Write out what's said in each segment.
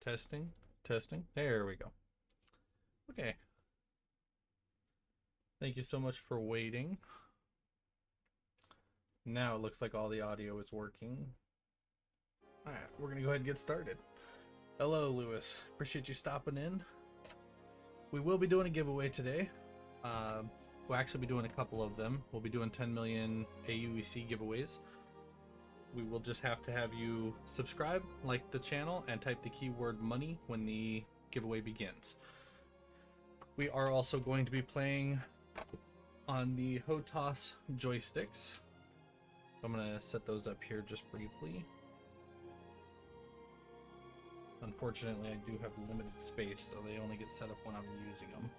Testing, testing. There we go. Okay. Thank you so much for waiting. Now it looks like all the audio is working. Alright, we're gonna go ahead and get started. Hello, Lewis. Appreciate you stopping in. We will be doing a giveaway today. We'll actually be doing a couple of them. We'll be doing 10 million aUEC giveaways. We will just have to have you subscribe, like the channel, and type the keyword money when the giveaway begins. We are also going to be playing on the HOTAS joysticks. So I'm going to set those up here just briefly. Unfortunately, I do have limited space, so they only get set up when I'm using them.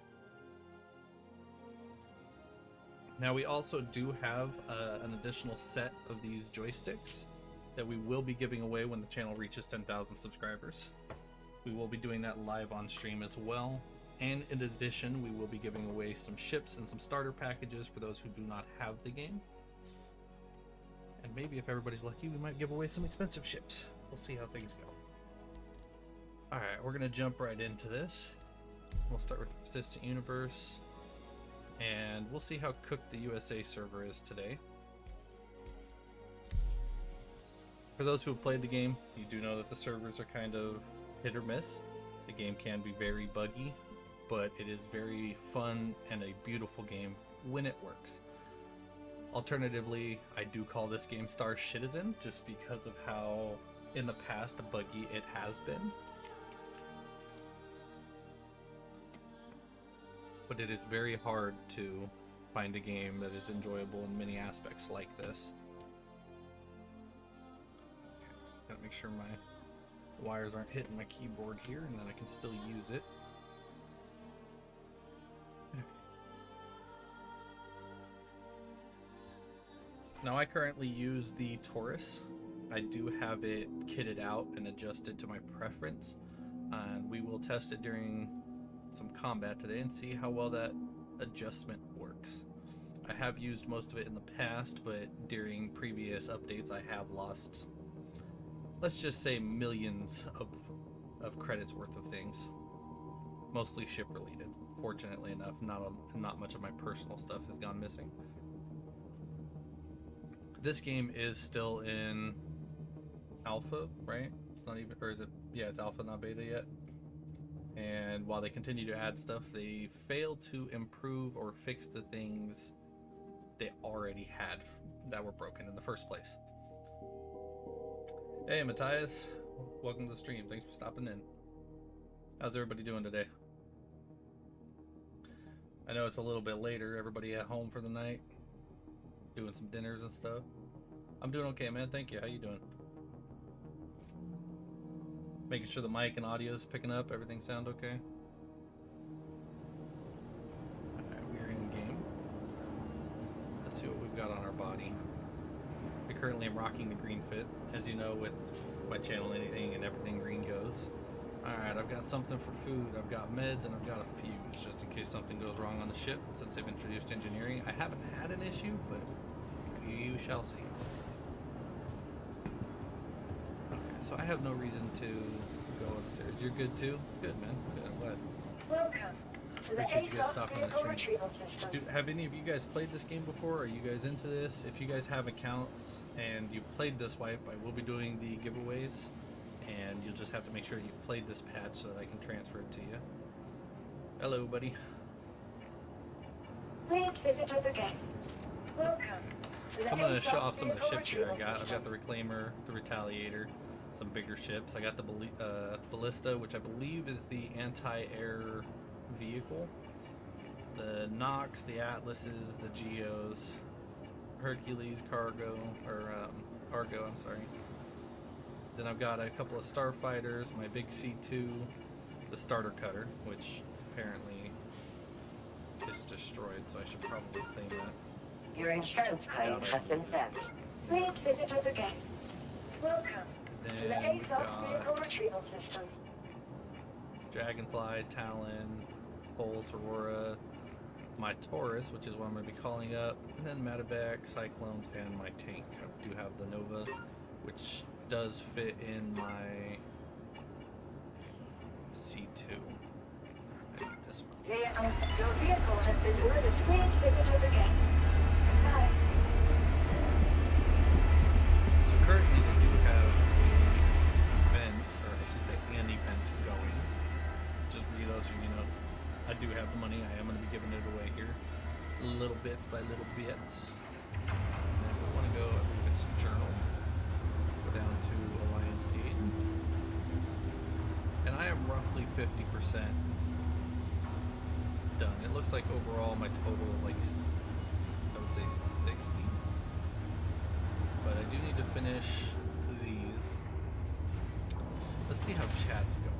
Now we also do have an additional set of these joysticks that we will be giving away when the channel reaches 10,000 subscribers. We will be doing that live on stream as well. And in addition, we will be giving away some ships and some starter packages for those who do not have the game. And maybe if everybody's lucky, we might give away some expensive ships. We'll see how things go. Alright, we're going to jump right into this. We'll start with Persistent Universe. And we'll see how cooked the USA server is today. For those who have played the game, you do know that the servers are kind of hit or miss. The game can be very buggy, but it is very fun and a beautiful game when it works. Alternatively, I do call this game StarCitizen just because of how in the past buggy it has been. But it is very hard to find a game that is enjoyable in many aspects like this. Okay, gotta make sure my wires aren't hitting my keyboard here and then I can still use it. Now I currently use the Taurus. I do have it kitted out and adjusted to my preference, and we will test it during some combat today and see how well that adjustment works. I have used most of it in the past, but during previous updates I have lost, let's just say, millions of credits worth of things. Mostly ship related. Fortunately enough, not much of my personal stuff has gone missing. This game is still in alpha, right? It's not even, or is it? Yeah, it's alpha, not beta yet. And while they continue to add stuff, they fail to improve or fix the things they already had that were broken in the first place. Hey, Matthias. Welcome to the stream. Thanks for stopping in. How's everybody doing today? I know it's a little bit later. Everybody at home for the night? Doing some dinners and stuff? I'm doing okay, man. Thank you. How you doing? Making sure the mic and audio is picking up. Everything sound okay? Alright, we're in game. Let's see what we've got on our body. I currently am rocking the green fit. As you know, with my channel, anything and everything green goes. Alright, I've got something for food. I've got meds and I've got a fuse, just in case something goes wrong on the ship since they've introduced engineering. I haven't had an issue, but you shall see. So I have no reason to go upstairs. You're good too? Good, man. Good, I'm glad. Welcome to the Appreciate you guys stopping the stream. retrieval system. Have any of you guys played this game before? Are you guys into this? If you guys have accounts and you've played this wipe, I will be doing the giveaways, and you'll just have to make sure you've played this patch so that I can transfer it to you. Hello, buddy. Please visit us again. Welcome to the I'm gonna show off some of the vehicle ships here I retrieval got. I've system. got the Reclaimer, the Retaliator, some bigger ships. I got the Ballista, which I believe is the anti-air vehicle. The Nox, the Atlases, the Geos, Hercules, Cargo, or Argo, I'm sorry. Then I've got a couple of Starfighters, my big C2, the Starter Cutter, which apparently is destroyed, so I should probably claim that. Your insurance claim has been sent. Please visit us again. Welcome to the Then we've ASOS vehicle got retrieval system. Dragonfly, Talon, Pulse, Aurora, my Taurus, which is what I'm going to be calling up, and then Medevac, Cyclones, and my tank. I do have the Nova, which does fit in my to. This one. Your vehicle has been ordered. Please visit the gate. Goodbye. So currently they do have an event, or I should say an event going. Just for you those who, I do have the money. I am going to be giving it away here. Little bits by little bits. And we want to go, I believe it's Journal. Go down to Alliance 8. And I am roughly 50% done. It looks like overall my total is like, I would say 60. But I do need to finish these. Let's see how chat's going.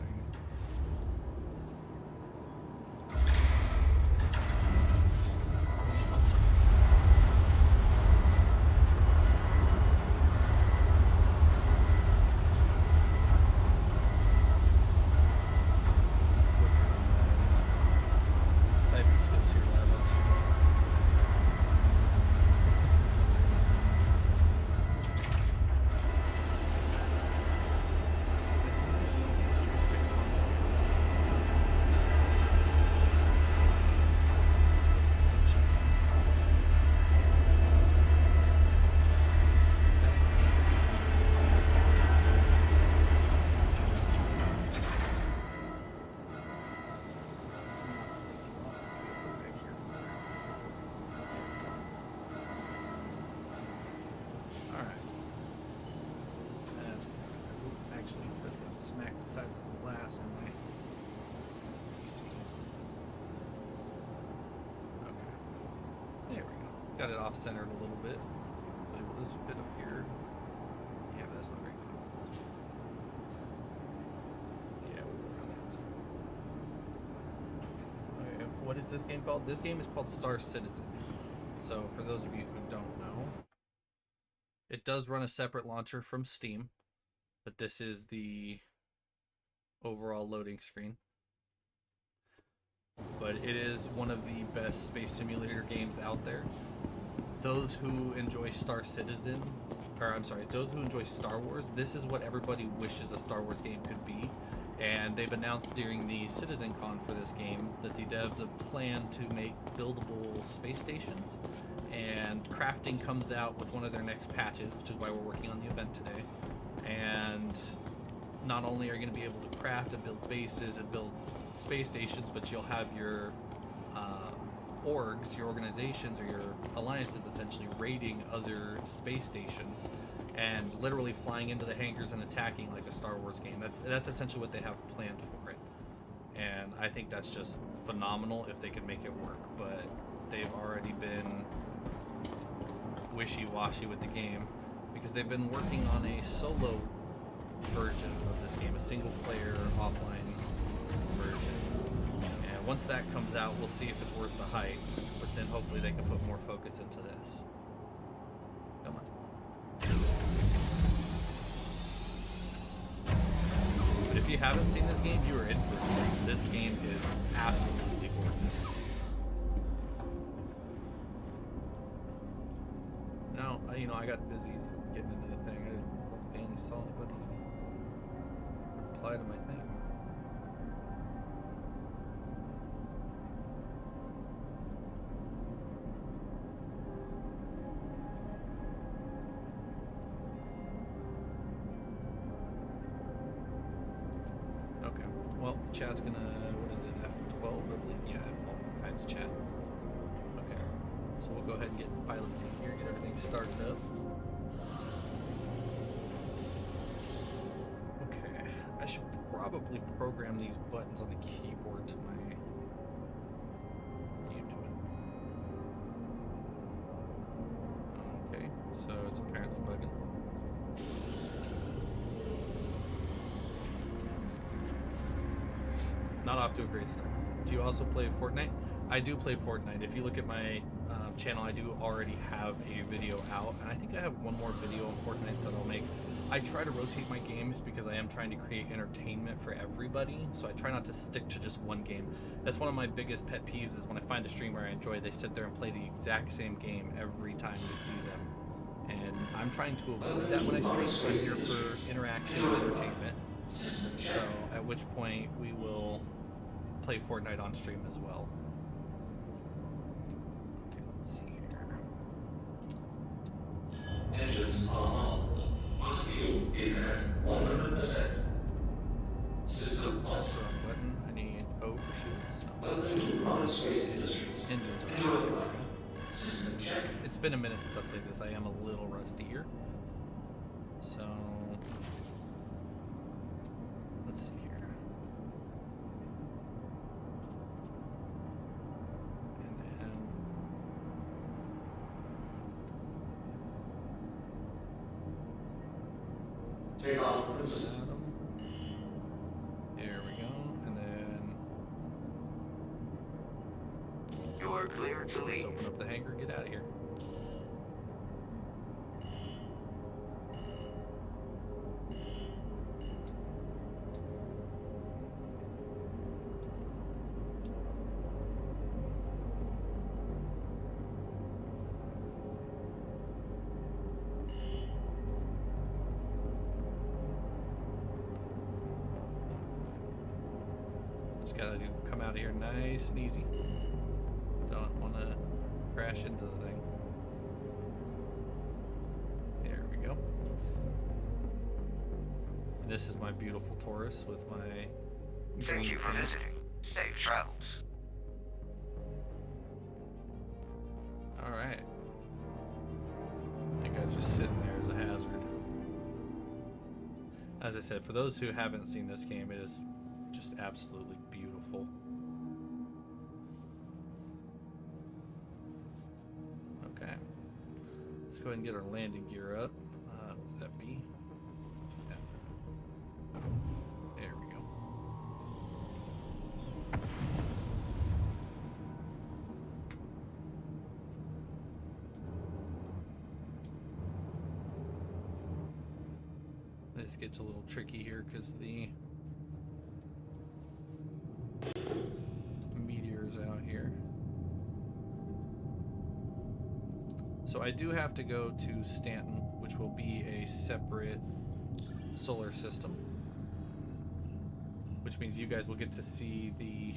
Got it off-centered a little bit. So will this fit up here? Yeah, but that's not very good. Yeah, we'll work on that. Okay, what is this game called? This game is called Star Citizen. So for those of you who don't know, it does run a separate launcher from Steam, but this is the overall loading screen. But it is one of the best space simulator games out there. Those who enjoy Star Citizen, or I'm sorry, those who enjoy Star Wars, this is what everybody wishes a Star Wars game could be. And they've announced during the CitizenCon for this game that the devs have planned to make buildable space stations. And crafting comes out with one of their next patches, which is why we're working on the event today. And not only are you going to be able to craft and build bases and build space stations, but you'll have your orgs, your organizations, or your alliances essentially raiding other space stations and literally flying into the hangars and attacking like a Star Wars game. That's essentially what they have planned for it. And I think that's just phenomenal if they can make it work, but they've already been wishy-washy with the game because they've been working on a solo version of this game, a single-player offline version. And once that comes out, we'll see if it's worth the hype, but then hopefully they can put more focus into this. Come on. But if you haven't seen this game, you are in for a treat. This game is absolutely gorgeous. Now, I got busy getting into the thing. I don't think I saw anybody reply to my thing. Okay, well, chat's gonna, what is it, F12, I believe? Yeah, F12 hides chat. Okay, so we'll go ahead and get pilot seat here, get everything started up. Okay, I should probably program these buttons on the keyboard to my... What are you doing? Okay, so it's apparently bugging. Not off to a great start. Do you also play Fortnite? I do play Fortnite. If you look at my channel, I do already have a video out, and I think I have one more video on Fortnite that I'll make. I try to rotate my games because I am trying to create entertainment for everybody, so I try not to stick to just one game. That's one of my biggest pet peeves is when I find a streamer I enjoy, they sit there and play the exact same game every time you see them. And I'm trying to avoid that when I stream, so I'm here for interaction and entertainment. So, at which point we will play Fortnite on stream as well. Okay, let's see here. Engines are on. Auto fuel is at 100%. System off. Wrong button. I need O for shields. No. Welcome to Rocket Space Industries. Engines are Enjoy on. the ride. System check. It's been a minute since I played this. I am a little rusty here. So let's see here. And then Take off complete. bottom. There we go. And then You're cleared to let's leave. open up the hangar. Get out of here. Just gotta come out of here nice and easy. Don't want to crash into the thing. There we go. And this is my beautiful Taurus with my Thank green you for paint. visiting. Safe travels. All right. That guy just sitting there as a hazard. As I said, for those who haven't seen this game, it is just absolutely beautiful. Okay. Let's go ahead and get our landing gear up. What's that B? Yeah. There we go. This gets a little tricky here because the meteor's out here. So I do have to go to Stanton, which will be a separate solar system. Which means you guys will get to see the...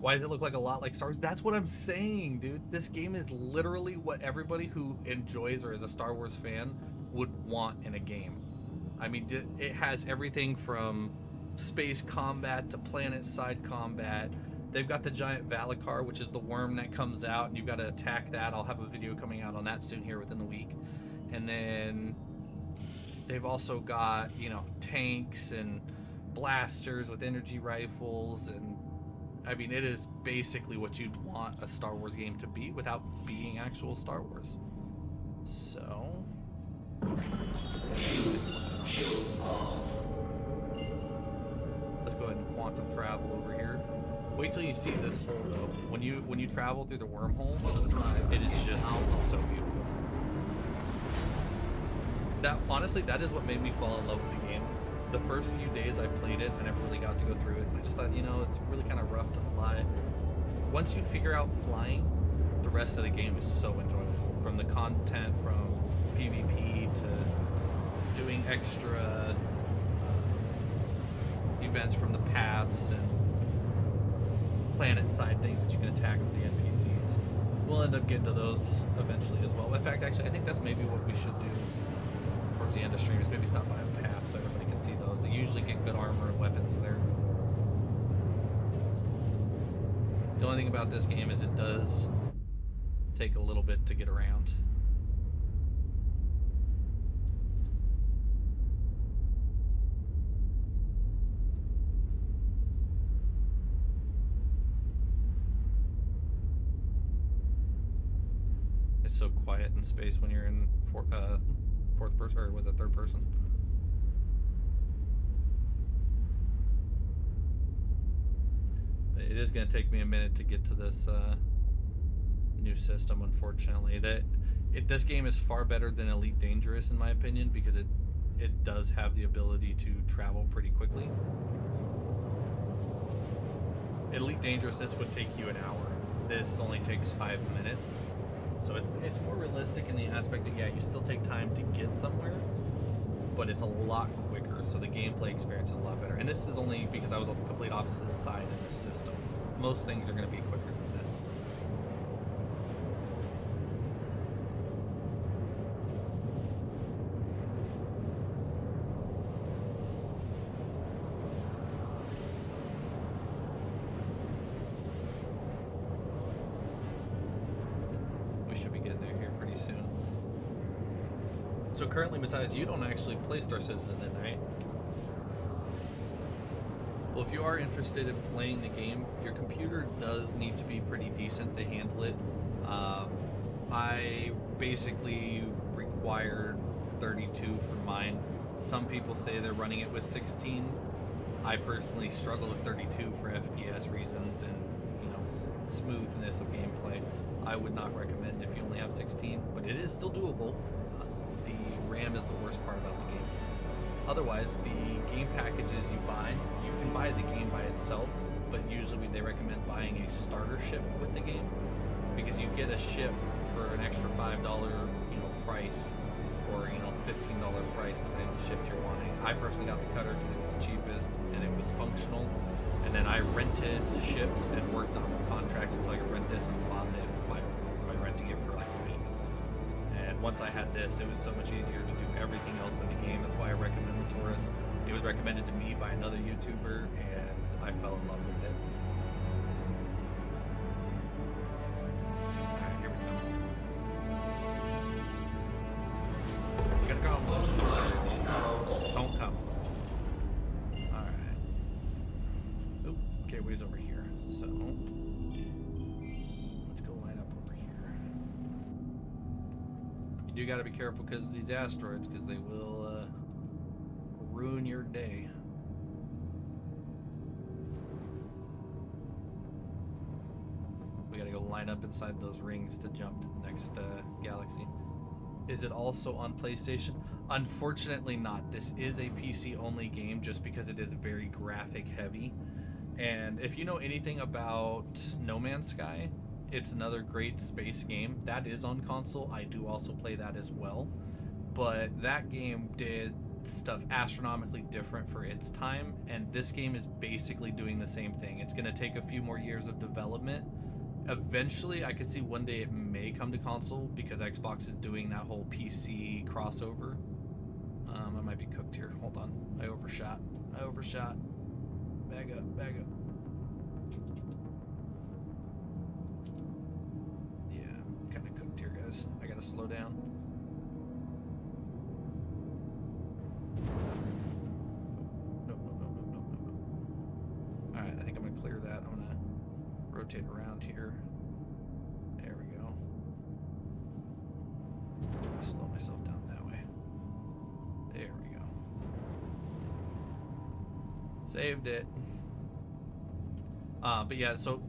Why does it look like a lot like Star Wars? That's what I'm saying, dude. This game is literally what everybody who enjoys or is a Star Wars fan would want in a game. I mean, it has everything from space combat to planet side combat. They've got the giant Valacar, which is the worm that comes out, and you've got to attack that. I'll have a video coming out on that soon here within the week. And then they've also got, you know, tanks and blasters with energy rifles. And I mean, it is basically what you'd want a Star Wars game to be without being actual Star Wars. So... Shields off. Let's go ahead and quantum travel over here. Wait till you see this hole though. When you travel through the wormhole, it is just so beautiful. That honestly, that is what made me fall in love with the game. The first few days I played it, I never really got to go through it. I just thought, you know, it's really kind of rough to fly. Once you figure out flying, the rest of the game is so enjoyable. From the content, from PvP to doing extra events from the paths and planet side things that you can attack with the NPCs. We'll end up getting to those eventually as well. In fact, actually, I think that's maybe what we should do towards the end of stream is maybe stop by a path so everybody can see those. They usually get good armor and weapons there. The only thing about this game is it does take a little bit to get around. It's so quiet in space when you're in fourth person, or was it third person? But it is going to take me a minute to get to this new system, unfortunately. This game is far better than Elite Dangerous in my opinion, because it does have the ability to travel pretty quickly. Elite Dangerous, this would take you an hour. This only takes 5 minutes. So it's more realistic in the aspect that, yeah, you still take time to get somewhere, but it's a lot quicker, so the gameplay experience is a lot better. And this is only because I was on the complete opposite side of the system. Most things are going to be quicker than this. We should be getting there here pretty soon. So currently, Matthias, you don't actually play Star Citizen then, right? Well, if you are interested in playing the game, your computer does need to be pretty decent to handle it. I basically required 32 for mine. Some people say they're running it with 16. I personally struggle with 32 for FPS reasons and, you know, smoothness of gameplay. I would not recommend if you only have 16, but it is still doable. The RAM is the worst part about the game. Otherwise, the game packages you buy, you can buy the game by itself, but usually they recommend buying a starter ship with the game, because you get a ship for an extra $5, price, or $15 price depending on the ships you're wanting. I personally got the cutter because it was the cheapest and it was functional, and then I rented the ships and worked on contracts until I could rent this and bought it by renting it for like a week. And once I had this, it was so much easier to do everything else in the game. That's why I recommend the Taurus. It was recommended to me by another YouTuber, and I fell in love with it. Alright, here we go. We gotta go. Don't come. Alright. Oop, gateway's over here. So let's go line up over here. You do gotta be careful because of these asteroids, because they will ruin your day. We gotta go line up inside those rings to jump to the next galaxy. Is it also on PlayStation? Unfortunately not. This is a PC only game just because it is very graphic heavy. And if you know anything about No Man's Sky, it's another great space game. That is on console. I do also play that as well. But that game did stuff astronomically different for its time, and this game is basically doing the same thing. It's going to take a few more years of development. Eventually, I could see one day it may come to console because Xbox is doing that whole PC crossover. I might be cooked here. Hold on. I overshot. Bag up. Yeah, I'm kind of cooked here, guys. I gotta slow down. No. Alright, I think I'm gonna clear that. I'm gonna rotate around here. There we go. Try to slow myself down that way. There we go. Saved it. But yeah, so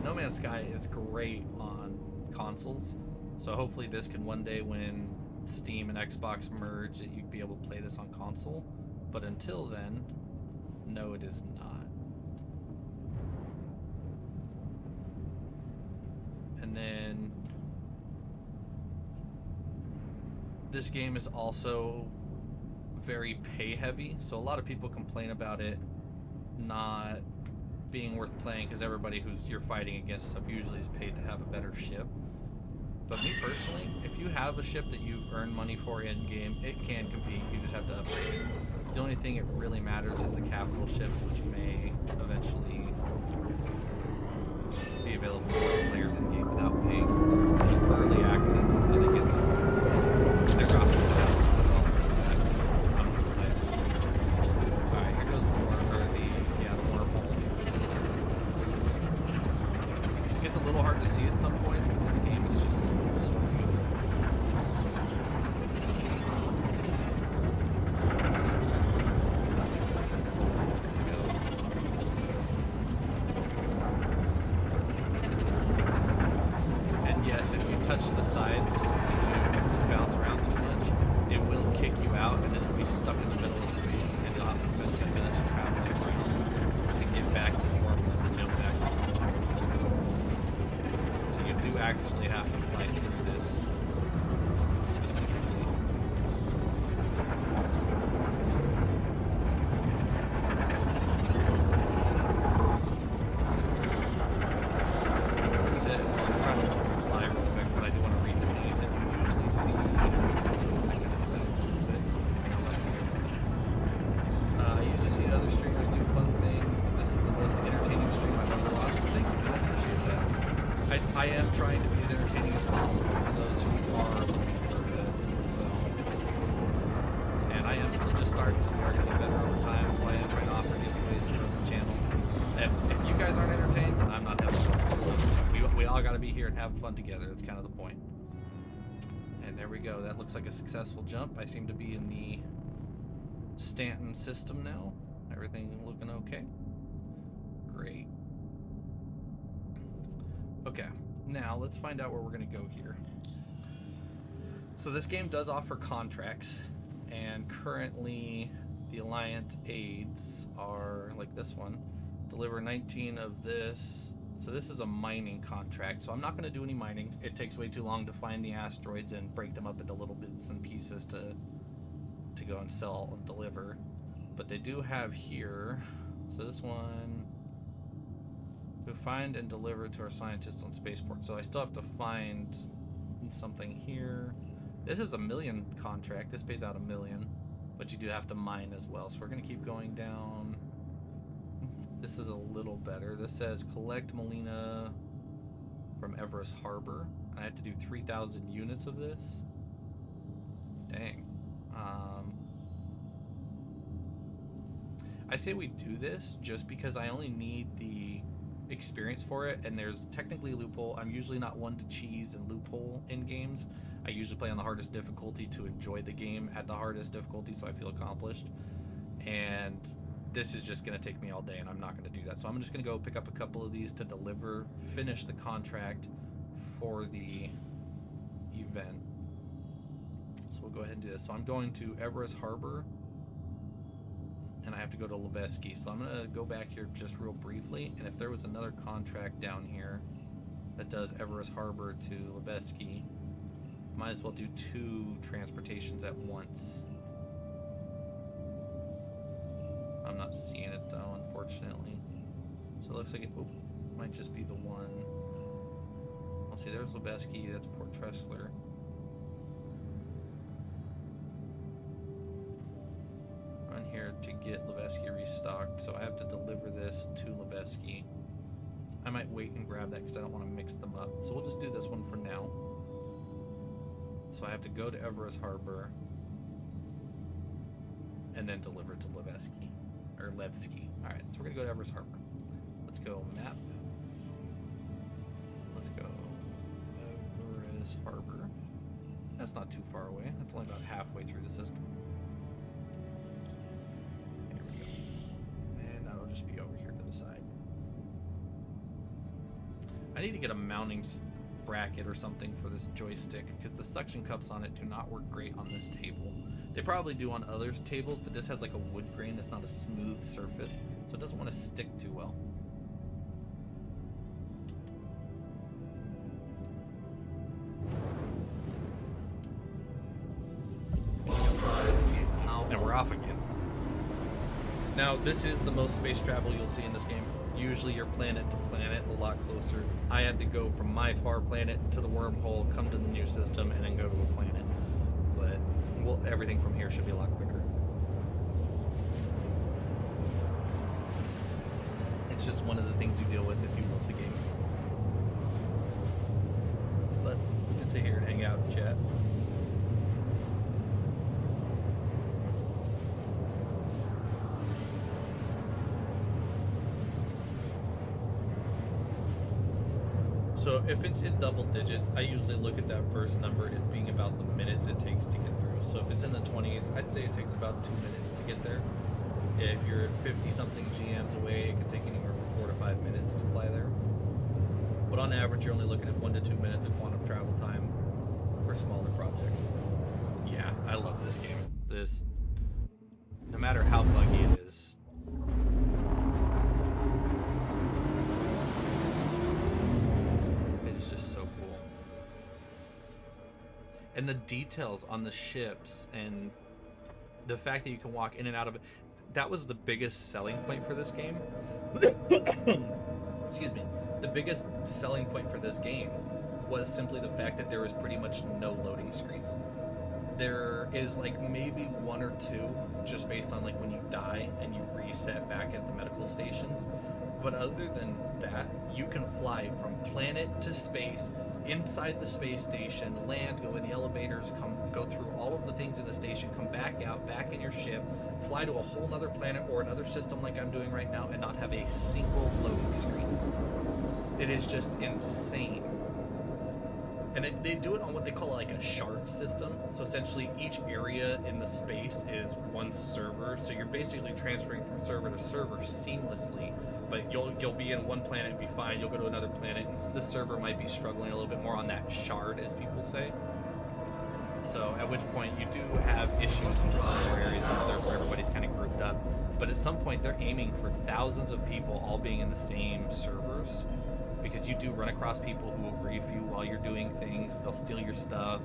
No Man's Sky is great on consoles. So hopefully this can one day, when Steam and Xbox merge, that you'd be able to play this on console. But until then, no, it is not. And then this game is also very pay heavy, so a lot of people complain about it not being worth playing because everybody who's you're fighting against stuff usually is paid to have a better ship. But me personally, if you have a ship that you've earned money for in game, it can compete. You just have to upgrade it. The only thing it really matters is the capital ships, which may eventually be available for players in game without paying. For early access, that's how they get them. They're dropping $10 for that. I'm gonna play it. Alright, here goes the wormhole. It gets a little hard to see at some points, but this game is just so good. And yes, if you touch the sides and you bounce around too much, it will kick you out and then you'll be stuck in the middle of space and you'll have to spend 10 minutes traveling around to get back to normal and jump back. So you other streamers do fun things, but this is the most entertaining stream I've ever watched. Thank you, I appreciate that. I am trying to be as entertaining as possible for those who are so. And I am still just starting, so we are going to get better over time. That's why I am trying to offer giveaways and grow the channel. If you guys aren't entertained, then I'm not having fun. We all got to be here and have fun together. That's kind of the point. And there we go. That looks like a successful jump. I seem to be in the Stanton system now. Everything looking okay. Great. Okay, now let's find out where we're going to go here. So this game does offer contracts, and currently the Alliant aids are like this one. Deliver 19 of this. So this is a mining contract, so I'm not going to do any mining. It takes way too long to find the asteroids and break them up into little bits and pieces to go and sell and deliver. But they do have here, so this one, we find and deliver to our scientists on spaceport. So I still have to find something here. This is a $1 million contract. This pays out $1 million, but you do have to mine as well. So we're going to keep going down. This is a little better. This says collect Melina from Everest Harbor. I have to do 3,000 units of this. Dang. I say we do this just because I only need the experience for it, and there's technically a loophole. I'm usually not one to cheese and loophole in games. I usually play on the hardest difficulty to enjoy the game at the hardest difficulty, so I feel accomplished. And this is just going to take me all day, and I'm not going to do that. So I'm just going to go pick up a couple of these to deliver, finish the contract for the event. So we'll go ahead and do this. So I'm going to Everest Harbor, and I have to go to Levesky. So I'm going to go back here just real briefly, and if there was another contract down here that does Everest Harbor to Levesky, might as well do 2 transportations at once. I'm not seeing it though, unfortunately. So it looks like it might just be the one. I'll see, there's Levesky, that's Port Tressler. Run here to get Levesky restocked, so I have to deliver this to Levesky. I might wait and grab that because I don't want to mix them up. So we'll just do this one for now. So I have to go to Everest Harbor and then deliver to Levesky. Or Levsky. Alright, so we're gonna go to Everest Harbor. Let's go map. Let's go Everest Harbor. That's not too far away. That's only about halfway through the system. Here we go. And that'll just be over here to the side. I need to get a mounting bracket or something for this joystick because the suction cups on it do not work great on this table. They probably do on other tables, but this has like a wood grain. It's not a smooth surface, so it doesn't want to stick too well. And we're off again. Now, this is the most space travel you'll see in this game. Usually you're planet to planet, a lot closer. I had to go from my far planet to the wormhole, come to the new system, and then go to a planet. But well, everything from here should be a lot quicker. It's just one of the things you deal with if you love the game. But we can sit here and hang out and chat. So if it's in double digits, I usually look at that first number as being about the minutes it takes to get through. So if it's in the 20s, I'd say it takes about 2 minutes to get there. If you're 50-something GMs away, it can take anywhere from 4 to 5 minutes to fly there. But on average, you're only looking at 1 to 2 minutes of quantum travel time for smaller projects. Yeah, I love this game. This, no matter how buggy it is, and the details on the ships and the fact that you can walk in and out of it, that was the biggest selling point for this game. Excuse me. The biggest selling point for this game was simply the fact that there was pretty much no loading screens. There is like maybe one or two, just based on like when you die and you reset back at the medical stations. But other than that, you can fly from planet to space, inside the space station, land, go in the elevators, go through all of the things in the station, come back out, back in your ship, fly to a whole nother planet or another system like I'm doing right now, and not have a single loading screen. It is just insane. And they do it on what they call like a shard system. So essentially each area in the space is one server. So you're basically transferring from server to server seamlessly. But you'll be in one planet and be fine. You'll go to another planet and the server might be struggling a little bit more on that shard, as people say. So at which point you do have issues in more areas than others where everybody's kind of grouped up. But at some point they're aiming for thousands of people all being in the same servers. Because you do run across people who will grief you while you're doing things. They'll steal your stuff.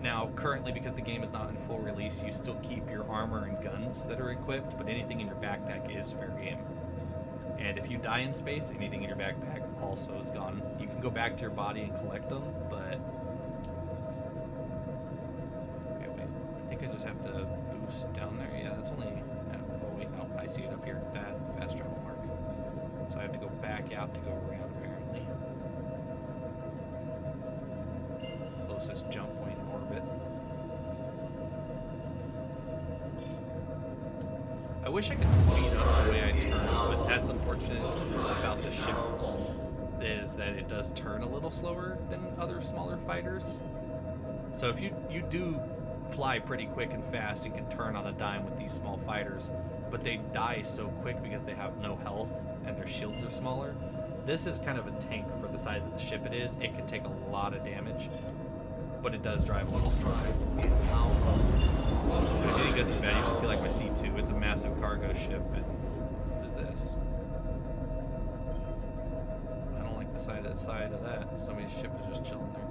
Now, currently, because the game is not in full release, you still keep your armor and guns that are equipped, but anything in your backpack is fair game. And if you die in space, anything in your backpack also is gone. You can go back to your body and collect them, but... Okay, wait. I think I just have to boost down there. Yeah, that's only... Oh, wait, no. I see it up here. That's the fast travel mark. So I have to go back out to go around, apparently. Closest jump point in orbit. I wish I could speed up the way I turn, but that's unfortunate about the ship, is that it does turn a little slower than other smaller fighters. So if you do fly pretty quick and fast and can turn on a dime with these small fighters, but they die so quick because they have no health and their shields are smaller. This is kind of a tank for the size of the ship it is. It can take a lot of damage, but it does drive a little slow. If anything goes too bad, you should see like my C2. It's a massive cargo ship, and what is this? I don't like the side of that. Somebody's ship is just chilling there.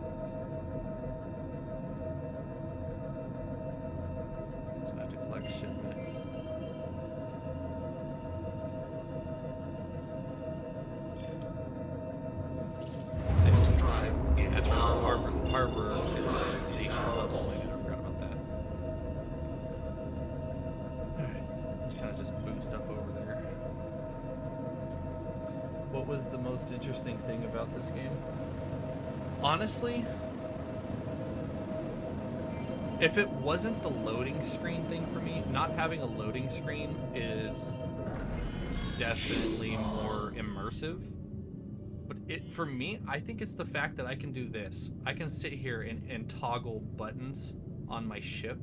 So I have to collect shipment. That's where harbor is a station. Oh my god, I forgot about that. Alright, let's kind of just boost up over there. What was the most interesting thing about this game? Honestly, if it wasn't the loading screen thing for me, not having a loading screen is definitely more immersive. But for me, I think it's the fact that I can do this. I can sit here and toggle buttons on my ship.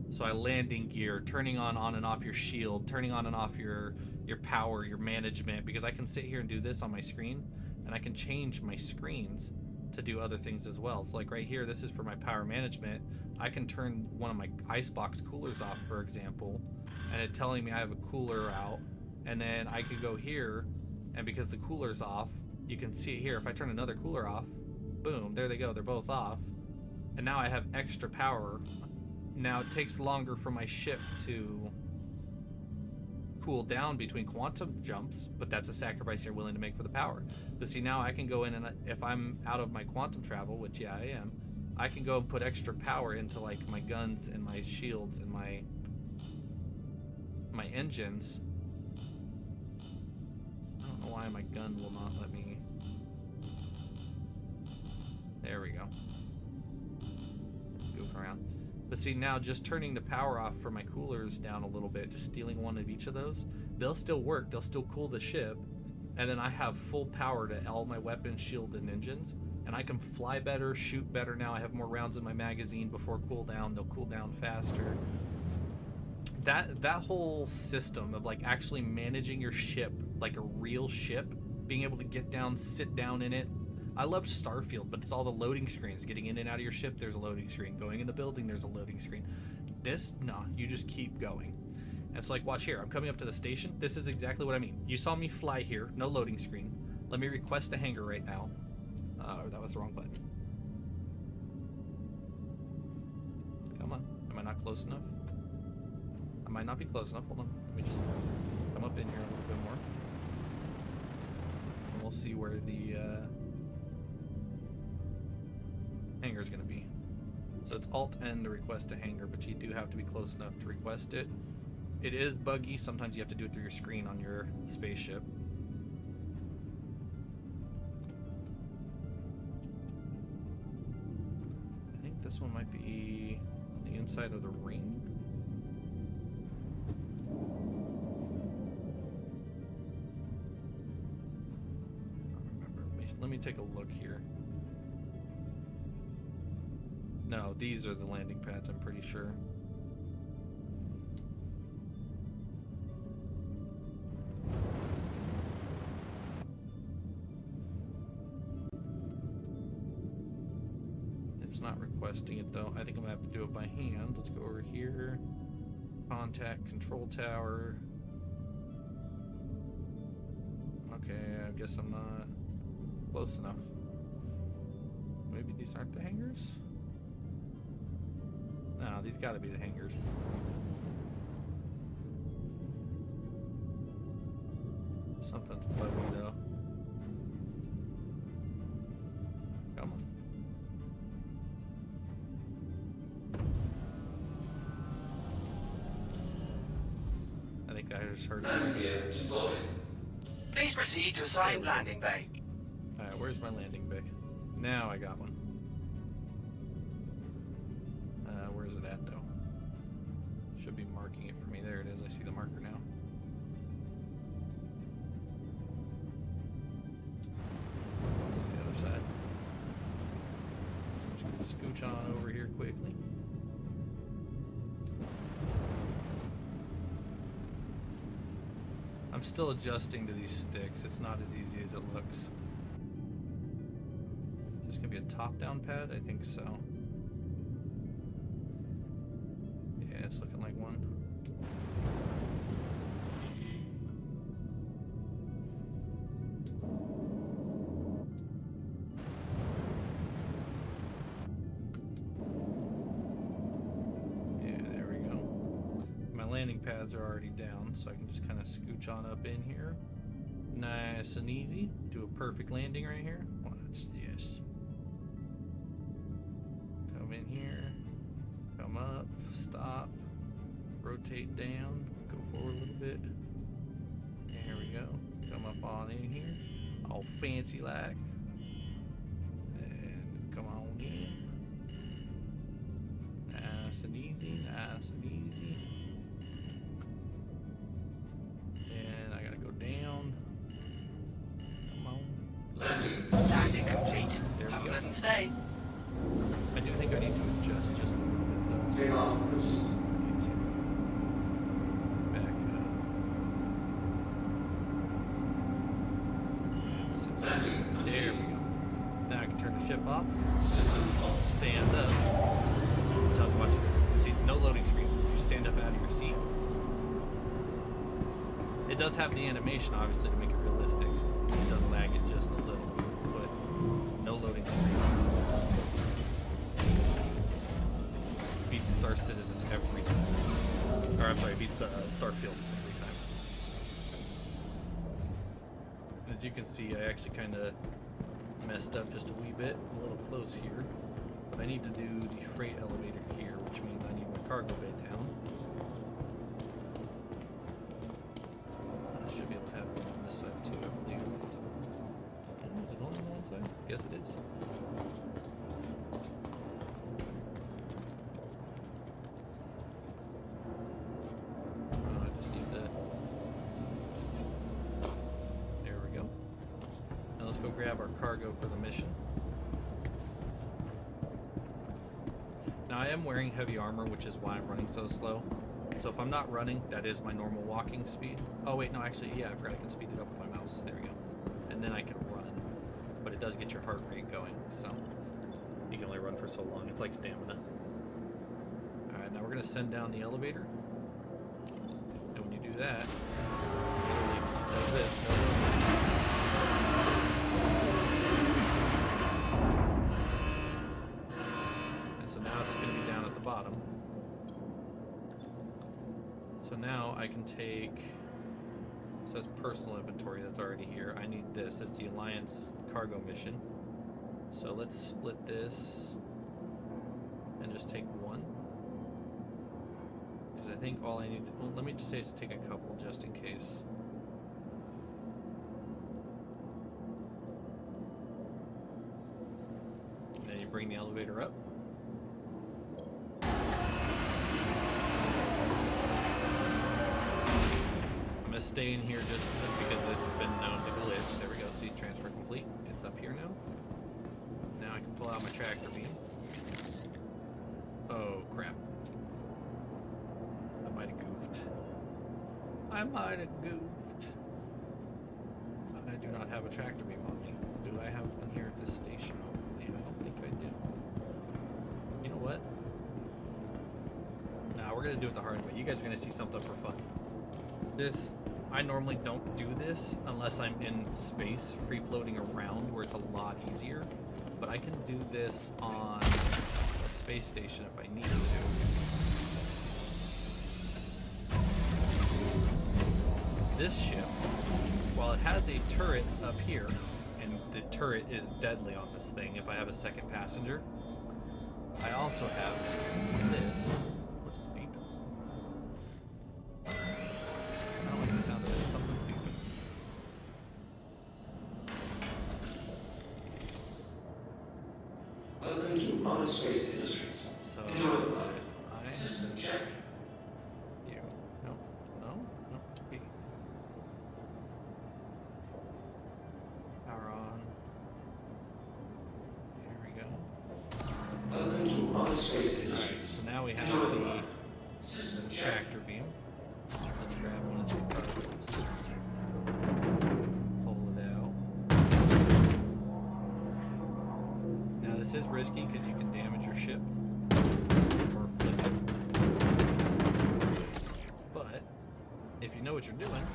So I landing gear, turning on and off your shield, turning on and off your power, your management, because I can sit here and do this on my screen, and I can change my screens to do other things as well. So like right here, this is for my power management. I can turn one of my icebox coolers off, for example, and it's telling me I have a cooler out, and then I could go here. And because the cooler's off, you can see it here. If I turn another cooler off, boom, there they go. They're both off. And now I have extra power. Now it takes longer for my ship to cool down between quantum jumps, but that's a sacrifice you're willing to make for the power. But see, now I can go in and if I'm out of my quantum travel, which yeah, I am, I can go and put extra power into like my guns and my shields and my engines. I don't know why my gun will not let me. There we go. Let's goof around. But see, now just turning the power off for my coolers down a little bit, just stealing one of each of those, they'll still work, they'll still cool the ship, and then I have full power to all my weapons, shield, and engines, and I can fly better, shoot better now. I have more rounds in my magazine before cooldown, they'll cool down faster. That whole system of like actually managing your ship like a real ship, being able to get down, sit down in it. I loved Starfield, but it's all the loading screens. Getting in and out of your ship, there's a loading screen. Going in the building, there's a loading screen. This, nah, you just keep going. And it's like, watch here, I'm coming up to the station. This is exactly what I mean. You saw me fly here, no loading screen. Let me request a hangar right now. That was the wrong button. Come on, am I not close enough? I might not be close enough. Hold on. Let me just come up in here a little bit more. And we'll see where the hangar is going to be. So it's Alt-N to request a hangar, but you do have to be close enough to request it. It is buggy. Sometimes you have to do it through your screen on your spaceship. I think this one might be on the inside of the ring. I don't remember. Let me take a look here. No, these are the landing pads, I'm pretty sure. It's not requesting it though. I think I'm gonna have to do it by hand. Let's go over here. Contact control tower. Okay, I guess I'm not close enough. Maybe these aren't the hangars? No, these gotta be the hangars. Something's buggy though. Come on. I think I just heard Landing it. gear deployed. Please proceed to assigned landing bay. Alright, where's my landing bay? Now I got one. Where's it at though? Should be marking it for me. There it is. I see the marker now. The other side. Just gonna scooch on over here quickly. I'm still adjusting to these sticks. It's not as easy as it looks. Is this gonna be a top-down pad? I think so. Yeah, it's looking like one. Yeah, there we go. My landing pads are already down, so I can just kind of scooch on up in here. Nice and easy. Do a perfect landing right here. Watch this. Come in here. Come up. Stop. Rotate down. Go forward a little bit. There we go. Come up on in here. All fancy like. And come on in. Nice and easy. Nice and easy. And I gotta go down. Come on. Landing complete. There we Have a go. pleasant stay. I do think I need to adjust just a little bit though. Takeoff complete. Need to back up. Landing complete. There we go. Now I can turn the ship off. System off. Stand up. Tell me what to see. No loading screen. You stand up out of your seat. It does have the animation, obviously, to make it realistic. It does lag it just a little, but no loading screen. Beats Star Citizen every time. Or I'm sorry, beats Starfield every time. As you can see, I actually kind of messed up just a wee bit, a little close here. But I need to do the freight elevator here, which means I need my cargo bay down. I should be able to have it on this side too, I believe. Oh, is it only on one side? Yes, it is. Oh, I just need that. There we go. Now let's go grab our cargo for the mission. Now I am wearing heavy armor, which is why I'm running so slow. So if I'm not running, that is my normal walking speed. Oh wait, no, actually, yeah, I forgot I can speed it up with my mouse. There we go. And then I can run. But it does get your heart rate going, so you can only run for so long. It's like stamina. Alright, now we're gonna send down the elevator. And when you do that, literally does this. And so now it's gonna be down at the bottom. So now I can take, so that's personal inventory that's already here. I need this. It's the Alliance cargo mission. So let's split this and just take one. Because I think all I need to, well, let me just say is take a couple just in case. And then you bring the elevator up. I'm gonna stay in here just because it's been known to glitch. There we go. See, transfer complete. It's up here now. Now I can pull out my tractor beam. Oh crap. I might have goofed. I might have goofed. I do not have a tractor beam on me. Do I have one here at this station? Hopefully. I don't think I do. You know what? Nah, we're gonna do it the hard way. You guys are gonna see something for fun. This, I normally don't do this unless I'm in space, free floating around where it's a lot easier. But I can do this on a space station if I need to. This ship, while it has a turret up here, and the turret is deadly on this thing if I have a second passenger, I also have this. What's the beep? I don't like the sound of it. Something's beeping. Welcome to Modern Space Industries. So, Enjoy the flight. I... System check. You. No. No. No. B. Power on. Here we go. Welcome to Modern Space Industries. Alright, so now we have Enjoy the the flight. System check. tractor beam. Let's grab one of these cargoes. Pull it out. Now this is risky because you can damage your ship or flip it. But if you know what you're doing,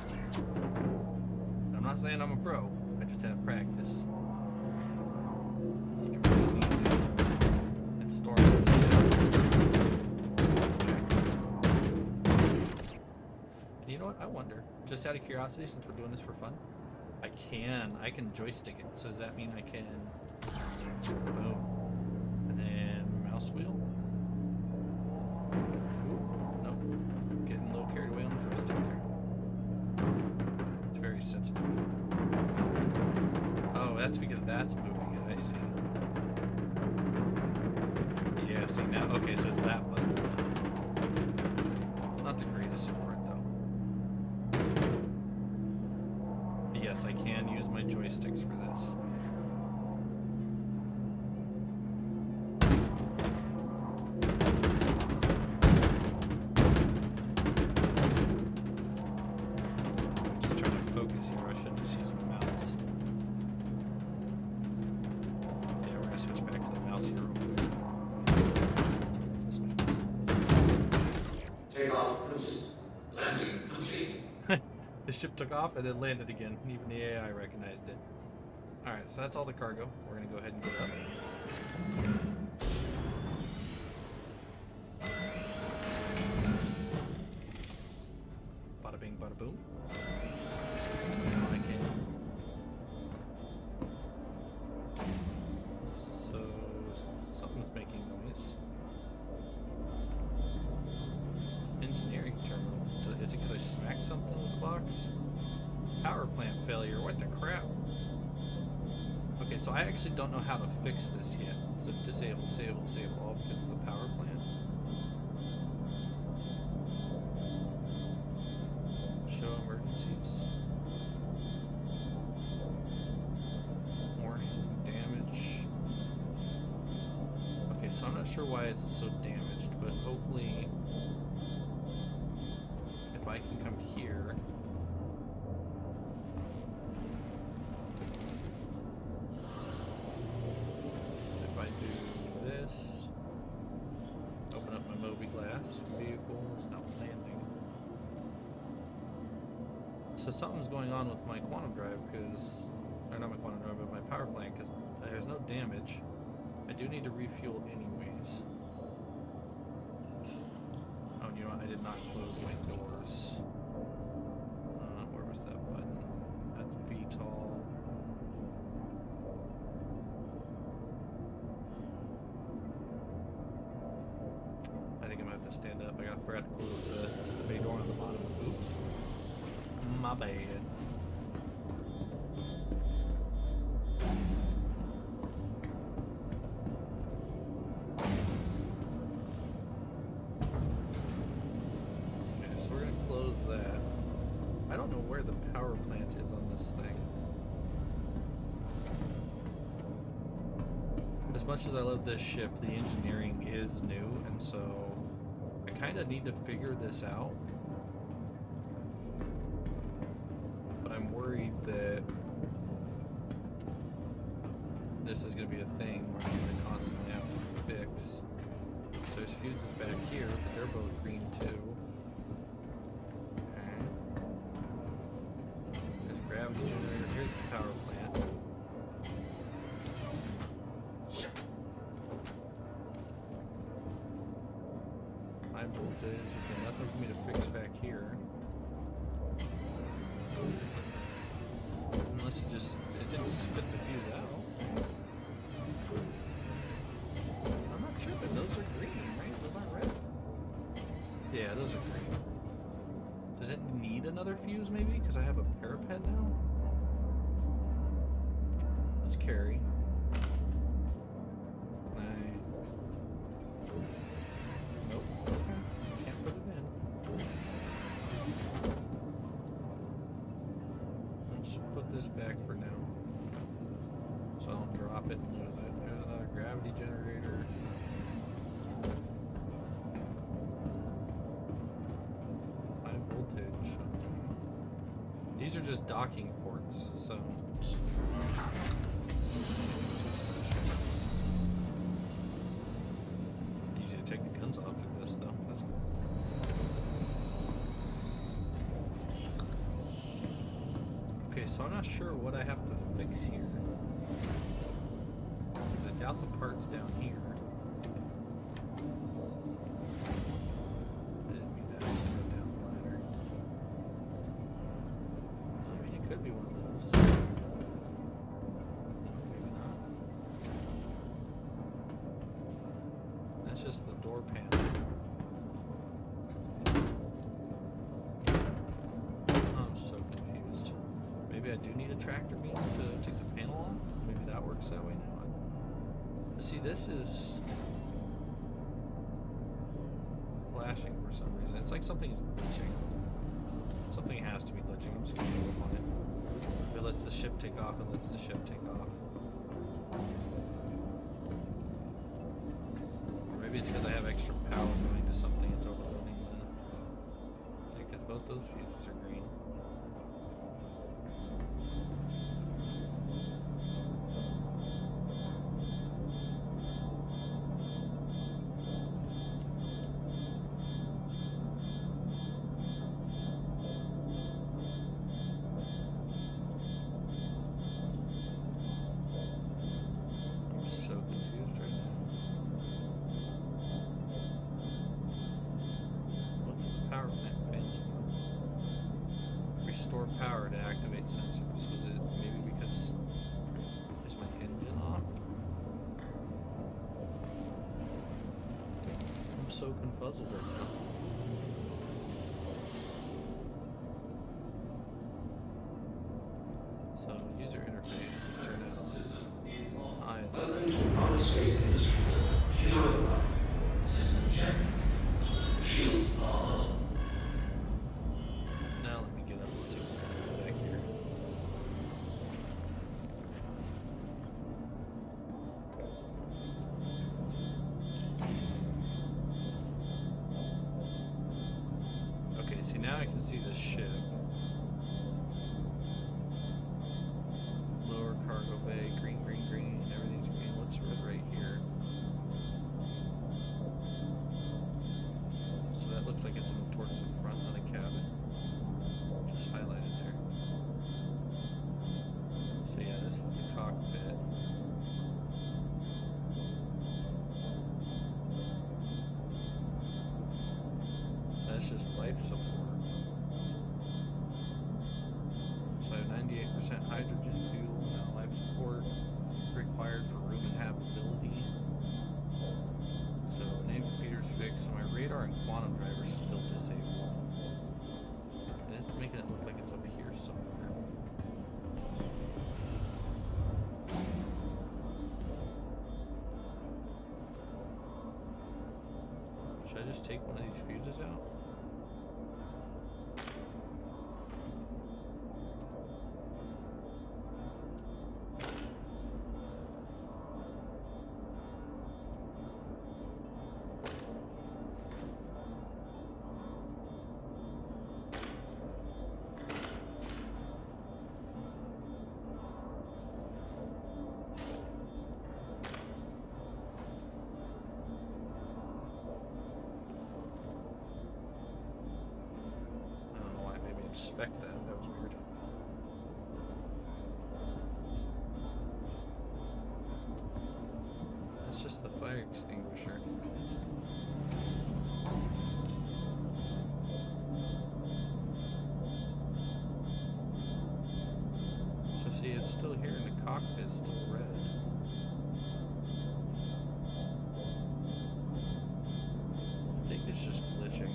and I'm not saying I'm a pro, I just have practice. You can really need to and storm the ship. And you know what? I wonder, just out of curiosity, since we're doing this for fun, I can joystick it. So does that mean I can boom, and then mouse wheel? Ooh, nope. Getting a little carried away on the joystick there. It's very sensitive. Oh, that's because that's moving it. I see. Yeah, see now. Okay, so it's that button. Not the greatest for it though. But yes, I can use my joysticks for this. Just trying to focus here. I should just use my mouse. Yeah, we're gonna switch back to the mouse here real quick. Just make this. Takeoff complete. Landing complete. The ship took off and then landed again. Even the AI recognized it. Alright, so that's all the cargo. We're gonna go ahead and get up. Bada bing, bada boom. Now I can. So, something's making noise. Engineering terminal. So is it because I smacked something with the box? Power plant failure. What the crap? Okay, so I actually don't know how to fix this yet. So disable, disable, disable, all because of the power plant. Show emergencies. Warning, damage. Okay, so I'm not sure why it's so damaged, but hopefully if I can come here. If I do this, open up my Moby glass, vehicles, not landing. So something's going on with my quantum drive because, or not my quantum drive, but my power plant because there's no damage. I do need to refuel anyways. Oh, you know what? I did not close my doors. Where was that button? That's VTOL. to stand up. I forgot to close the bay door on the bottom. Oops. My bad. Okay, so we're gonna close that. I don't know where the power plant is on this thing. As much as I love this ship, the engineering is new, and so I kind of need to figure this out. But I'm worried that this is going to be a thing where I'm going to constantly have to fix. So there's fuses back here, but they're both green too. Okay. There's a gravity generator. Here's the power plant. High voltage. Okay, nothing for me to fix back here. Unless it didn't spit the fuse out. I'm not tripping. Those are green, right? Those aren't red. Yeah, those are green. Does it need another fuse maybe? Because I have a parapet now? Let's carry. Can I... Nope. Okay. Can't put it in. Let's put this back for now. So I don't drop it and lose it. There's another gravity generator. High voltage. These are just docking ports, so... Easy to take the guns off through this, though. That's cool. Okay, so I'm not sure what I have to fix here. I doubt the part's down here. I didn't mean that. I should go down the ladder. I mean, it could be one of those. No, maybe not. That's just the door panel. I'm so confused. Maybe I do need a tractor beam to take the panel off? Maybe that works that way now. See, this is flashing for some reason. It's like something's glitching. Something has to be glitching. I'm just gonna go up on it. It lets the ship take off and lets the ship take off. Or maybe it's because I have extra power going to something that's overloading the... Because both those fuses are green. Power to activate sensors. Was it maybe because is my engine off? I'm so confuzzled right now. So user interface is turned out. Welcome to our space industry. Giveaway. System check. Shields are up. Now let me get up and see what's going on back here. quantum driver is still disabled. And it's making it look like it's up here somewhere. Should I just take one of these fuses out? Expect that. That was weird. That's just the fire extinguisher. So see, it's still here in the cockpit, still red. I think it's just glitching.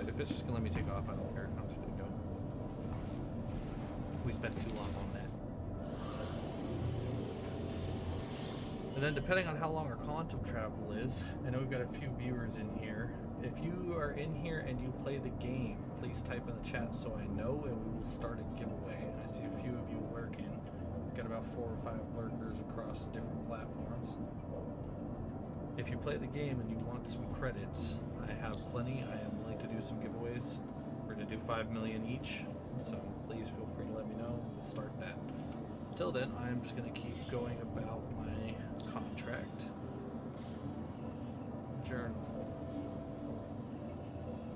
If it's just gonna let me take off, I don't care. I'm just gonna go. We spent too long on that. And then depending on how long our quantum travel is, I know we've got a few viewers in here. If you are in here and you play the game, please type in the chat so I know, and we will start a giveaway. I see a few of you lurking. We've got about 4 or 5 lurkers across different platforms. If you play the game and you want some credits, I have plenty. I am willing to do some giveaways. We're going to do 5 million each, so please feel free to let me know. We'll start that. Until then, I'm just going to keep going about my contract. Journal.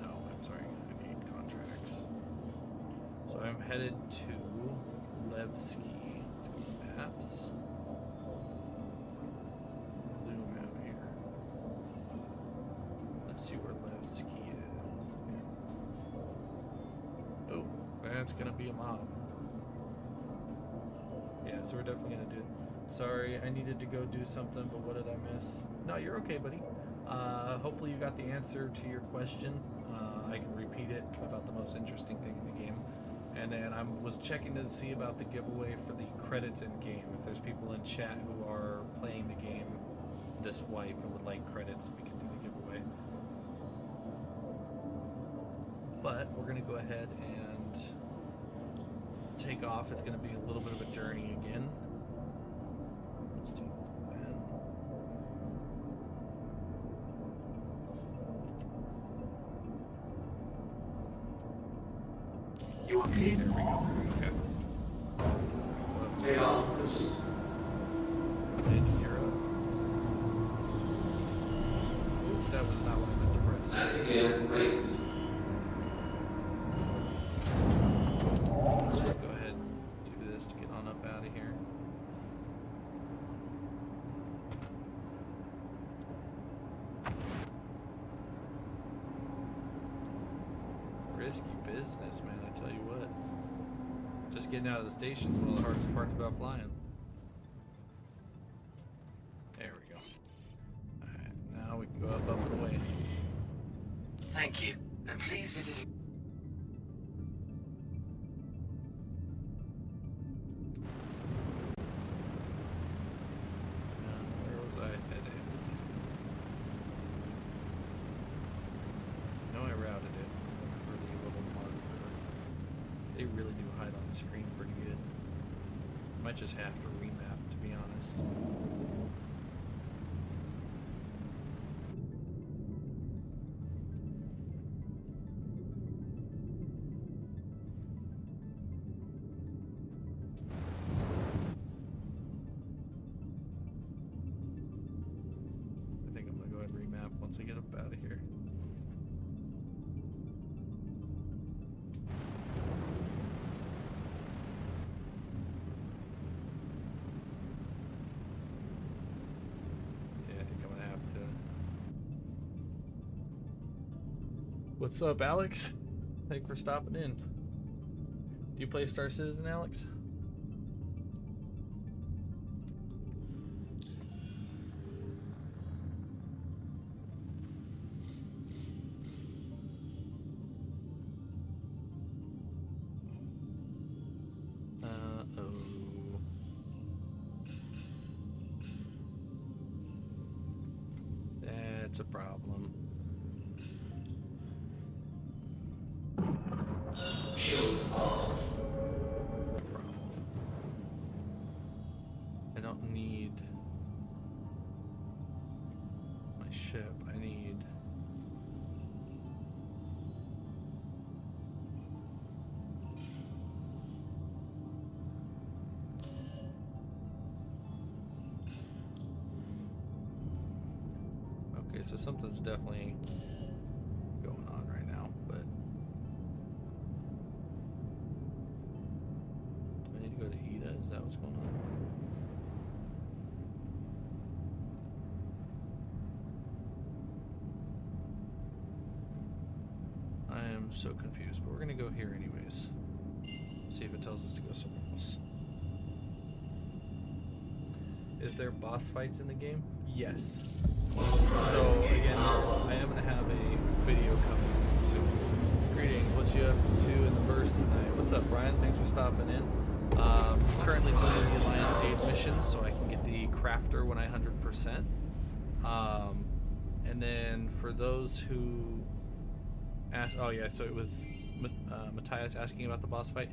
No, I'm sorry. I need contracts. So I'm headed to Levski. Let's go to maps. See where Levski is. Oh, that's gonna be a mob. Yeah, so we're definitely gonna do it. Sorry, I needed to go do something, but what did I miss? No, you're okay, buddy. Hopefully you got the answer to your question. I can repeat it about the most interesting thing in the game. And then I was checking to see about the giveaway for the credits in game. If there's people in chat who are playing the game this wipe and would like credits, we can do the giveaway. But we're going to go ahead and take off. It's going to be a little bit of a journey again. Let's do that. You are clear. There we go. Okay. Take off complete. Landing gear up. Oops, that was not what I meant to press. Landing gear raised. Let's just go ahead and do this to get on up out of here. Risky business, man, I tell you what. Just getting out of the station is one of the hardest parts about flying. There we go. Alright, now we can go up and away. Thank you, and please visit. Where was I headed? No, I routed it for the little marker. They really do hide on the screen pretty good. Might just have to remap, to be honest. I think I'm gonna go ahead and remap once I get up out of here. Yeah, I think I'm gonna have to. What's up, Alex? Thanks for stopping in. Do you play Star Citizen, Alex? That's a problem. Shields off. I don't need my ship. I need... Okay, so something's definitely going on right now, but... Do I need to go to Ida? Is that what's going on? I am so confused, but we're gonna go here anyways. See if it tells us to go somewhere else. Is there boss fights in the game? Yes. So again, I am gonna have a video coming soon. Greetings, what you up to in the verse tonight? What's up, Brian? Thanks for stopping in. Currently doing the Alliance Aid missions so I can get the crafter when I 100%. And then for those who asked, oh yeah, so it was Matthias asking about the boss fight.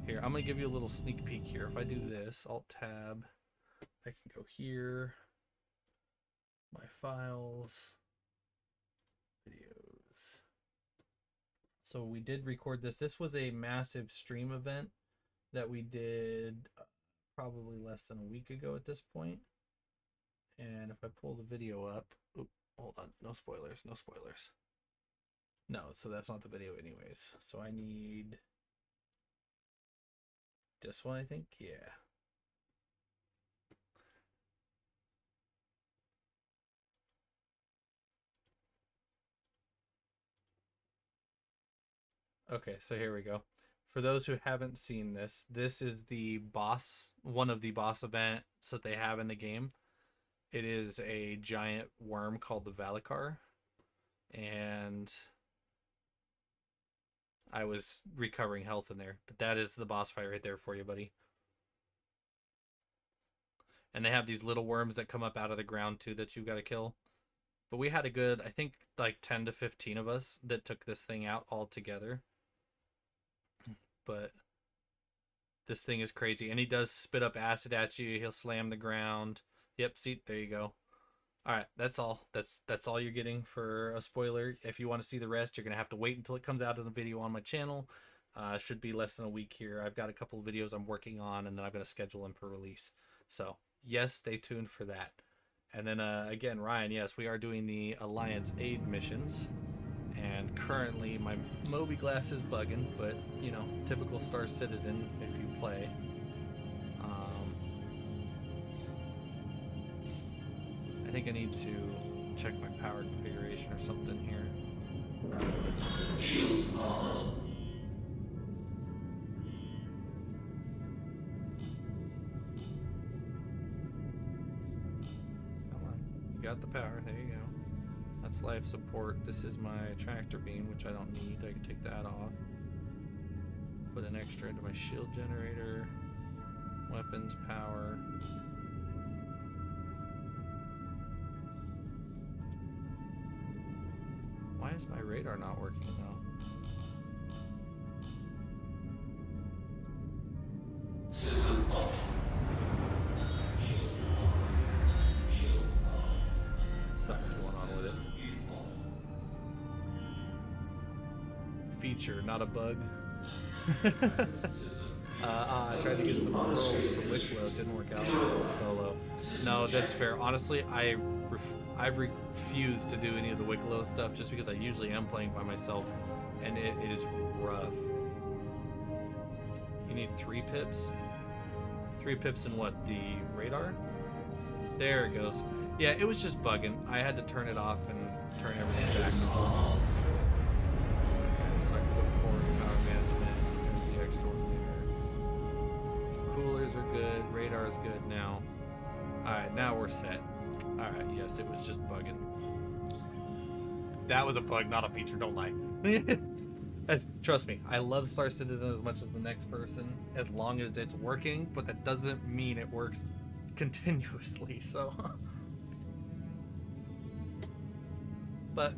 Here, I'm gonna give you a little sneak peek here. If I do this, Alt Tab, I can go here, my files, videos. So we did record this. This was a massive stream event that we did probably less than a week ago at this point. And if I pull the video up, oop, hold on, no spoilers, no spoilers. No, so that's not the video anyways. So I need this one, I think, yeah. Okay, so here we go. For those who haven't seen this, this is the boss, one of the boss events that they have in the game. It is a giant worm called the Valacar. And I was recovering health in there, but that is the boss fight right there for you, buddy. And they have these little worms that come up out of the ground too that you've got to kill. But we had a good, I think, like 10 to 15 of us that took this thing out all together. But this thing is crazy. And he does spit up acid at you. He'll slam the ground. Yep, see, there you go. All right, that's all. That's all you're getting for a spoiler. If you want to see the rest, you're going to have to wait until it comes out in a video on my channel. Should be less than a week here. I've got a couple of videos I'm working on, and then I'm going to schedule them for release. So, yes, stay tuned for that. And then, again, Ryan, yes, we are doing the Alliance Aid missions. And currently, my Moby Glass is bugging, but, you know, typical Star Citizen if you play. I think I need to check my power configuration or something here. Shields on. Come on, you got the power, there you go. That's life support. This is my tractor beam, which I don't need. I can take that off. Put an extra into my shield generator. Weapons, power. Why is my radar not working though? System off. Shields off. Shields off. Something's going on with it. Feature, not a bug. I tried to get some pearls with the Wicklow. It didn't work out solo. No, that's fair. Honestly, I've refused to do any of the Wicklow stuff just because I usually am playing by myself, and it is rough. You need 3 pips? 3 pips in what? The radar? There it goes. Yeah, it was just bugging. I had to turn it off and turn everything back on. Okay, so I can go forward good. Radar is good now. Alright, now we're set. Alright, yes, it was just bugging. That was a bug, not a feature, don't lie. Trust me, I love Star Citizen as much as the next person, as long as it's working, but that doesn't mean it works continuously, so... But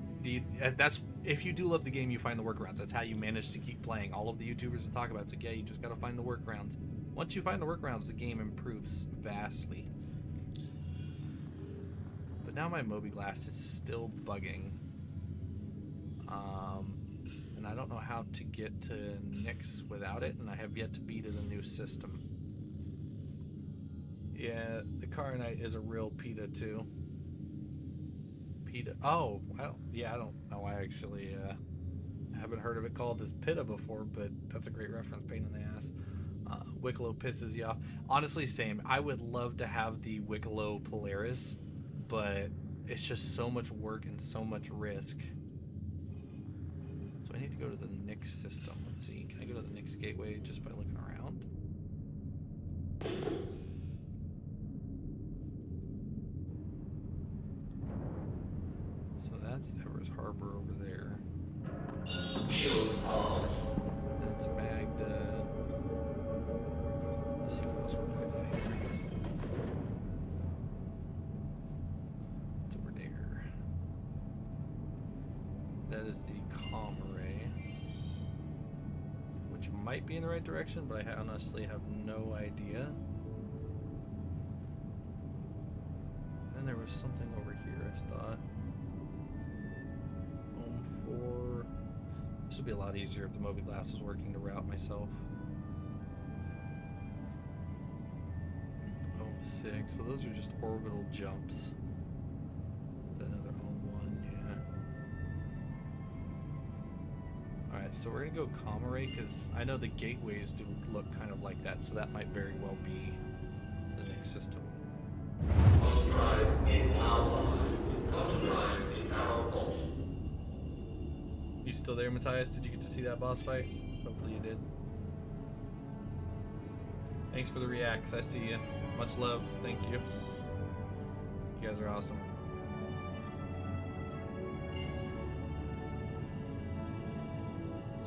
that's if you do love the game, you find the workarounds. That's how you manage to keep playing. All of the YouTubers talk about it's like, yeah, you just gotta find the workarounds. Once you find the workarounds, the game improves vastly. But now my Mobi-Glass is still bugging. And I don't know how to get to Nyx without it, and I have yet to beta the new system. Yeah, the Carbonite is a real PETA too. PETA. Oh, I don't know. I actually haven't heard of it called as PETA before, but that's a great reference. Pain in the ass. Wicklow pisses you off. Honestly, same. I would love to have the Wicklow Polaris, but it's just so much work and so much risk. So I need to go to the Nyx system. Let's see. Can I go to the Nyx gateway just by looking around? So that's Evers Harbor over there. Shields off. That's Magda. Let's see what else we're looking at here. It's over there. That is the comm array, which might be in the right direction, but I honestly have no idea. Then there was something over here, I thought. Home 4. This would be a lot easier if the Mobi-Glass was working to route myself. Home 6. So those are just orbital jumps. Is that another home 1? Yeah. Alright, so we're going to go comm array because I know the gateways do look kind of like that, so that might very well be the next system. Auto drive is now on. Auto drive is now off. You still there, Matthias? Did you get to see that boss fight? Hopefully you did. Thanks for the reacts. I see you. Much love. Thank you. You guys are awesome.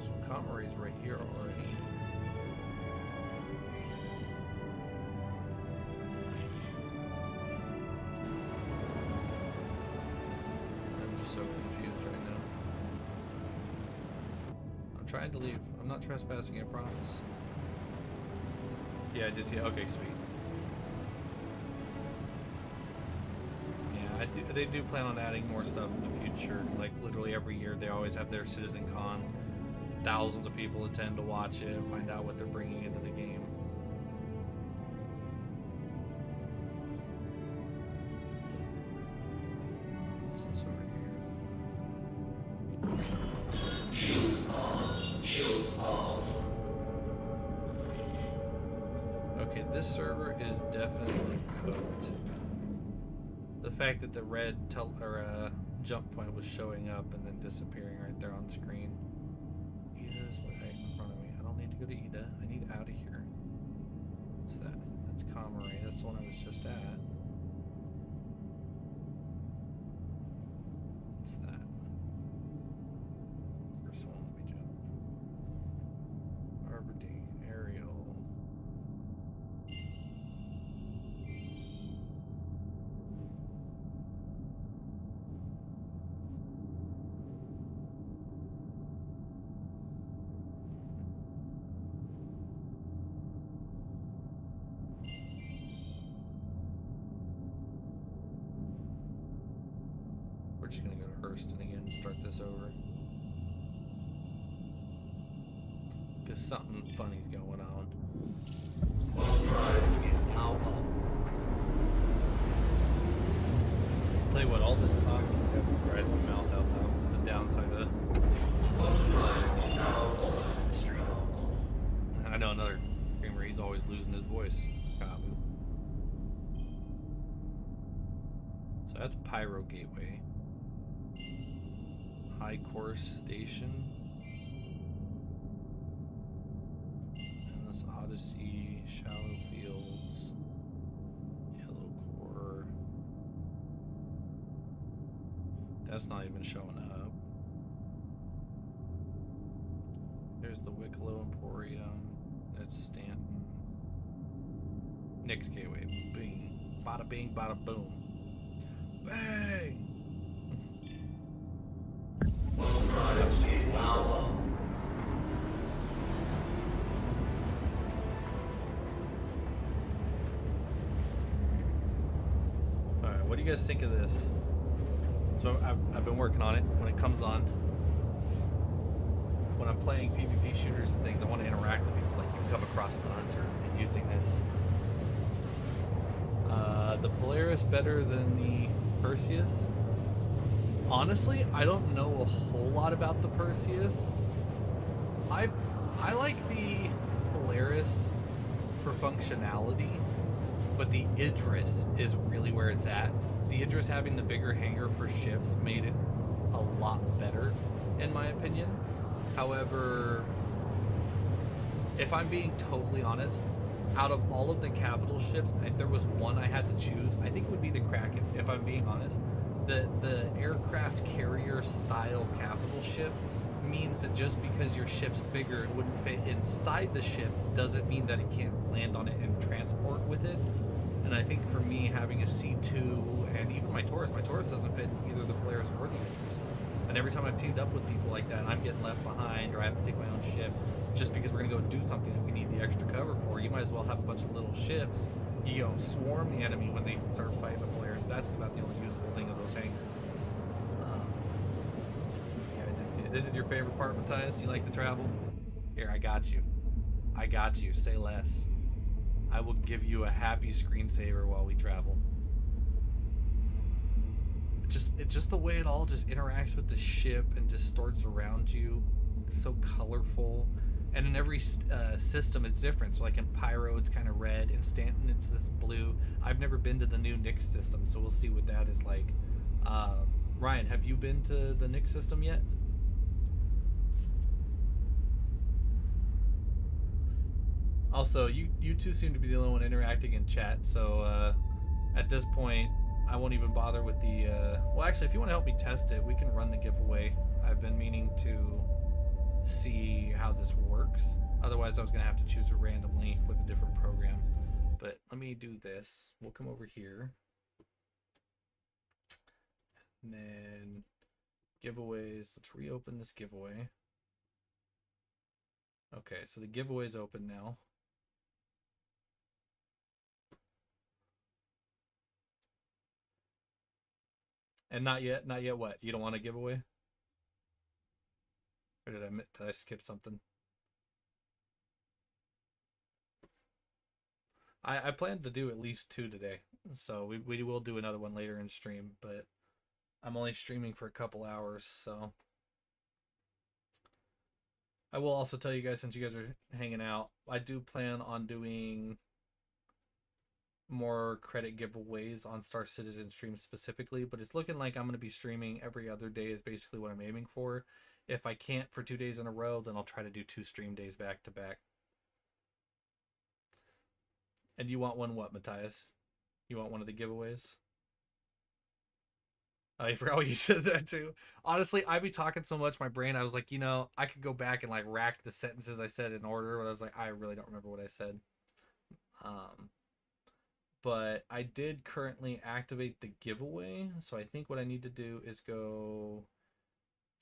So Comray's right here already. I'm so confused right now. I'm trying to leave. I'm not trespassing, I promise. Yeah, I did see it. Okay, sweet. Yeah, they do plan on adding more stuff in the future. Like, literally every year, they always have their Citizen Con. Thousands of people attend to watch it, find out what they're bringing into the game. What's this over here? Shields on. Shields off. Okay, this server is definitely cooked. The fact that the red jump point was showing up and then disappearing right there on screen. Ida's right in front of me. I don't need to go to Ida. I need out of here. What's that? That's Comray. That's the one I was just at. What's that? First one, let me jump. Aberdeen, Ariel. We're just gonna go to Hurston again and start this over. Because something funny's going on. Auto drive is now on. Tell you what, all this talking dries my mouth out though. It's the downside of it. Auto drive is now off. I know another game where he's always losing his voice. Kabu. So that's Pyro Gateway. High Course Station. And this Odyssey, Shallow Fields. that's not even showing up. There's the Wicklow Emporium. That's Stanton. Nick's Gateway. Bing. Bada bing, bada boom. Bang! Motor drive is now on. Alright, what do you guys think of this? So I've been working on it. When it comes on, when I'm playing PvP shooters and things, I want to interact with people. Like you come across the hunter and using this. The Polaris better than the Perseus? Honestly, I don't know a whole lot about the Perseus. I like the Polaris for functionality, but the Idris is really where it's at. The Idris having the bigger hangar for ships made it a lot better, in my opinion. However, if I'm being totally honest, out of all of the capital ships, if there was one I had to choose, I think it would be the Kraken, if I'm being honest. The aircraft carrier style capital ship means that just because your ship's bigger and wouldn't fit inside the ship doesn't mean that it can't land on it and transport with it. And I think for me, having a C2 and even my Taurus doesn't fit in either the Polaris or the Idris. And every time I've teamed up with people like that, I'm getting left behind or I have to take my own ship just because we're going to go do something that we need the extra cover for. You might as well have a bunch of little ships, you know, swarm the enemy when they start fighting the Polaris. That's about the only useful thing of those hangars. Yeah, I did see it. Is it your favorite part, Matthias? You like the travel? Here, I got you. I got you. Say less. I will give you a happy screensaver while we travel. It's just the way it all just interacts with the ship and distorts around you. It's so colorful. And in every system, it's different. So like in Pyro, it's kind of red. In Stanton, it's this blue. I've never been to the new Nyx system, so we'll see what that is like. Ryan, have you been to the Nyx system yet? Also, you two seem to be the only one interacting in chat, so at this point, I won't even bother with the... well, actually, if you want to help me test it, we can run the giveaway. I've been meaning to see how this works. Otherwise, I was going to have to choose it randomly with a different program. But let me do this. We'll come over here. And then giveaways. Let's reopen this giveaway. Okay, so the giveaway is open now. And not yet what? You don't want a giveaway? Or did I skip something? I plan to do at least 2 today. So we will do another one later in stream, but I'm only streaming for a couple hours, so I will also tell you guys, since you guys are hanging out, I do plan on doing more credit giveaways on Star Citizen stream specifically, but it's looking like I'm going to be streaming every other day is basically what I'm aiming for. If I can't for 2 days in a row, then I'll try to do 2 stream days back to back. And you want one what, Matthias? You want one of the giveaways? I forgot what you said that too. Honestly, I'd be talking so much, my brain, I was like, you know, I could go back and like rack the sentences I said in order, but I was like, I really don't remember what I said. But I did currently activate the giveaway, so I think what I need to do is go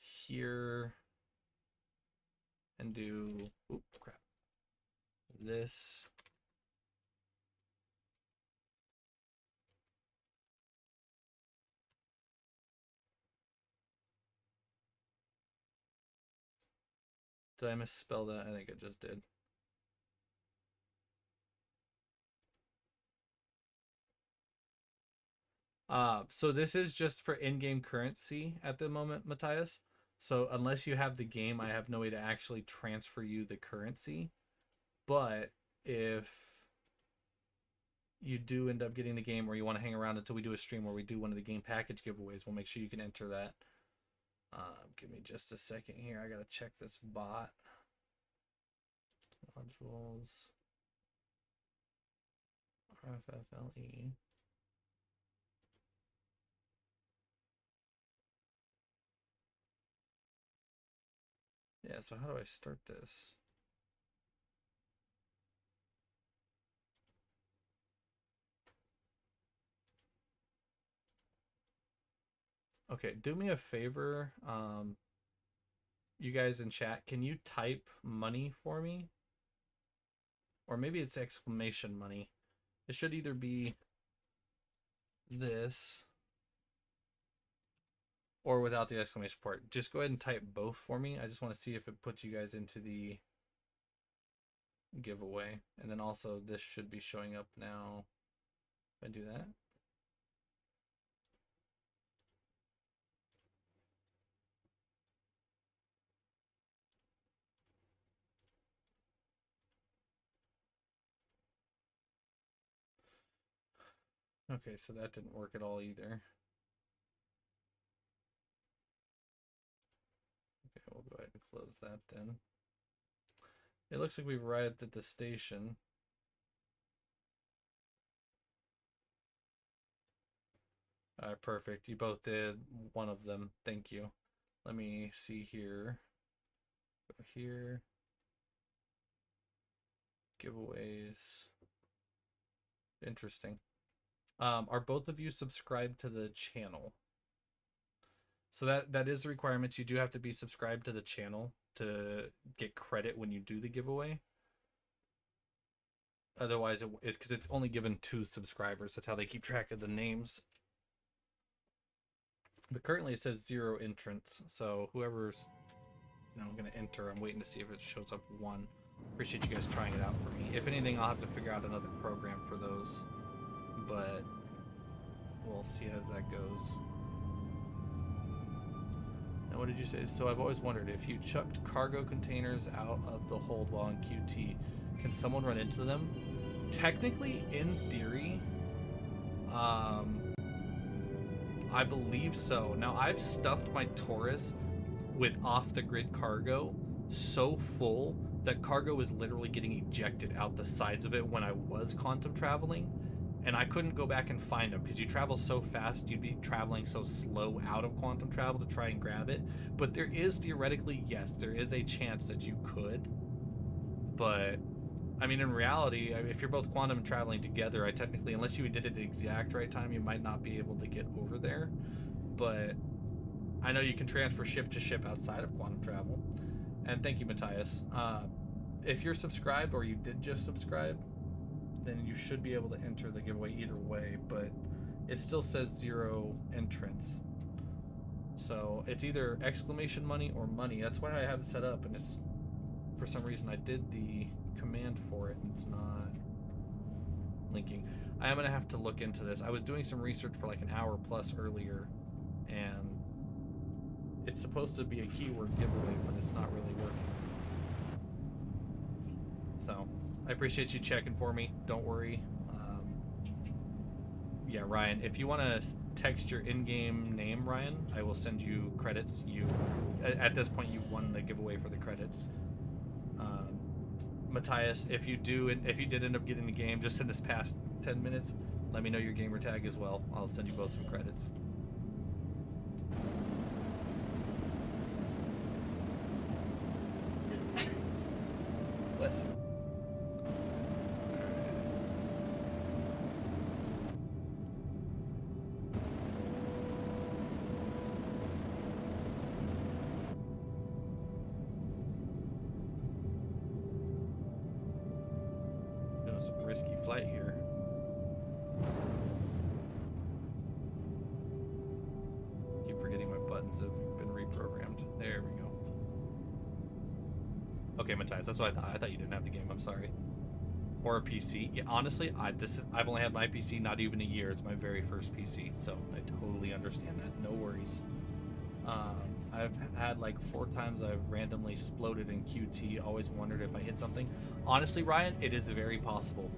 here and do, oop, crap, this. Did I misspell that? I think I just did. So this is just for in-game currency at the moment, Matthias. So unless you have the game, I have no way to actually transfer you the currency. But if you do end up getting the game, or you want to hang around until we do a stream where we do one of the game package giveaways, we'll make sure you can enter that. Give me just a second here. I gotta check this bot. Modules. RFFLE. Yeah, so how do I start this? Okay, do me a favor. You guys in chat, can you type money for me? Or maybe it's exclamation money. It should either be this or without the exclamation part. Just go ahead and type both for me. I just want to see if it puts you guys into the giveaway. And then also this should be showing up now. If I do that. Okay, so that didn't work at all either. Okay, we'll go ahead and close that then. It looks like we've arrived at the station. Perfect. You both did one of them. Thank you. Let me see here. Go here. Giveaways. Interesting. Are both of you subscribed to the channel? So that is the requirements. You do have to be subscribed to the channel to get credit when you do the giveaway. Otherwise, because it's only given 2 subscribers. That's how they keep track of the names. But currently it says 0 entrants. So whoever's going to enter, I'm waiting to see if it shows up 1. Appreciate you guys trying it out for me. If anything, I'll have to figure out another program for those. But we'll see as that goes. And what did you say? So I've always wondered, if you chucked cargo containers out of the hold while in QT, can someone run into them? Technically, in theory, I believe so. Now, I've stuffed my Taurus with off-the-grid cargo so full that cargo was literally getting ejected out the sides of it when I was quantum traveling, and I couldn't go back and find them because you travel so fast, you'd be traveling so slow out of quantum travel to try and grab it. But there is theoretically, yes, there is a chance that you could. But I mean, in reality, if you're both quantum and traveling together, I technically, unless you did it at the exact right time, you might not be able to get over there. But I know you can transfer ship to ship outside of quantum travel. And thank you, Matthias. If you're subscribed or you did just subscribe, then you should be able to enter the giveaway either way, but it still says 0 entrants. So it's either exclamation money or money. That's why I have it set up, and it's, for some reason, I did the command for it and it's not linking. I am gonna have to look into this. I was doing some research for like an hour plus earlier, and it's supposed to be a keyword giveaway, but it's not really working. So I appreciate you checking for me. Don't worry. Yeah, Ryan, if you want to text your in-game name, Ryan, I will send you credits. You, at this point, you've won the giveaway for the credits. Matthias, if you did end up getting the game just in this past 10 minutes, let me know your gamer tag as well. I'll send you both some credits. Bless you. Doing some risky flight here. Keep forgetting my buttons have been reprogrammed. There we go. Okay, Matthias, that's what I thought. I thought you didn't have the game. I'm sorry. Or a PC. Yeah, honestly, I've only had my PC not even a year. It's my very first PC, so I totally understand that. No worries. I've had like 4 times I've randomly exploded in QT. Always wondered if I hit something. Honestly, Ryan, it is very possible.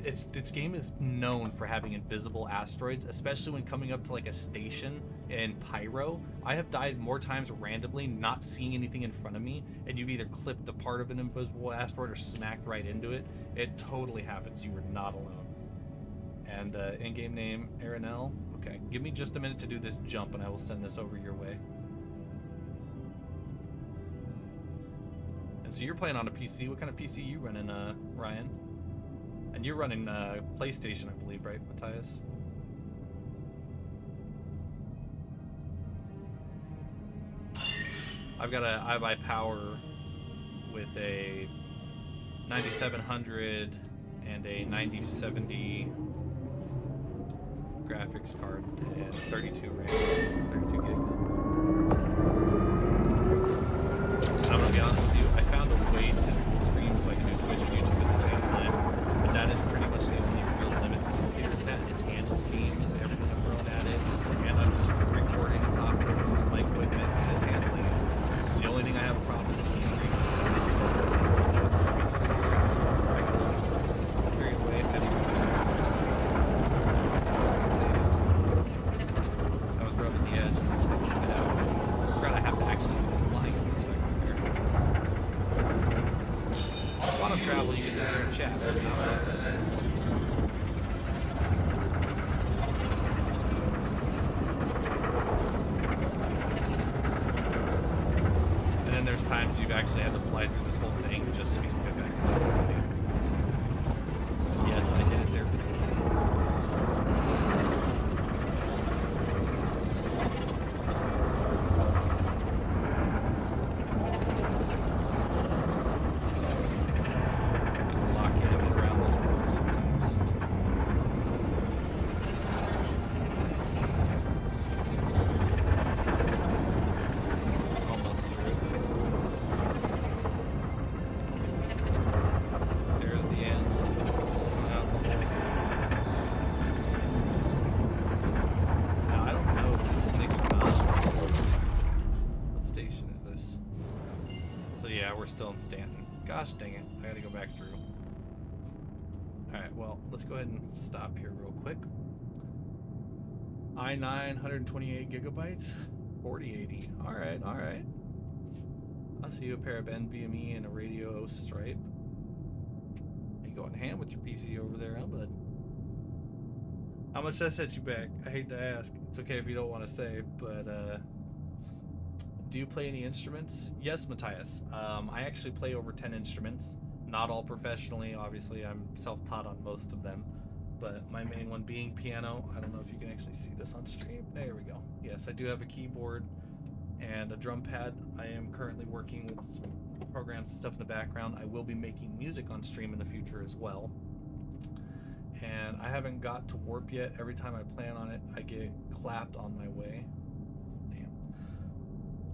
This game is known for having invisible asteroids, especially when coming up to like a station in Pyro. I have died more times randomly, not seeing anything in front of me, and you've either clipped the part of an invisible asteroid or smacked right into it. It totally happens. You are not alone. And in-game name, Aranel. Okay, give me just a minute to do this jump, and I will send this over your way. So you're playing on a PC. What kind of PC you running, Ryan? And you're running PlayStation, I believe, right, Matthias? I've got a iBuyPower with a 9700 and a 9070 graphics card and 32 RAM, 32 gigs. And I'm gonna be honest with you, I found a way to stream so I can do Twitch and YouTube at the same time, but that is pretty much the only real limit this computer is at. It's handled games, everything I've thrown at it, and I'm recording software, my equipment, and it's handling it. The only thing I have a problem with is streaming. Times you've actually had to fly through this whole thing just to be spit back into the thing. Yes, I did it there too. Lock in around those corners sometimes. Almost through it. Still in Stanton. Gosh dang it. I gotta go back through. Alright, well, let's go ahead and stop here real quick. i9, 128 gigabytes, 4080. Alright, alright. I'll see you a pair of NVMe and a radio stripe. You going ham with your PC over there, huh, bud? How much that set you back? I hate to ask. It's okay if you don't want to say, but do you play any instruments? Yes, Matthias. I actually play over 10 instruments. Not all professionally, obviously. I'm self-taught on most of them. But my main one being piano. I don't know if you can actually see this on stream. There we go. Yes, I do have a keyboard and a drum pad. I am currently working with some programs and stuff in the background. I will be making music on stream in the future as well. And I haven't got to warp yet. Every time I plan on it, I get clapped on my way.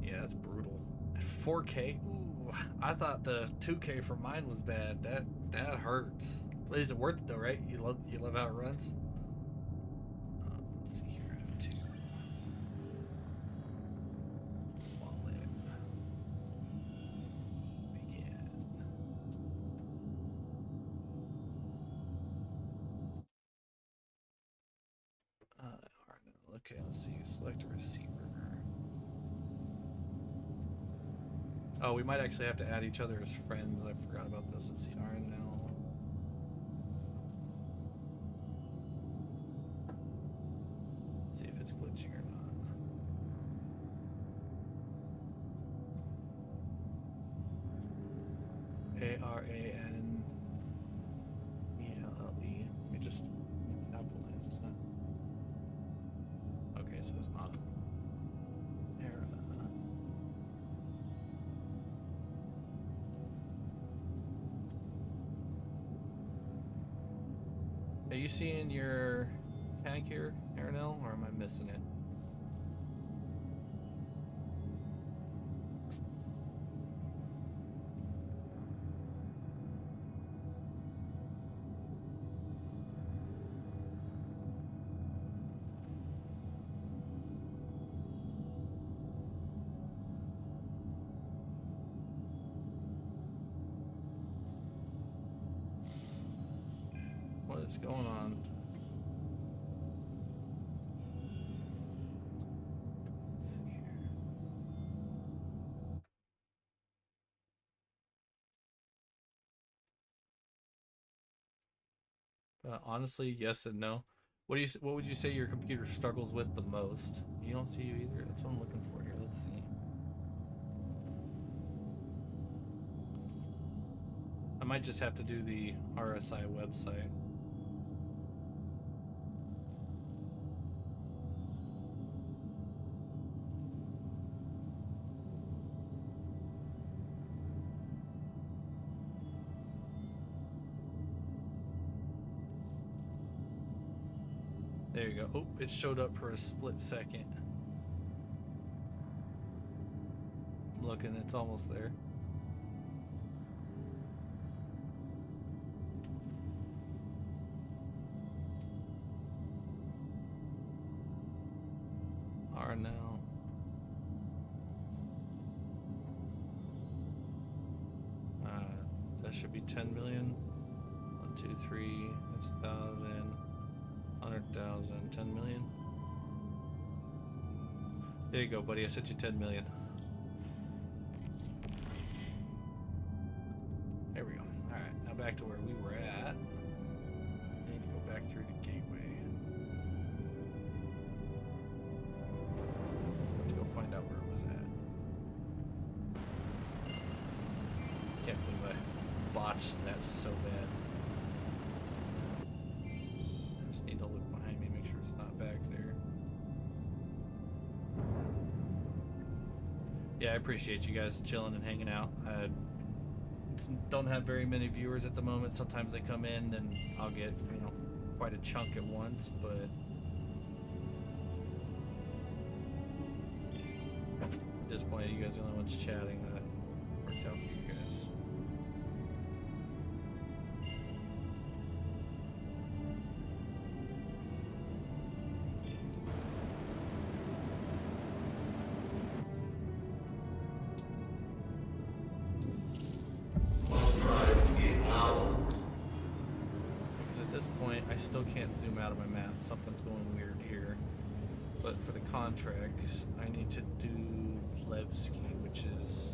Yeah, that's brutal. At 4K, ooh, I thought the 2K for mine was bad. That hurts. But is it worth it though, right? You love how it runs. Let's see here, F2. Wallet. Begin. Okay, let's see. Select a receiver. Oh, we might actually have to add each other as friends. I forgot about this. Let's see, RNL. Let's see if it's glitching or not. ARANELLE. Let me just capitalize that. Okay, so it's not. Are you seeing your tag here, Aranel, or am I missing it? What is going on? Let's see here. Honestly, yes and no. What would you say your computer struggles with the most? You don't see you either. That's what I'm looking for here. Let's see. might just have to do the RSI website. There you go. Oh, it showed up for a split second. I'm looking, it's almost there. Are now. That should be 10 million. 1, 2, 3, that's 1,000. 100,000, 10 million. There you go, buddy. I sent you 10 million. There we go. Alright, now back to where we were at. I need to go back through the gateway. Let's go find out where it was at. Can't believe I botched that so bad. Yeah, I appreciate you guys chilling and hanging out. I don't have very many viewers at the moment. Sometimes they come in and I'll get, you know, quite a chunk at once, but at this point, you guys are the only ones chatting. That works out for you guys. I still can't zoom out of my map. Something's going weird here. But for the contracts, I need to do Levski, which is...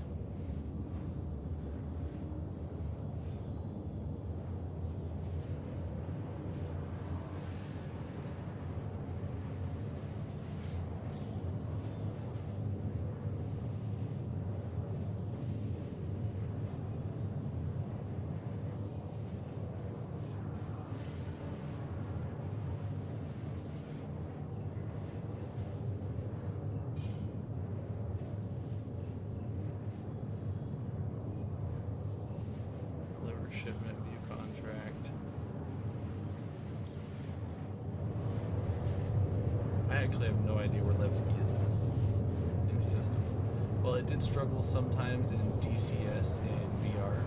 shipment view contract. I actually have no idea where Levski is in this new system. Well, it did struggle sometimes in DCS and VR.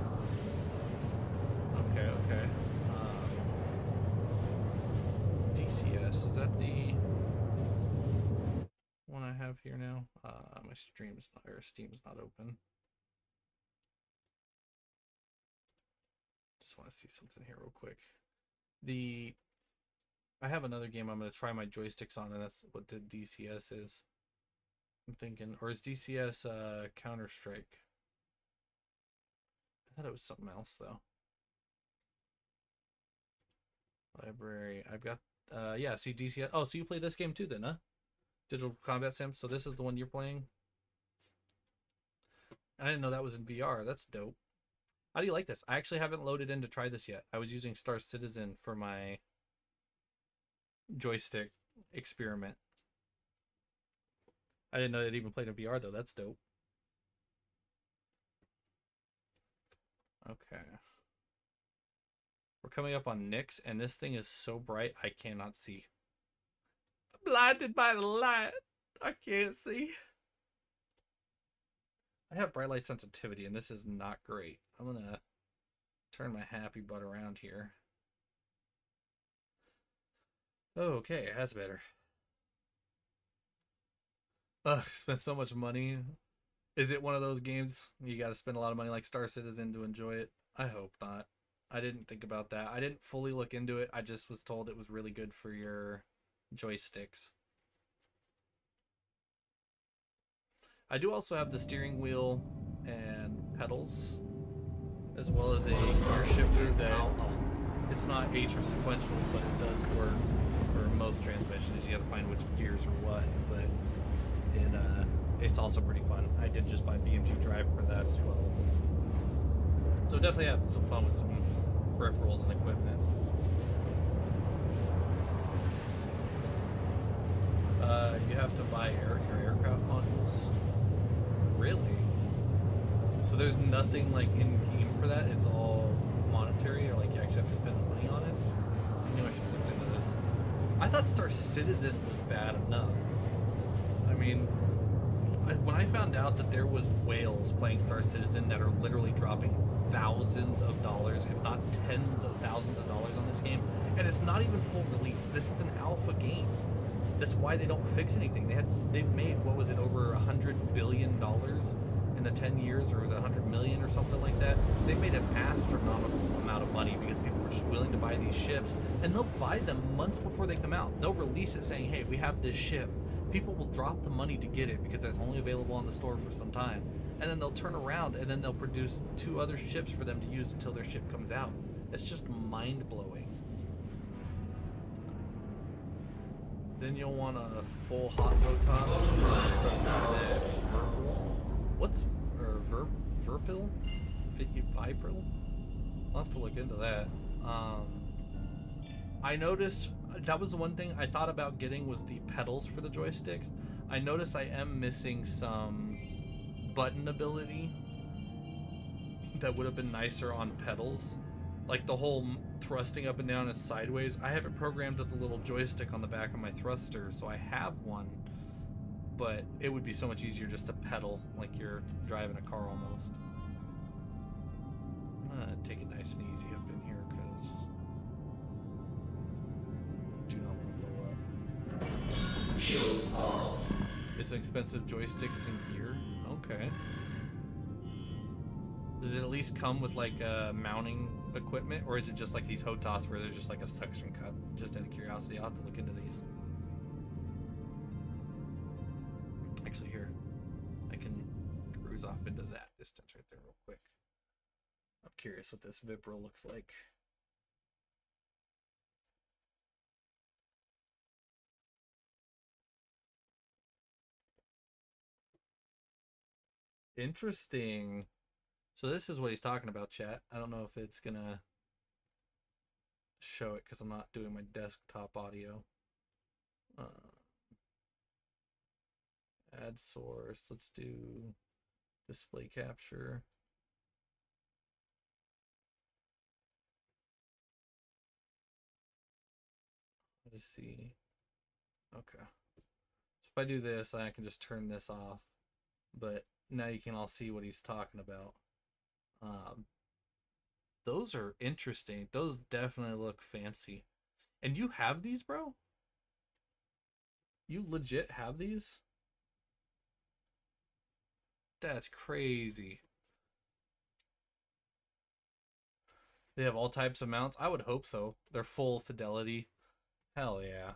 Okay, okay. DCS, is that the one I have here now? My stream is not, or Steam is not open. Just want to see something here real quick. I have another game I'm going to try my joysticks on, and that's what the DCS is. I'm thinking, or is DCS Counter-Strike? I thought it was something else though. Library. I've got yeah, see DCS. Oh, so you play this game too then, huh? Digital Combat Sim. So this is the one you're playing? I didn't know that was in VR. That's dope. How do you like this? I actually haven't loaded in to try this yet. I was using StarCitizen for my joystick experiment. I didn't know it even played in VR though. That's dope. Okay. We're coming up on Nyx, and this thing is so bright I cannot see. I'm blinded by the light. I can't see. I have bright light sensitivity, and this is not great. I'm gonna turn my happy butt around here. Okay, that's better. Ugh, spent so much money. Is it one of those games you gotta spend a lot of money like StarCitizen to enjoy it? I hope not. I didn't think about that. I didn't fully look into it. I just was told it was really good for your joysticks. I do also have the steering wheel and pedals, as well as a gear shifter that it's not H or sequential, but it does work for most transmissions. You gotta find which gears are what, but it's also pretty fun. I did just buy BMG Drive for that as well. So definitely have some fun with some peripherals and equipment. You have to buy your aircraft modules. Really? So there's nothing like in game for that. It's all monetary, or like you actually have to spend money on it. I knew I should have looked into this. I thought Star Citizen was bad enough. I mean, when I found out that there was whales playing Star Citizen that are literally dropping thousands of dollars, if not tens of thousands of dollars on this game, and it's not even full release. This is an alpha game. That's why they don't fix anything. They've made, what was it, over $100 billion in the 10 years, or was it 100 million or something like that? They've made an astronomical amount of money because people are willing to buy these ships, and they'll buy them months before they come out. They'll release it saying, hey, we have this ship. People will drop the money to get it because it's only available on the store for some time, and then they'll turn around and then they'll produce 2 other ships for them to use until their ship comes out. It's just mind-blowing. Then you'll want a full hot rotom. What's Verpil? Vipril? I'll have to look into that. I noticed that was the one thing I thought about getting was the pedals for the joysticks. I noticed I am missing some button ability that would have been nicer on pedals. Like the whole thrusting up and down and sideways. I have it programmed with a little joystick on the back of my thruster, so I have one. But it would be so much easier just to pedal like you're driving a car almost. I'm gonna take it nice and easy up in here because I do not want to blow up. Shields off. It's an expensive joysticks and gear. Okay. Does it at least come with like mounting equipment, or is it just like these HOTAS where they're just like a suction cup? Just out of curiosity, I'll have to look into these. Actually, here, I can cruise off into that distance right there real quick. I'm curious what this Vipril looks like. Interesting. So this is what he's talking about, chat. I don't know if it's gonna show it because I'm not doing my desktop audio. Add source. Let's do display capture. Let's see. Okay. So if I do this, I can just turn this off. But now you can all see what he's talking about. Those are interesting. Those definitely look fancy. And you have these, bro? You legit have these? That's crazy. They have all types of mounts? I would hope so. They're full fidelity. Hell yeah.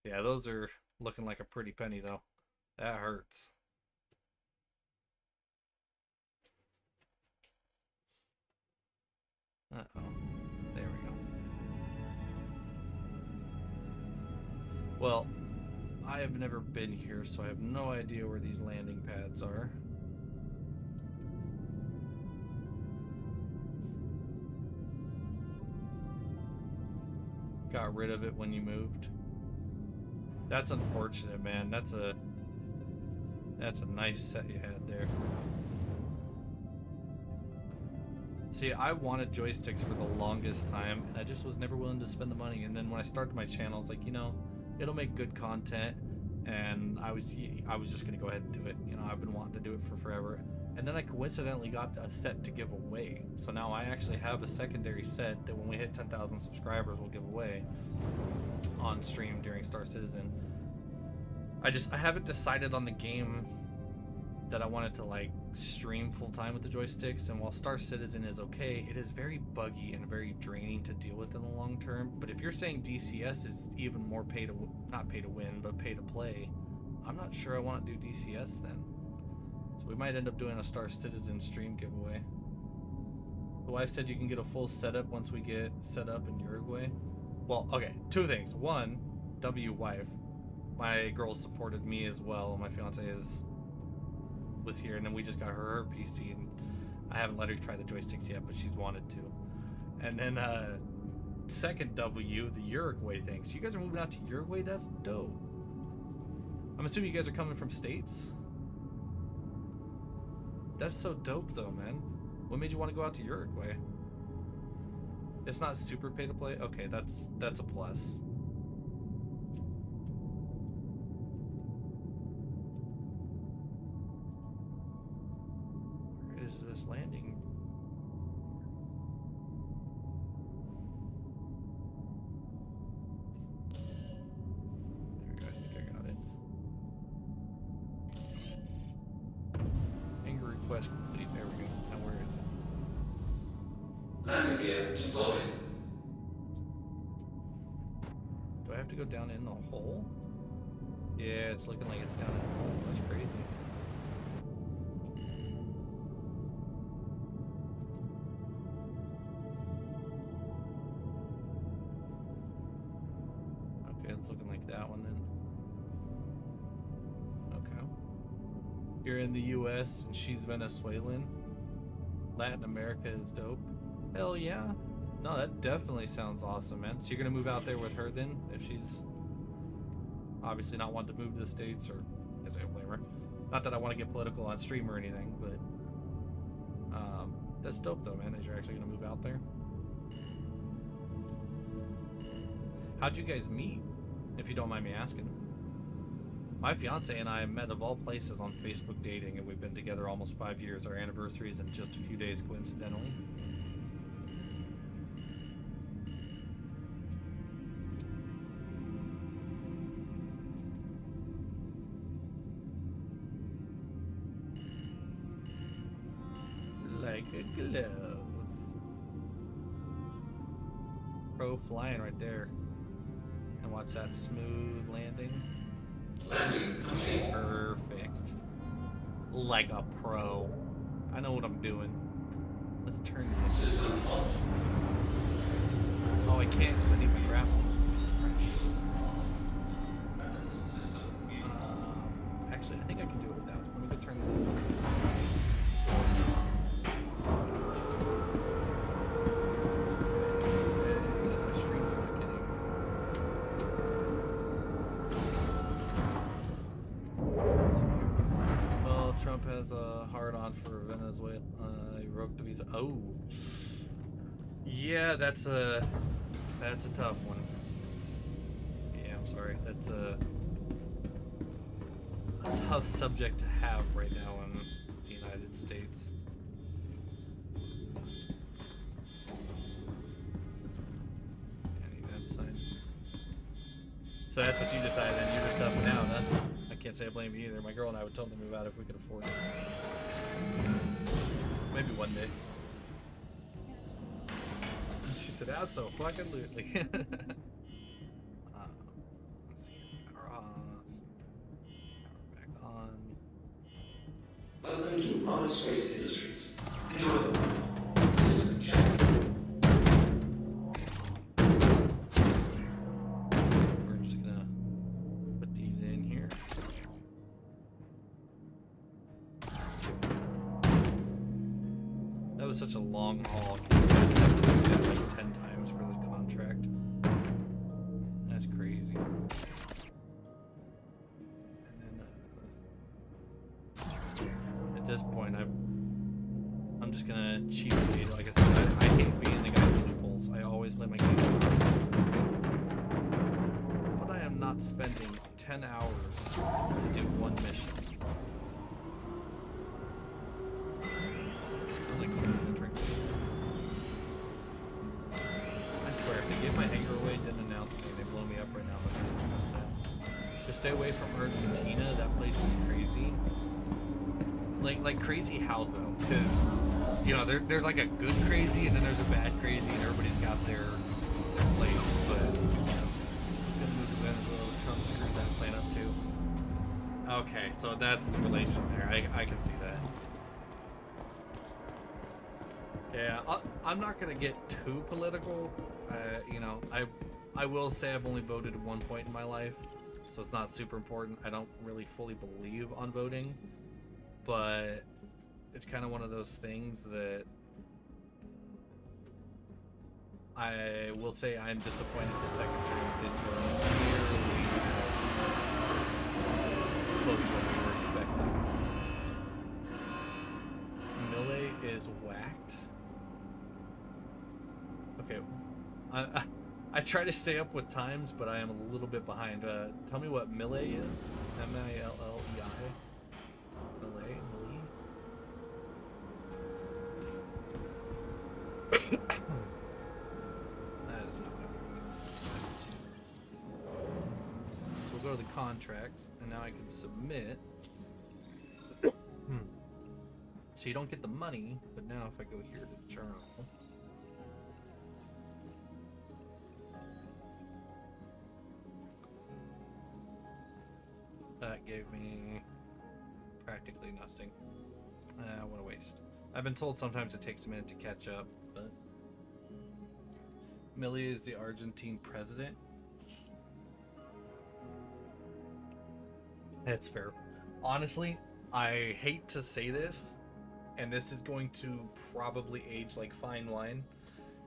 Yeah, those are looking like a pretty penny, though. That hurts. Uh-oh. There we go. Well, I have never been here, so I have no idea where these landing pads are. Got rid of it when you moved. That's unfortunate, man. That's a nice set you had there. See, I wanted joysticks for the longest time, and I just was never willing to spend the money. And then when I started my channel, I was like, you know, it'll make good content, and I was just gonna go ahead and do it. You know, I've been wanting to do it for forever. And then I coincidentally got a set to give away. So now I actually have a secondary set that when we hit 10,000 subscribers, we'll give away on stream during Star Citizen. I haven't decided on the game that I wanted to like stream full time with the joysticks, and while Star Citizen is okay, it is very buggy and very draining to deal with in the long term. But if you're saying DCS is even more not pay to win, but pay to play, I'm not sure I want to do DCS then. So we might end up doing a Star Citizen stream giveaway. The wife said you can get a full setup once we get set up in Uruguay. Well, okay, 2 things. 1, wife. My girl supported me as well. My fiance was here, and then we just got her PC, and I haven't let her try the joysticks yet, but she's wanted to. And then second W, the Uruguay thing. So you guys are moving out to Uruguay? That's dope. I'm assuming you guys are coming from states? That's so dope though, man. What made you want to go out to Uruguay? It's not super pay to play? Okay, that's a plus. Where is this landing? There we go, I think I got it. Anger request complete. There we go. Now where is it? Landing gear deployed. Do I have to go down in the hole? Yeah, it's looking like it's down in the hole. That's crazy. Okay, it's looking like that one then. Okay. You're in the US and she's Venezuelan. Latin America is dope. Hell yeah. No, that definitely sounds awesome, man. So you're gonna move out there with her then, if she's obviously not wanting to move to the States, or I guess I don't blame her. Not that I want to get political on stream or anything, but that's dope though, man, that you're actually gonna move out there. How'd you guys meet, if you don't mind me asking? My fiance and I met of all places on Facebook dating, and we've been together almost 5 years. Our anniversary is in just a few days, coincidentally. Like a glove. Pro flying right there. And watch that smooth landing. Landing complete. Perfect. Like a pro. I know what I'm doing. Let's turn this. System off. Oh, I can't because I need my grapple. Shields off. Weapons system is off. Actually, I think I can do it without. Let me go turn the. It says my stream's not getting. Well, Trump has a hard-on for Venezuela. He revoked the visa. Oh, yeah, that's a tough one. Yeah, I'm sorry. That's a tough subject to have right now in the United States. I need that sign. So that's what you decided, and you're just up and out, huh? I can't say I blame you either. My girl and I would totally move out if we could afford it. Maybe one day. She said, absolutely. Let's see. Power off. Power back on. Welcome to Modern Space Industries. Enjoy. System check. We're just gonna put these in here. That was such a long haul. I did that like 10 times for this contract. That's crazy. And then at this point, I'm just gonna cheat feed. Like I said, I hate being the guy with loopholes. I always play my game. But I am not spending 10 hours to do one mission. Sounds like someone's gonna drink. I swear, if they gave my hanger away, didn't announce me, they blow me up right now. Just stay away from Argentina. That place is crazy. Like crazy how though? Because you know there's like a good crazy and then there's a bad crazy, and everybody's got their place. But it's gonna move to Venezuela. Trump screwed that plan up too. Okay, so that's the relation there. I can see that. Yeah, I'm not gonna get too political. You know, I will say I've only voted at one point in my life, so it's not super important. I don't really fully believe on voting, but it's kind of one of those things that I will say I'm disappointed the second term didn't go nearly as close to what we were expecting. Millet is whacked. Okay, I try to stay up with times, but I am a little bit behind. Tell me what Millet is. M-I-L-L-E-I. Millet. That is not what I'm doing. So we'll go to the contracts, and now I can submit. So you don't get the money, but now if I go here to journal. That gave me practically nothing. What a waste. I've been told sometimes it takes a minute to catch up, but Millie is the Argentine president. That's fair. Honestly, I hate to say this, and this is going to probably age like fine wine,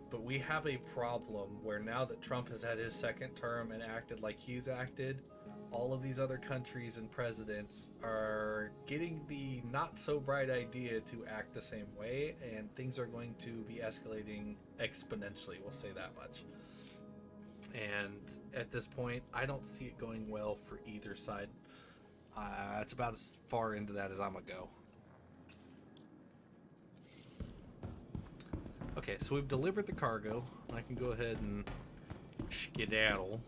but we have a problem where now that Trump has had his second term and acted like he's acted, all of these other countries and presidents are getting the not so bright idea to act the same way, and things are going to be escalating exponentially, we'll say that much. And at this point, I don't see it going well for either side. It's about as far into that as I'm gonna go. Okay, so we've delivered the cargo. I can go ahead and skedaddle.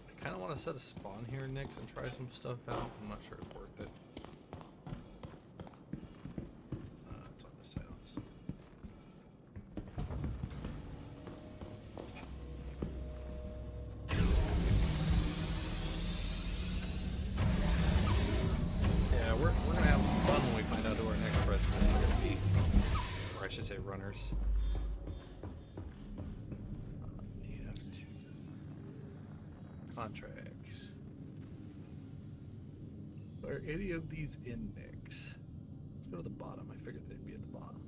I kind of want to set a spawn here next and try some stuff out. I'm not sure it's worth it. It's on this side, honestly. Yeah, we're gonna have some fun when we find out who our next president is gonna be. Or I should say runners. Contracts. Are any of these in Nick's? Let's go to the bottom. I figured they'd be at the bottom.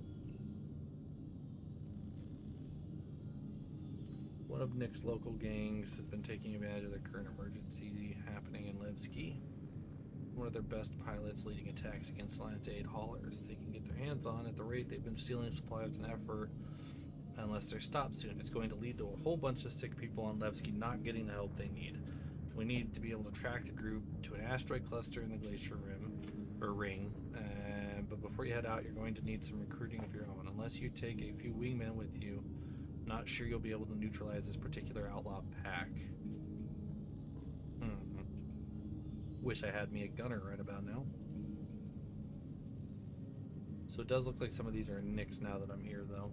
One of Nick's local gangs has been taking advantage of the current emergency happening in Levski. One of their best pilots leading attacks against Alliance Aid haulers they can get their hands on. At the rate they've been stealing supplies and effort, unless they're stopped soon, it's going to lead to a whole bunch of sick people on Levski not getting the help they need. We need to be able to track the group to an asteroid cluster in the glacier ring. But before you head out, you're going to need some recruiting of your own. Unless you take a few wingmen with you, not sure you'll be able to neutralize this particular outlaw pack. Wish I had me a gunner right about now. So it does look like some of these are in Nick's now that I'm here, though.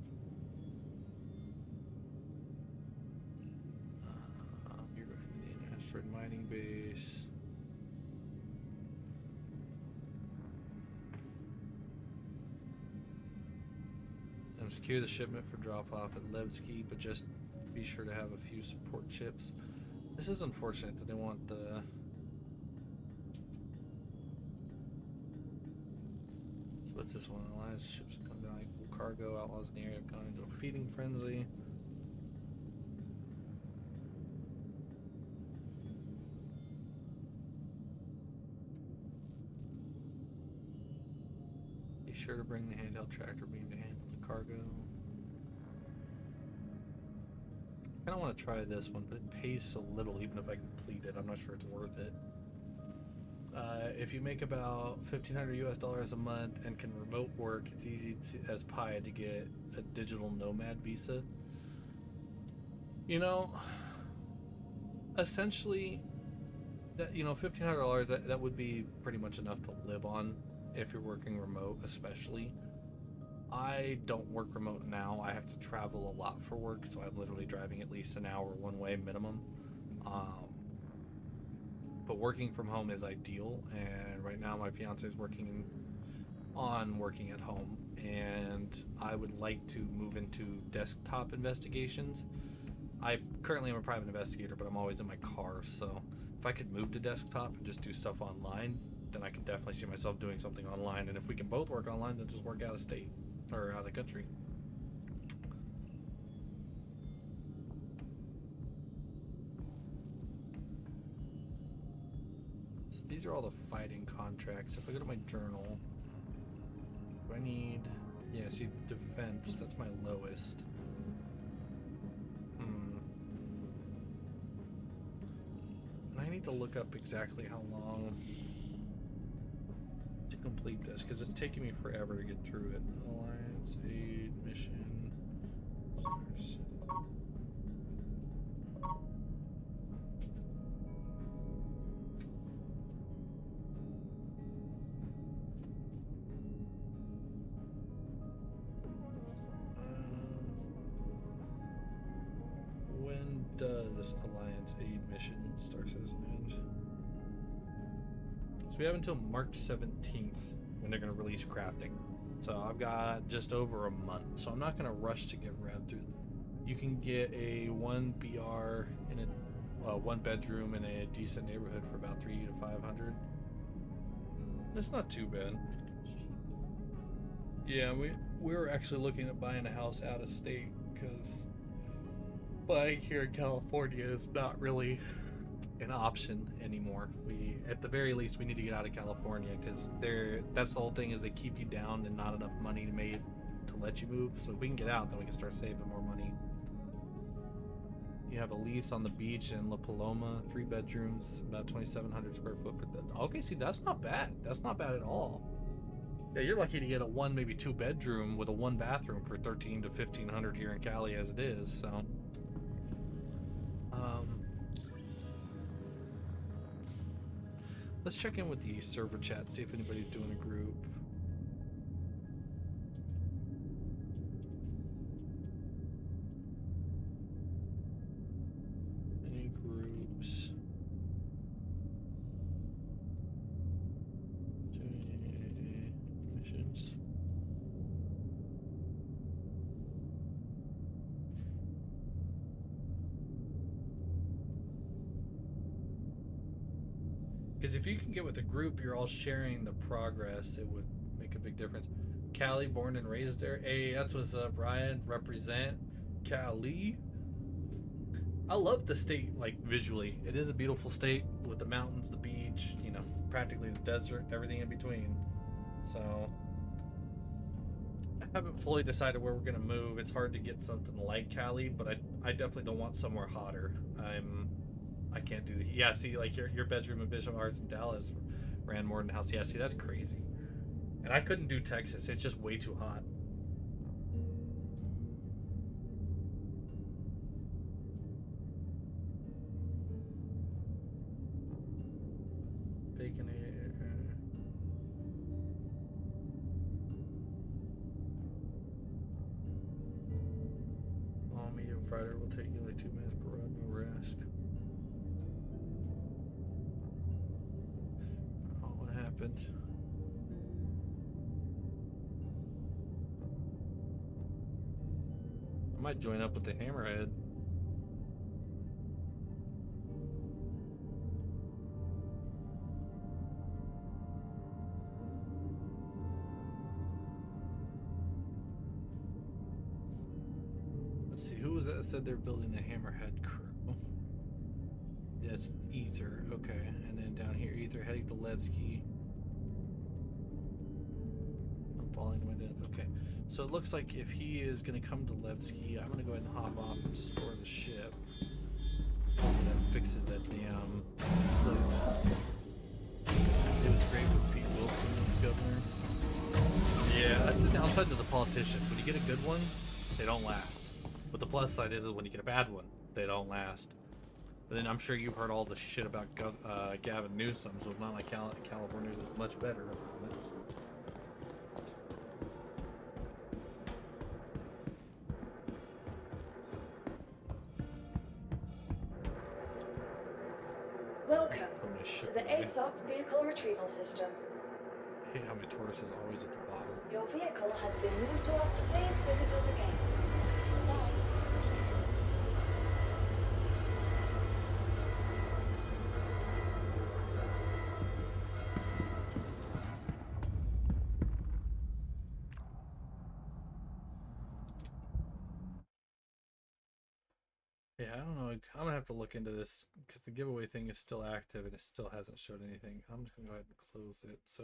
You're going to the asteroid mining base. And secure the shipment for drop-off at Levski, but just be sure to have a few support chips. This is unfortunate that they want the... What's this one? Alliance ships come down equal cargo. Outlaws in the area have gone into a feeding frenzy. Be sure to bring the handheld tractor beam to handle the cargo. I kind of want to try this one, but it pays so little even if I complete it. I'm not sure it's worth it. If you make about $1,500 a month and can remote work, it's easy as pie to get a digital nomad visa. You know, essentially, that $1,500 that would be pretty much enough to live on if you're working remote, especially. I don't work remote now. I have to travel a lot for work, so I'm literally driving at least an hour one way minimum. But working from home is ideal, and right now my fiance is working at home, and I would like to move into desktop investigations. I currently am a private investigator, but I'm always in my car, so if I could move to desktop and just do stuff online, then I can definitely see myself doing something online. And if we can both work online, then just work out of state or out of the country. So these are all the fighting contracts. If I go to my journal, do I need? Yeah, see, defense. That's my lowest. I need to look up exactly how long to complete this, because it's taking me forever to get through it. Alliance aid mission. When does Alliance aid mission StarCitizen end? So we have until March 17th when they're going to release crafting. So I've got just over a month. So I'm not going to rush to get wrapped through. You can get a 1 BR in a 1 bedroom in a decent neighborhood for about 300 to 500. That's not too bad. Yeah, we were actually looking at buying a house out of state because buying here in California is not really an option anymore. We, at the very least, we need to get out of California because that's the whole thing, is they keep you down and not enough money made to let you move. So if we can get out, then we can start saving more money. You have a lease on the beach in La Paloma, 3 bedrooms, about 2,700 square foot for the. Okay, see, that's not bad. That's not bad at all. Yeah, you're lucky to get a 1, maybe 2 bedroom with a 1 bathroom for 1,300 to 1,500 here in Cali as it is. So. Let's check in with the server chat, see if anybody's doing a group. Any groups? Doing missions. Because if you can get with a group, you're all sharing the progress, it would make a big difference. Cali, born and raised there. Hey, that's what's up, Ryan. Represent Cali. I love the state, like, visually. It is a beautiful state with the mountains, the beach, you know, practically the desert, everything in between. So, I haven't fully decided where we're going to move. It's hard to get something like Cali, but I definitely don't want somewhere hotter. I can't do the. Yeah, see, like your bedroom in Bishop Arts in Dallas ran more than the house. Yeah, see, that's crazy. And I couldn't do Texas. It's just way too hot. Baconator. All medium fried will take you like 2 minutes per run, no rest. What happened? I might join up with the Hammerhead. Let's see, who was that said they're building the Hammerhead crew? Yeah, it's Ether, okay. And then down here, Ether heading to Levski. I'm falling to my death, okay. So it looks like if he is going to come to Levski, I'm going to go ahead and hop off and store the ship. And that fixes that damn clip. It was great with Pete Wilson as governor. Yeah, that's the downside to the politicians. When you get a good one, they don't last. But the plus side is that when you get a bad one, they don't last. But then I'm sure you've heard all the shit about Gavin Newsom, so it's not like California is much better. Welcome to the aUEC vehicle retrieval system. I hate how my Taurus is always at the bottom. Your vehicle has been moved to us. Please visit us again. Just- Yeah, I don't know. I'm gonna have to look into this because the giveaway thing is still active and it still hasn't showed anything. I'm just gonna go ahead and close it so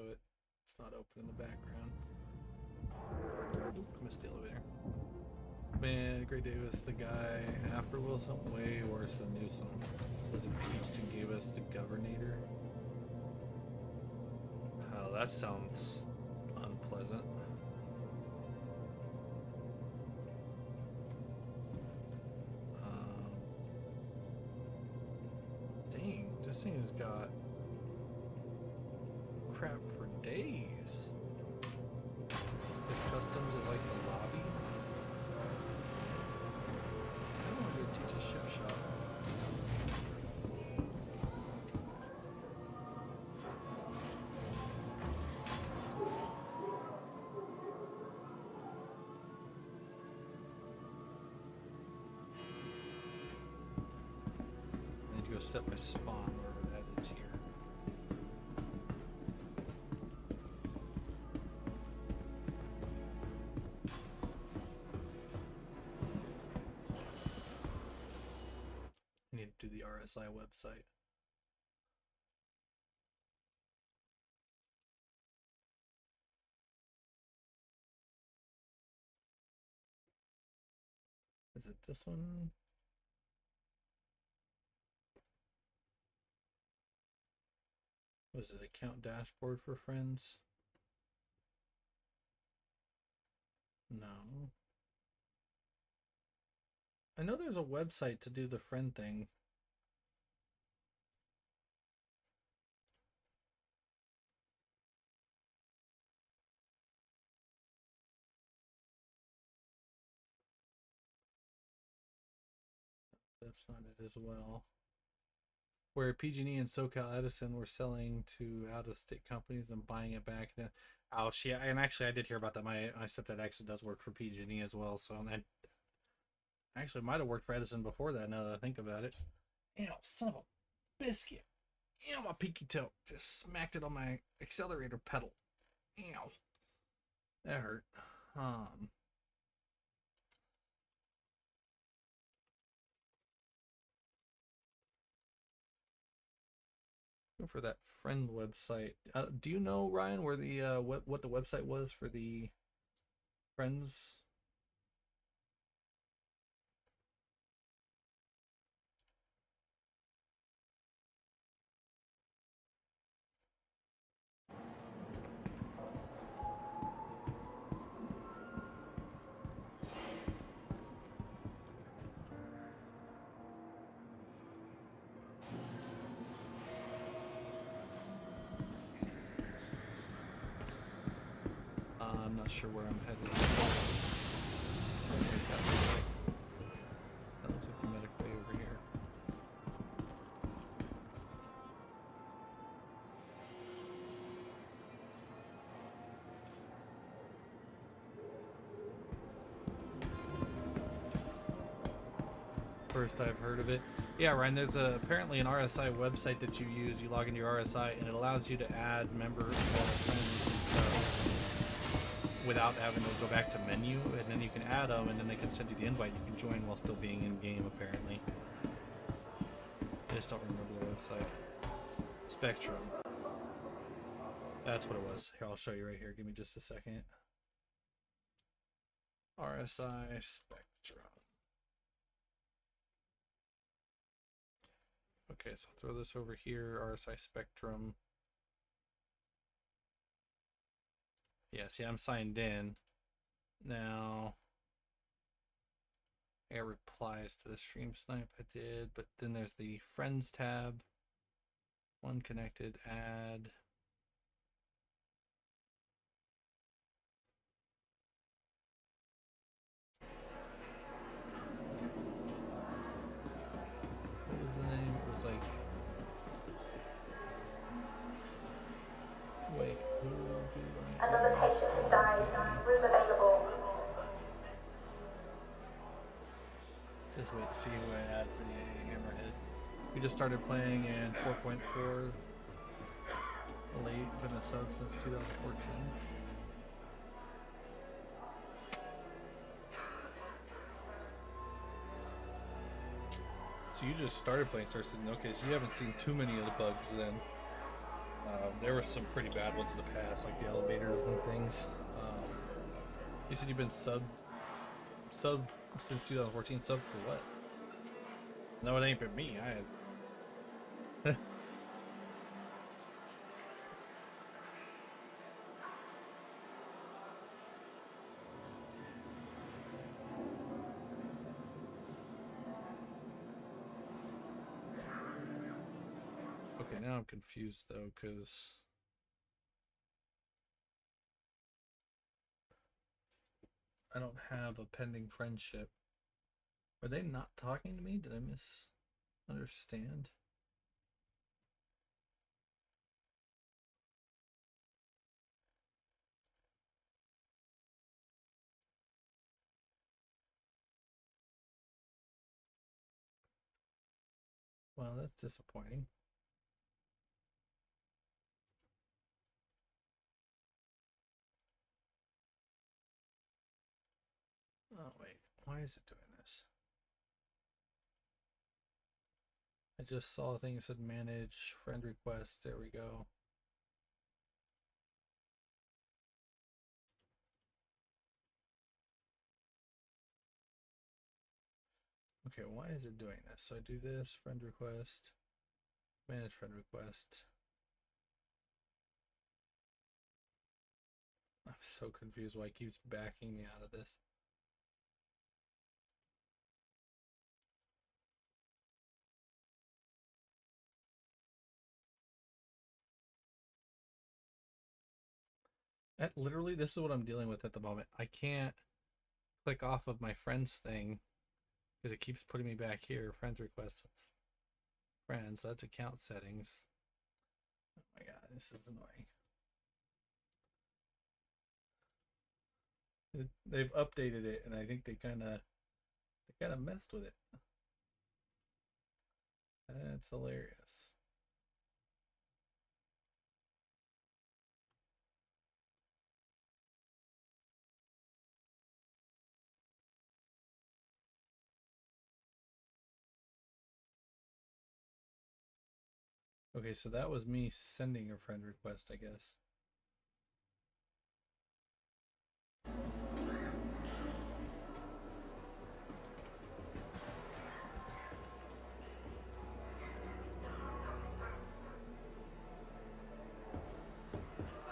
it's not open in the background. Oop, I missed the elevator. Man, Gray Davis, the guy after Wilson, way worse than Newsom. Was impeached and gave us the governor. Oh, that sounds unpleasant. Dang, this thing has got crap for days. If customs is like the lobby. I don't want to go teach a ship shop. I need to go set my spawn wherever that is here. I need to do the RSI website. Is it this one? Was it account dashboard for friends? No. I know there's a website to do the friend thing. That's not it as well. Where PG&E and SoCal Edison were selling to out-of-state companies and buying it back. And ouch, yeah, and actually I did hear about that. My stepdad actually does work for PG&E as well, so I actually might have worked for Edison before that, now that I think about it. Ew, son of a biscuit. Ew, my pinky toe. Just smacked it on my accelerator pedal. Ew. That hurt. For that friend website. Do you know, Ryan, where the what the website was for the friends? I'm not sure where I'm headed. That looks like the medic way over here. First I've heard of it. Yeah, Ryan, there's apparently an RSI website that you use. You log into your RSI and it allows you to add member friends and stuff without having to go back to menu, and then you can add them and then they can send you the invite. You can join while still being in game, apparently. I just don't remember the website. Spectrum. That's what it was. Here, I'll show you right here. Give me just a second. RSI Spectrum. Okay, so I'll throw this over here. RSI Spectrum. Yeah, see, I'm signed in. Now, I got replies to the stream snipe I did, but then there's the friends tab. One connected, add. What was the name? It was like, wait, who do I... Another patient has died. Room available. Just wait to see who I add for the Hammerhead. We just started playing in 4.4. Late, been a sub since 2014. So you just started playing Star Citizen. Okay, so you haven't seen too many of the bugs then. There were some pretty bad ones in the past, like the elevators and things. You said you've been sub since 2014. Sub for what? No, it ain't been me. I had. Okay, now I'm confused though, because I don't have a pending friendship. Are they not talking to me? Did I misunderstand? Well, that's disappointing. Oh, wait. Why is it doing this? I just saw a thing that said manage friend requests. There we go. Okay, why is it doing this? So I do this, friend request, manage friend request. I'm so confused why it keeps backing me out of this. Literally, this is what I'm dealing with at the moment. I can't click off of my friends thing because it keeps putting me back here. Friends requests, that's friends, so that's account settings. Oh my god, this is annoying. They've updated it, and I think they kind of messed with it. That's hilarious. Okay, so that was me sending a friend request, I guess.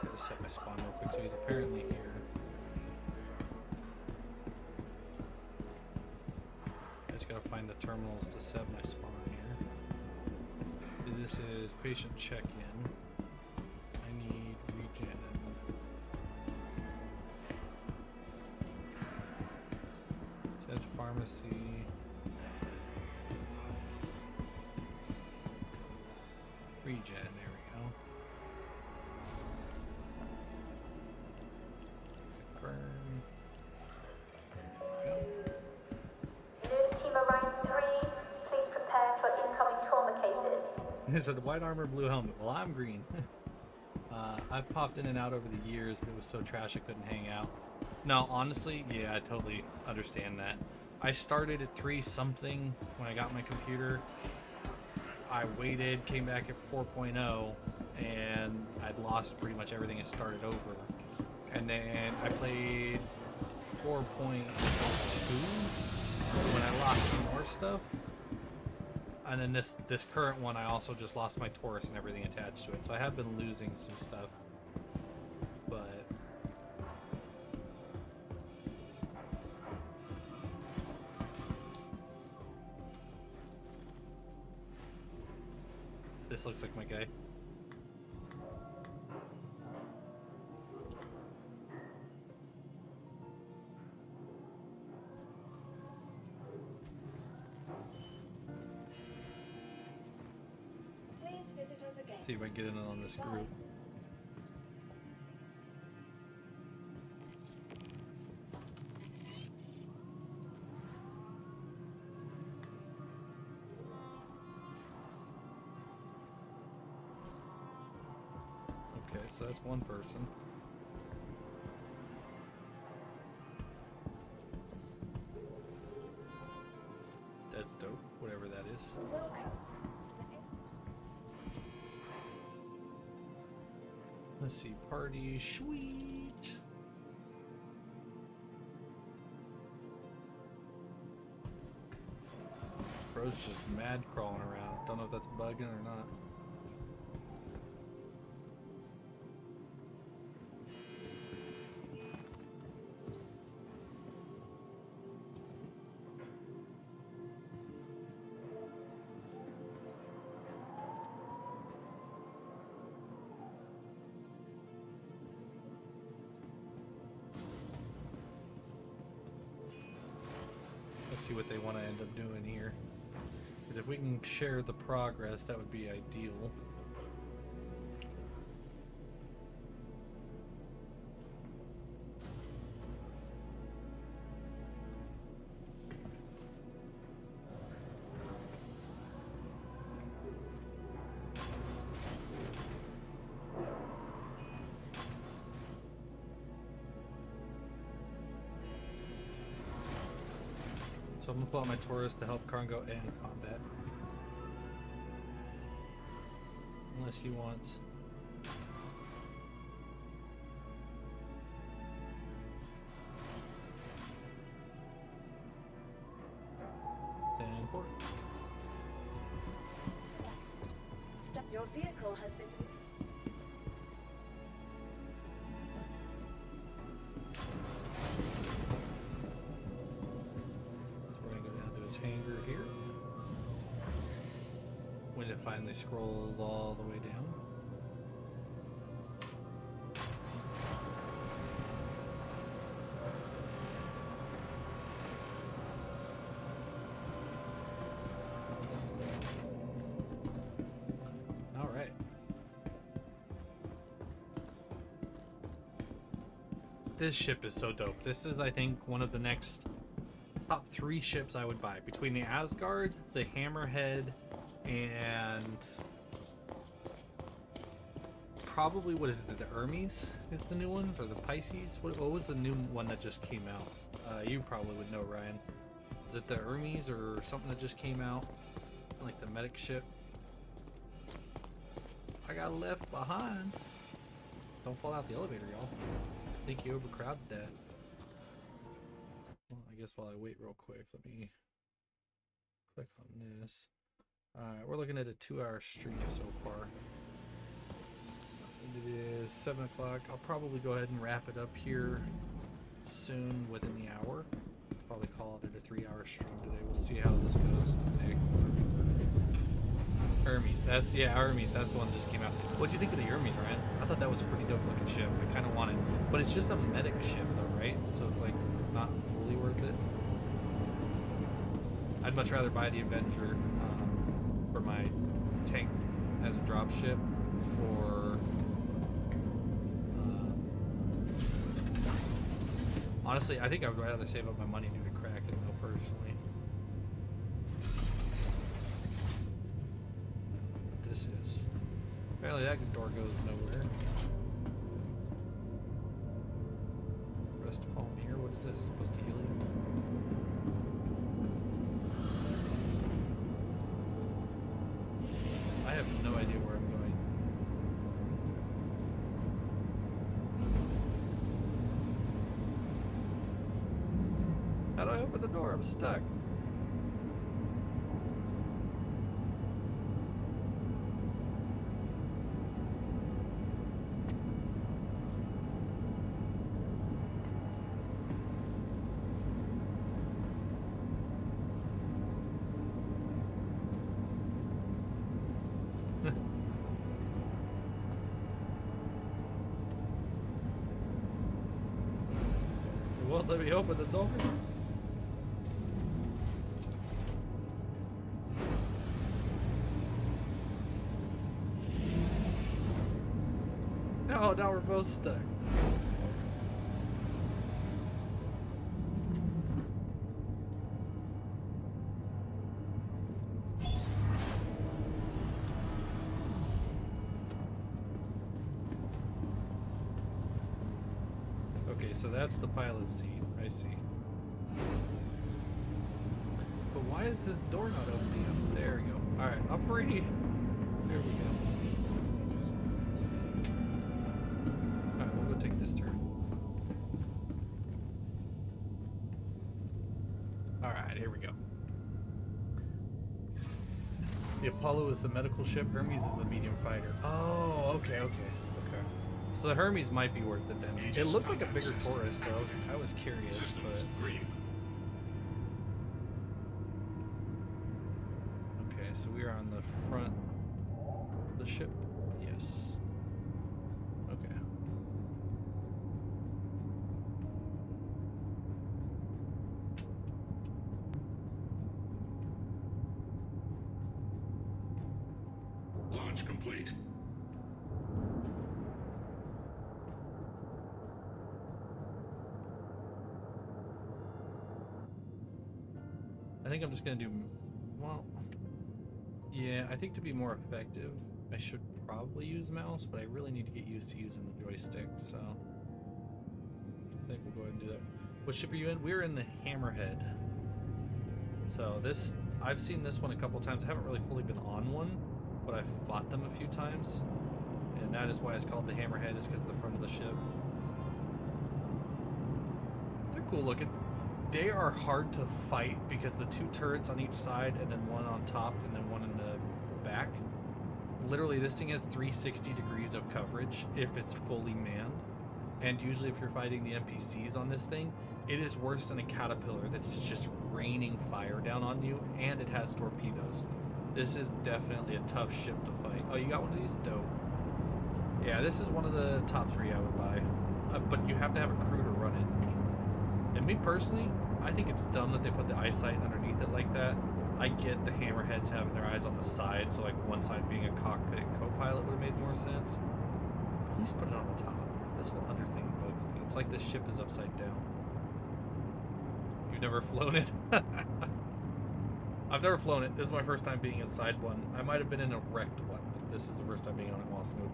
Gotta set my spawn real quick, so he's apparently here. I just gotta find the terminals to set my spawn here. This is patient check-in. I need regen. So that's pharmacy. Regen, there we go. Confirm. There we go. News Team Orion 3, please prepare for incoming trauma cases. It said white armor, blue helmet. Well, I'm green. I've popped in and out over the years, but it was so trash I couldn't hang out. No, honestly, yeah, I totally understand that. I started at 3 something when I got my computer. I waited, came back at 4.0, and I'd lost pretty much everything and started over. And then I played 4.2 when I lost some more stuff. And then this current one, I also just lost my Taurus and everything attached to it. So I have been losing some stuff. But this looks like my guy. Please visit us again. See if I can get in on this group. Okay, so that's one person. That's dope, whatever that is. Welcome. Let's see, party, sweet. Bro's just mad crawling around. Don't know if that's bugging or not. Let's see what they want to end up doing here. Because if we can share the progress, that would be ideal. So I'm gonna pull out my Taurus to help Cargo and combat. Unless he wants. Then forward. Stop. Your vehicle has been. Hangar here when it finally scrolls all the way down. All right. This ship is so dope. This is, I think, one of the next top 3 ships I would buy between the Asgard, the Hammerhead, and probably what is it? The Hermes is the new one, or the Pisces? What was the new one that just came out? You probably would know, Ryan. Is it the Hermes or something that just came out? Like the medic ship. I got left behind. Don't fall out the elevator, y'all. I think you overcrowded that. I guess while I wait real quick, let me click on this. Alright, we're looking at a 2-hour stream so far. It is 7 o'clock. I'll probably go ahead and wrap it up here soon, within the hour. Probably call it a 3-hour stream today. We'll see how this goes today. Hermes, Hermes, that's the one that just came out. What'd you think of the Hermes, Ryan? I thought that was a pretty dope looking ship. I kind of want it, but it's just a medic ship though, right? So it's like not fully worth it. I'd much rather buy the Avenger for my tank as a drop ship, or honestly, I think I would rather save up my money to do the Kraken though, personally. What this is. Apparently that door goes nowhere. Rest palm here. What is this? Supposed to heal you? I have no idea where I'm going. How do I open the door? I'm stuck. Won't let me open the door. No, now we're both stuck. Okay, so that's the pilot seat. I see. But Why is this door not opening up? There we go. Alright, I'm free. There we go. Alright, we'll go take this turn. Alright, here we go. The Apollo is the medical ship, Hermes is the medium fighter. Oh, okay. So the Hermes might be worth it then. It looked like a bigger Taurus, so I was curious, but... Okay, so we are on the front of the ship. Yes. Okay. Launch complete. I think I'm just gonna do, well, yeah, I think to be more effective, I should probably use mouse, but I really need to get used to using the joystick, so I think we'll go ahead and do that. What ship are you in? We're in the Hammerhead. So this, I've seen this one a couple times. I haven't really fully been on one, but I've fought them a few times, and that is why it's called the Hammerhead, is because of the front of the ship. They're cool looking. They are hard to fight because the two turrets on each side and then one on top and then one in the back. Literally, this thing has 360 degrees of coverage if it's fully manned. And usually if you're fighting the NPCs on this thing, it is worse than a caterpillar that is just raining fire down on you, and it has torpedoes. This is definitely a tough ship to fight. Oh, you got one of these? Dope. Yeah, this is one of the top 3 I would buy. But you have to have a crew to run it. And me personally, I think it's dumb that they put the eyesight underneath it like that. I get the Hammerheads having their eyes on the side, so like one side being a cockpit co-pilot would have made more sense. But at least put it on the top. This whole under thing bugs me. It's like this ship is upside down. You've never flown it? I've never flown it. This is my first time being inside one. I might have been in a wrecked one, but this is the first time being on it while it's moving.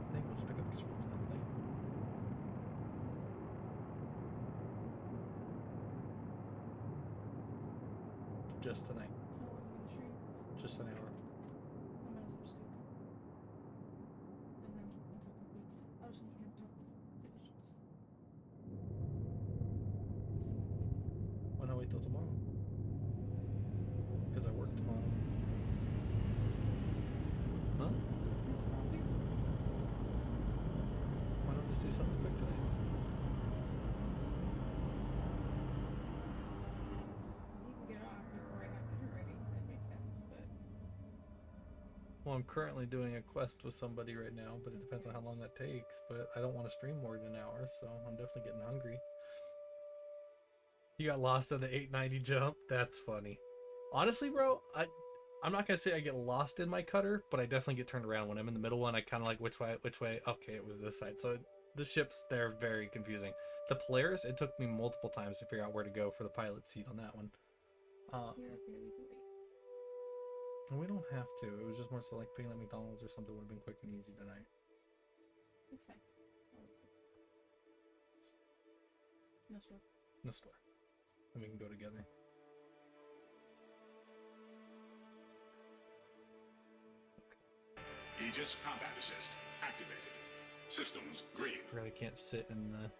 I think we'll just pick up because we're almost done. Just tonight. Just an hour. Why not wait till tomorrow? Because I work tomorrow. Huh? Why not just do something quick tonight? Well, I'm currently doing a quest with somebody right now, but it depends on how long that takes. But I don't want to stream more than an hour, so I'm definitely getting hungry. You got lost in the 890 jump? That's funny. Honestly, bro, I'm not gonna say I get lost in my cutter, but I definitely get turned around when I'm in the middle one. I kind of like which way. Okay, it was this side. So the ships, they're very confusing. The Polaris, it took me multiple times to figure out where to go for the pilot seat on that one. And we don't have to. It was just more so like picking up McDonald's or something would have been quick and easy tonight. It's fine. No store. No store. And we can go together. Aegis combat assist activated. Systems green. I really can't sit in the...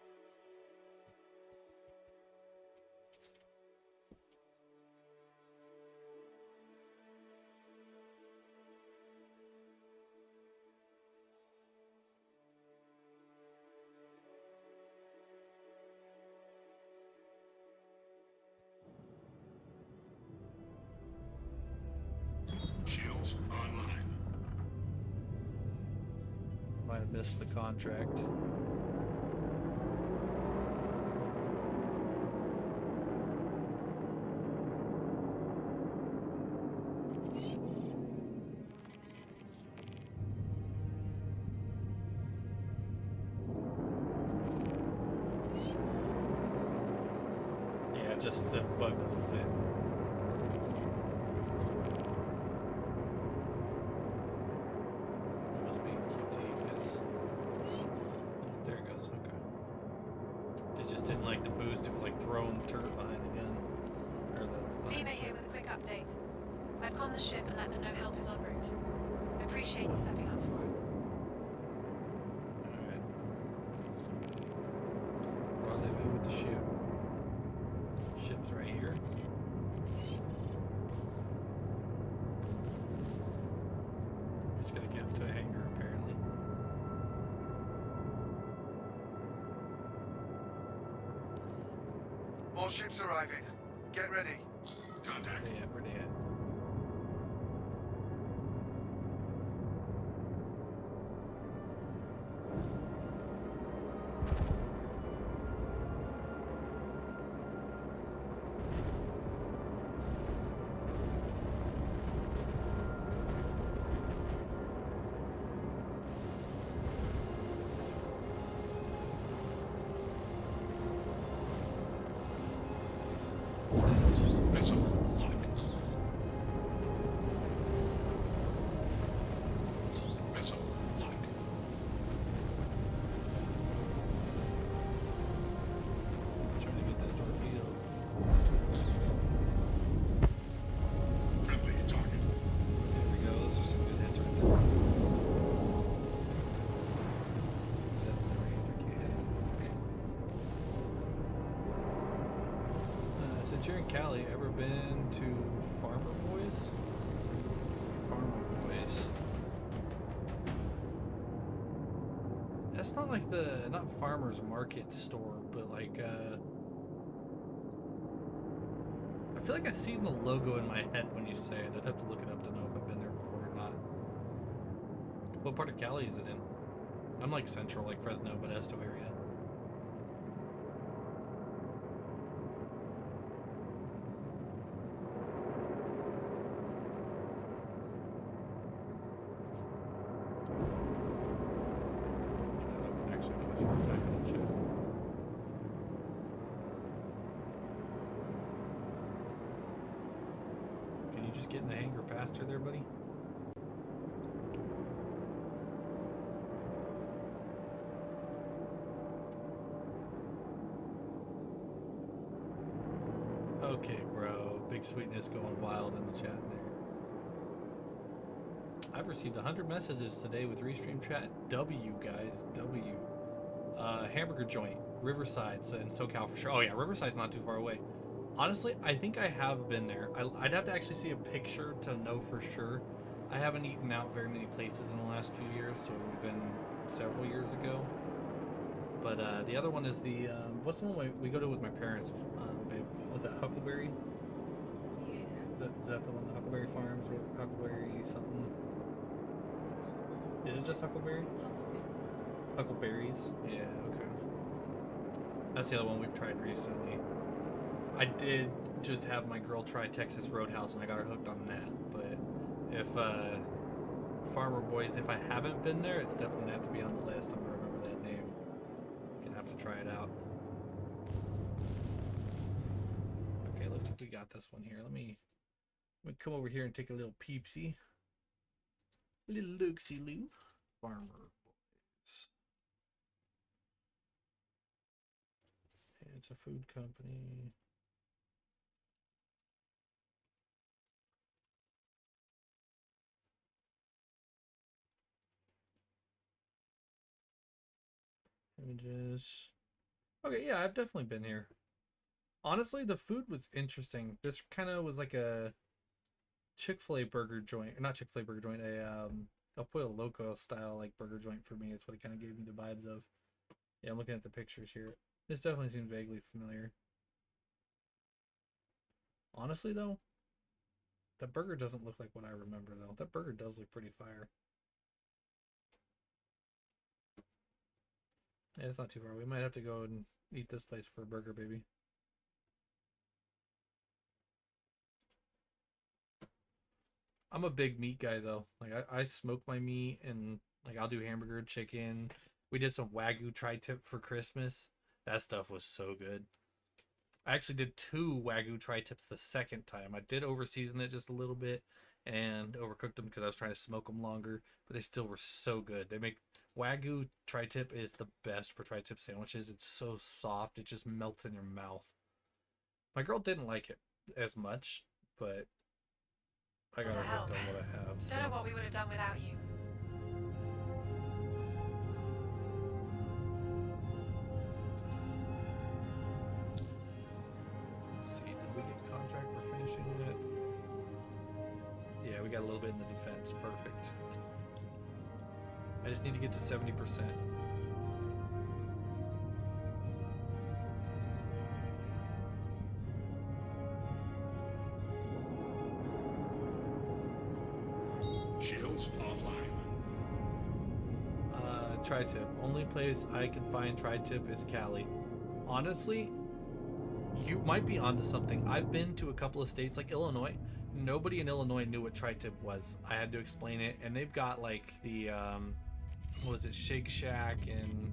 Shields online. Might have missed the contract. Yeah, just the bug a little bit. It must be QT because there it goes. Okay. It just didn't like the boost. It was like throwing update. I've conned the ship and let them know help is en route. I appreciate you stepping up for it. Alright. Rendezvous with the ship. Ship's right here. We're just gonna get to a hangar apparently. More ships arriving. Get ready. Contact. Where they at? Missile lock. Missile lock. Trying to get that torpedo. Friendly target. There we go. Those are some good hits right there. Is that in the range? I can't hit it. Okay. Since you're in Cali, ever been to Farmer Boys? Farmer Boys. That's not like not farmer's market store, but like I feel like I've seen the logo in my head when you say it. I'd have to look it up to know if I've been there before or not. What part of Cali is it in? I'm like central, like Fresno, Modesto area. Can you just get in the hangar faster there, buddy? Okay, bro. Big Sweetness going wild in the chat there. I've received 100 messages today with Restream chat. W, guys. W. Hamburger joint. Riverside in SoCal for sure. Oh, yeah. Riverside's not too far away. Honestly, I think I have been there. I'd have to actually see a picture to know for sure. I haven't eaten out very many places in the last few years, so it would have been several years ago. But the other one is the, what's the one we go to with my parents? Babe, was that Huckleberry? Yeah. Is that the one, the Huckleberry Farms or Huckleberry something? Is it just Huckleberry? Huckleberries? Yeah, okay. That's the other one we've tried recently. I did just have my girl try Texas Roadhouse and I got her hooked on that. But if Farmer Boys, if I haven't been there, it's definitely gonna have to be on the list. I'm gonna remember that name. Gonna have to try it out. Okay, looks like we got this one here. Let me come over here and take a little peepsy. Little look-see-loo. Farmer Boys. It's a food company. Images. Okay, yeah, I've definitely been here. Honestly, the food was interesting. This kind of was like a Chick-fil-A burger joint, not Chick-fil-A burger joint, a Pollo Loco style like burger joint for me. It's what it kind of gave me the vibes of. Yeah, I'm looking at the pictures here. This definitely seems vaguely familiar. Honestly, though, that burger doesn't look like what I remember, though. That burger does look pretty fire. Yeah, it's not too far. We might have to go and eat this place for a burger, baby. I'm a big meat guy, though. Like, I smoke my meat, and, like, I'll do hamburger, chicken. We did some Wagyu tri-tip for Christmas. That stuff was so good. I actually did 2 Wagyu tri-tips the second time. I did over-season it just a little bit and overcooked them because I was trying to smoke them longer, but they still were so good. They make Wagyu tri-tip is the best for tri-tip sandwiches. It's so soft, it just melts in your mouth. My girl didn't like it as much, but I gotta Was a work help. on what I have. So. Don't know what we would have done without you. Let's see, did we get contract for finishing it? Yeah, we got a little bit in the defense. Perfect. I just need to get to 70%. Shields offline. Tri-tip. Only place I can find tri-tip is Cali. Honestly, you might be onto something. I've been to a couple of states like Illinois. Nobody in Illinois knew what tri-tip was. I had to explain it, and they've got like the what was it, Shake Shack and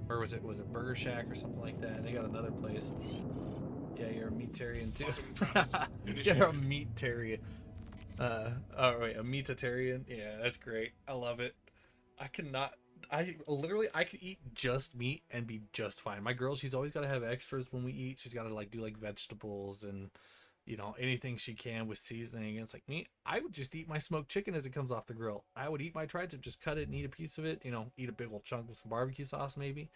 or was it Burger Shack or something like that? And they got another place. Yeah, you're a meatarian too. You're a meatarian. Oh wait, a meatitarian. Yeah, that's great. I love it. I could eat just meat and be just fine. My girl, she's always got to have extras when we eat. She's got to like do like vegetables and anything she can with seasoning. And it's like me, I would just eat my smoked chicken as it comes off the grill. I would eat my tri-tip, just cut it and eat a piece of it. Eat a big old chunk with some barbecue sauce, maybe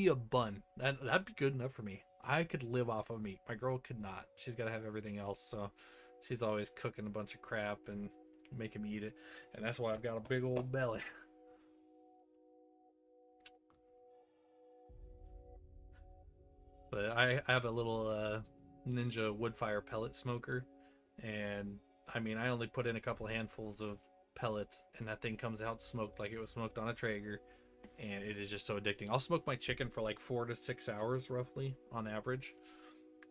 a bun. That'd be good enough for me. I could live off of meat. My girl could not. She's got to have everything else. So she's always cooking a bunch of crap and making me eat it. And that's why I've got a big old belly. But I have a little Ninja wood-fire pellet smoker. And I mean, I only put in a couple handfuls of pellets and that thing comes out smoked like it was smoked on a Traeger. And it is just so addicting. I'll smoke my chicken for like 4 to 6 hours roughly on average.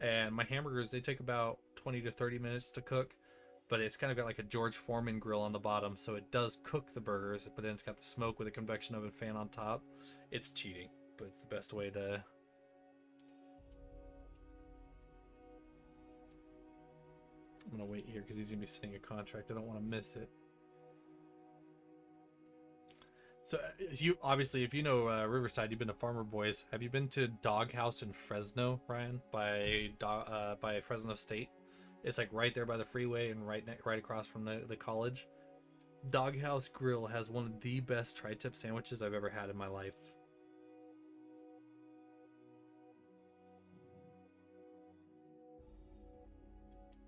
And my hamburgers, they take about 20 to 30 minutes to cook. But it's kind of got like a George Foreman grill on the bottom. So it does cook the burgers, but then it's got the smoke with a convection oven fan on top. It's cheating, but it's the best way to... I'm going to wait here because he's going to be sending a contract. I don't want to miss it. So you obviously, if you know Riverside, you've been to Farmer Boys. Have you been to Doghouse in Fresno, Ryan, by Fresno State? It's like right there by the freeway and right across from the college. Doghouse Grill has one of the best tri-tip sandwiches I've ever had in my life.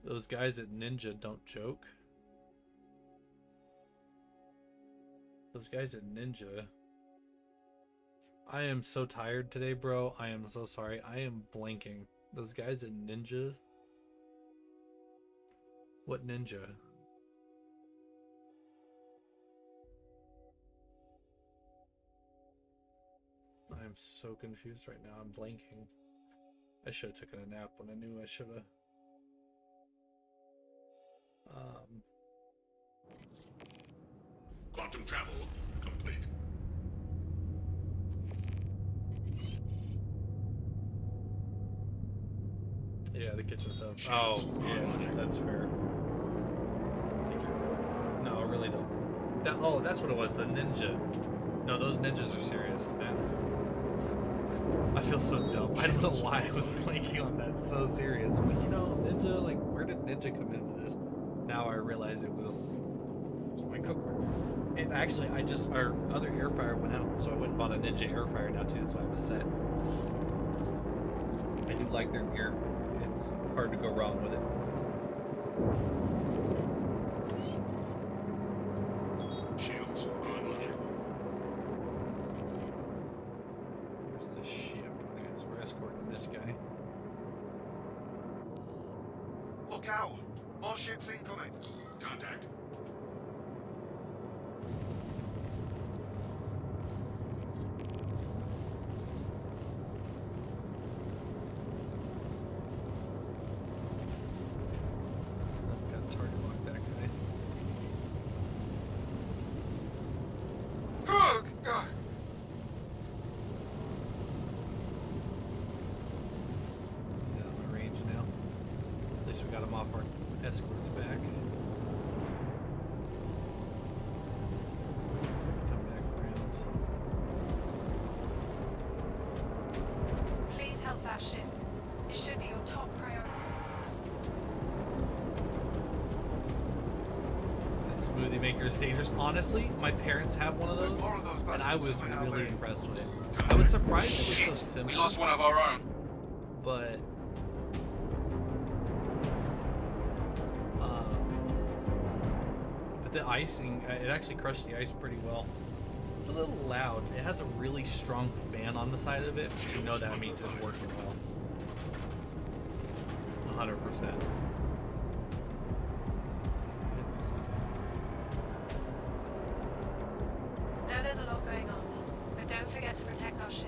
Those guys at Ninja don't joke. Those guys at Ninja. I am so tired today, bro. I am so sorry. I am blanking. Those guys at Ninja. What Ninja? I'm so confused right now. I'm blanking. I should have taken a nap when I knew I should have. Quantum travel complete. Yeah, the kitchen stuff. Oh, yeah, that's fair. Thank you. No, I really don't. Oh, that's what it was, the ninja. No, those ninjas are serious, man. I feel so dumb. I don't know why I was blanking on that. So serious. I'm like, ninja, like, where did ninja come into this? Now I realize it was my cookware. And actually, our other air fryer went out, so I went and bought a Ninja air fryer now too, so I have a set. I do like their gear. It's hard to go wrong with it. Shields online. Where's the ship? Okay, so we're escorting this guy. Look out! More ships incoming. Contact. Got target lock that guy. Get out of my range now. At least we got him off our escorts back. Come back around. Please help that ship. It should be your top priority. smoothie maker is dangerous. Honestly, my parents have one of those, There's more of those and I bastards was coming our really way. impressed with it. I was surprised it was so simple. We lost one of our own. But the icing, it actually crushed the ice pretty well. It's a little loud. It has a really strong fan on the side of it, which you know that means it's working well. 100%. Know there's a lot going on, but don't forget to protect our ship.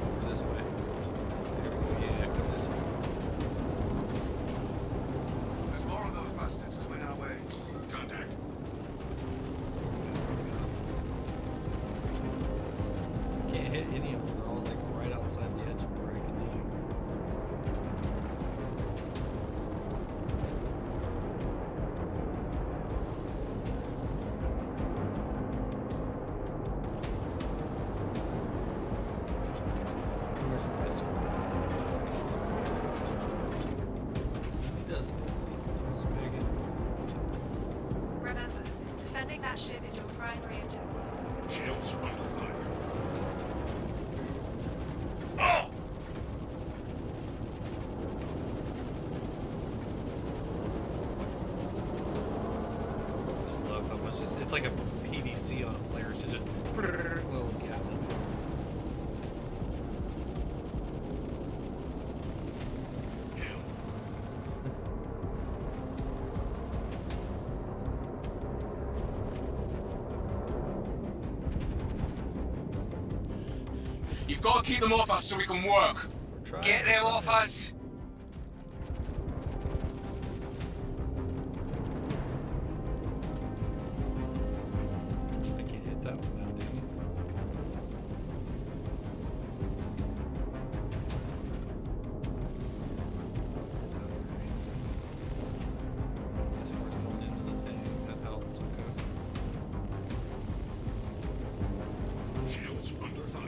Over this way. There we go. Yeah, come this way. There's more of those bastards coming our way. Contact. Can't hit any of them. They're all like right outside the edge of where I can aim. Where's the missile? Easy does it. Swig it. Remember, defending that ship is your primary objective. Shields under fire. Just love how much it's like a PDC on a player. It's just a little gap. Kill. You've got to keep them off us so we can work. Get them off us. I can't hit that one now, dang it. It's out of range. Guess it's going into the thing. That helps, okay. Shields under fire.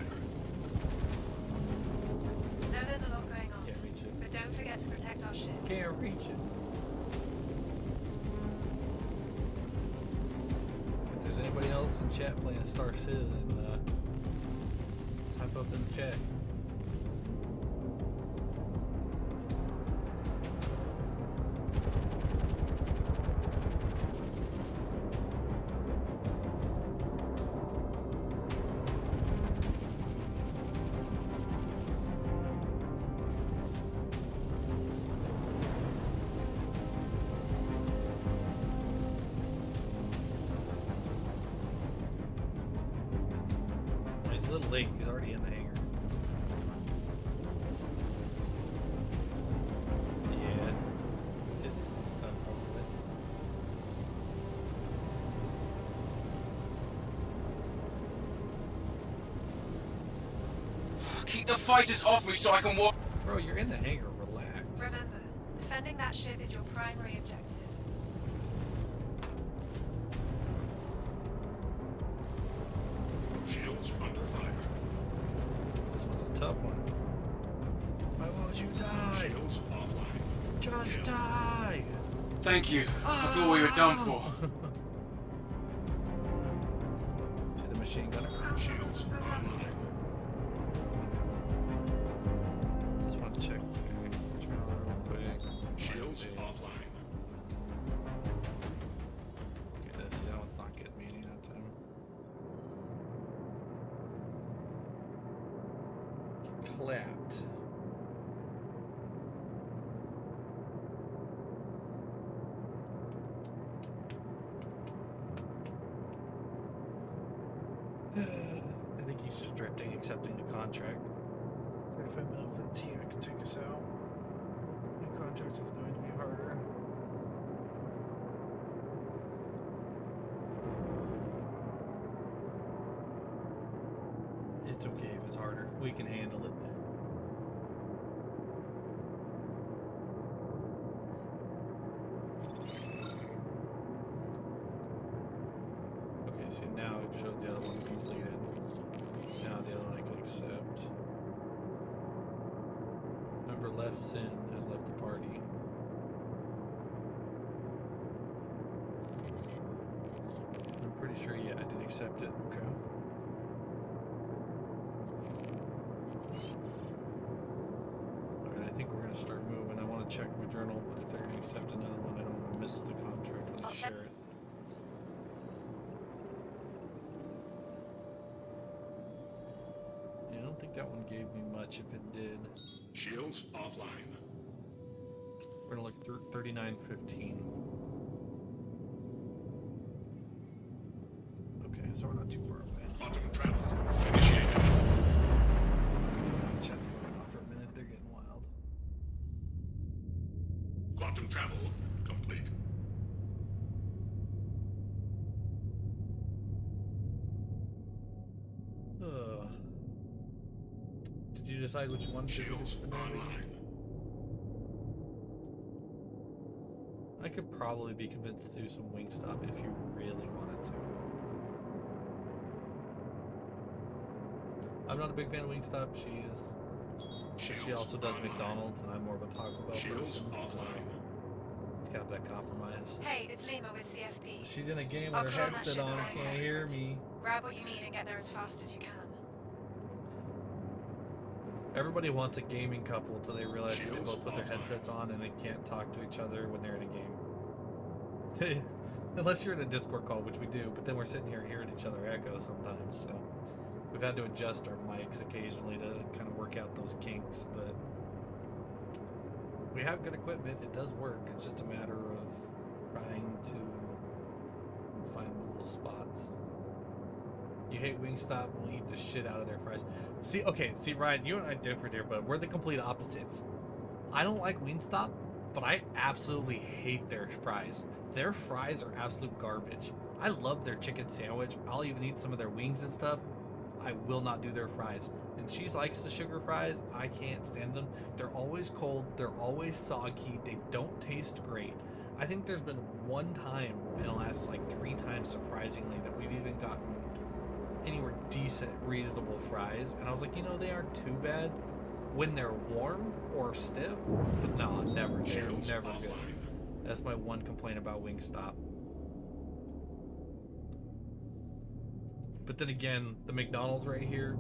Know there's a lot going on, Can't reach it. but don't forget to protect our ship. Can't reach it. If there's anybody else in chat playing Star Citizen, type up in the chat. He's a little late. He's already in the hangar. Yeah. It's done probably. Keep the fighters off me so I can walk. Bro, you're in the hangar. Relax. Remember, defending that ship is your primary objective. Shields under fire. This one's a tough one. Why won't you die? Shields offline. Just die! Thank you. I thought we were done for. See the machine gunner? Shields online. Just want to check. Okay. Turn around real quick. Shields See. offline. Okay, let's see. That one's not getting me any that time. Clapped. I think he's just drifting, accepting the contract. 35 mil for the team, it can take us out. The contract is going to be harder. It's okay if it's harder. We can handle it. Okay, see now it showed the other one completed. Now the other one I can accept. Member left sin has left the party. accept it. Okay. Alright, I think we're gonna start moving. I want to check my journal, but if they're gonna accept another one, I don't want to miss the contract when they share it. Yeah, I don't think that one gave me much if it did. Shields offline. We're gonna look through 3915. Okay, so we're not too far away. Quantum travel initiated. Chat's going off for a minute. They're getting wild. Quantum travel complete. Did you decide which one to do Shields for now? online. I could probably be convinced to do some Wingstop if you really wanted to. I'm not a big fan of Wingstop. She is. But she also does McDonald's, and I'm more of a Taco Bell Shields person. So offline. it's kind of that compromise. Hey, it's Lima with CFP. She's in a game I'll with her call that headset ship on, around can't hear Westwood. me. Grab what you need and get there as fast as you can. Everybody wants a gaming couple until they realize that they both put their headsets on and they can't talk to each other when they're in a game. Unless you're in a Discord call, which we do, but then we're sitting here hearing each other echo sometimes, so we've had to adjust our mics occasionally to kind of work out those kinks, but we have good equipment. It does work. It's just a matter of trying to find the little spots. You hate Wingstop, we'll eat the shit out of their fries. See, Ryan, you and I differ there, but we're the complete opposites. I don't like Wingstop, but I absolutely hate their fries. Their fries are absolute garbage. I love their chicken sandwich. I'll even eat some of their wings and stuff. I will not do their fries. And she likes the sugar fries. I can't stand them. They're always cold. They're always soggy. They don't taste great. I think there's been one time in the last like 3 times, surprisingly, that we've even gotten anywhere decent, reasonable fries. And I was like, you know, they aren't too bad when they're warm or stiff. But no, never. They're never good. That's my one complaint about Wingstop. But then again, the McDonald's right here,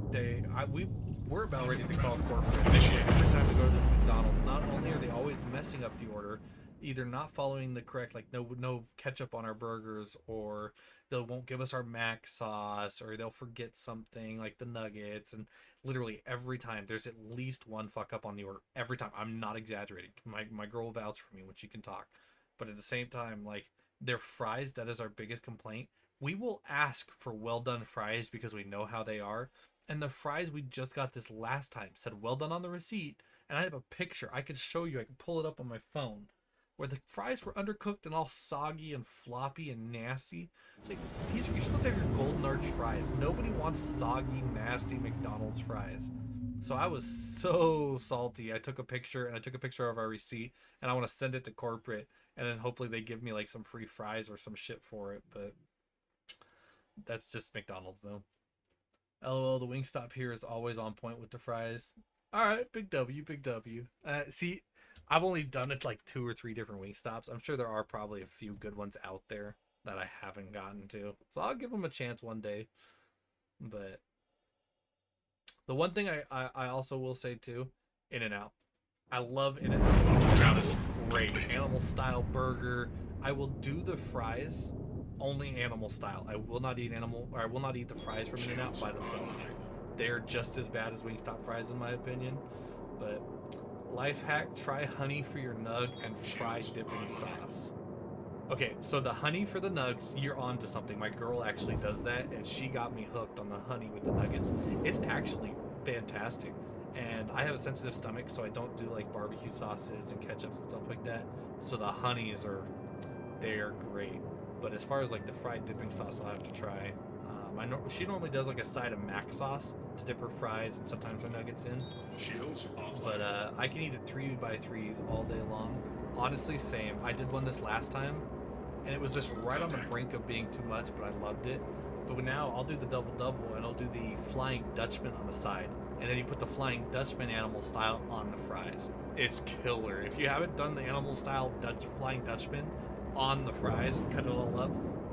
we're about ready to call corporate. Every time we go to this McDonald's, not only are they always messing up the order, either not following the correct, like no ketchup on our burgers, or they won't give us our mac sauce, or they'll forget something like the nuggets, and literally every time there's at least one fuck up on the order. Every time. I'm not exaggerating. My girl will vouch for me when she can talk. But at the same time, like, their fries, that is our biggest complaint. We will ask for well done fries because we know how they are. And the fries we just got this last time said well done on the receipt. And I have a picture I could show you. I can pull it up on my phone. Where the fries were undercooked and all soggy and floppy and nasty. It's like, you're supposed to have your golden arch fries. Nobody wants soggy, nasty McDonald's fries. So I was so salty. I took a picture, and I took a picture of our receipt, and I want to send it to corporate, and then hopefully they give me like some free fries or some shit for it. But that's just McDonald's though. LOL, the Wingstop here is always on point with the fries. All right, big W, big W. See, I've only done it like 2 or 3 different Wingstops. I'm sure there are probably a few good ones out there that I haven't gotten to. So I'll give them a chance one day. But the one thing I also will say too, In-N-Out. I love In-N-Out. In-N-Out is great. Animal style burger. I will do the fries only animal style. I will not eat I will not eat the fries from In-N-Out by themselves. They're just as bad as Wingstop fries in my opinion. But life hack, try honey for your nug and fried dipping sauce. Okay, so the honey for the nugs, you're on to something. My girl actually does that, and she got me hooked on the honey with the nuggets. It's actually fantastic. And I have a sensitive stomach, so I don't do like barbecue sauces and ketchups and stuff like that. So the honeys they're great. But as far as like the fried dipping sauce, I'll have to try. She normally does like a side of mac sauce to dip her fries and sometimes her nuggets in. But I can eat it 3x3s all day long. Honestly, same. I did one this last time, and it was just right on the brink of being too much, but I loved it. But now I'll do the double-double, and I'll do the Flying Dutchman on the side. And then you put the Flying Dutchman animal style on the fries. It's killer. If you haven't done the animal style Flying Dutchman on the fries and cut it all up,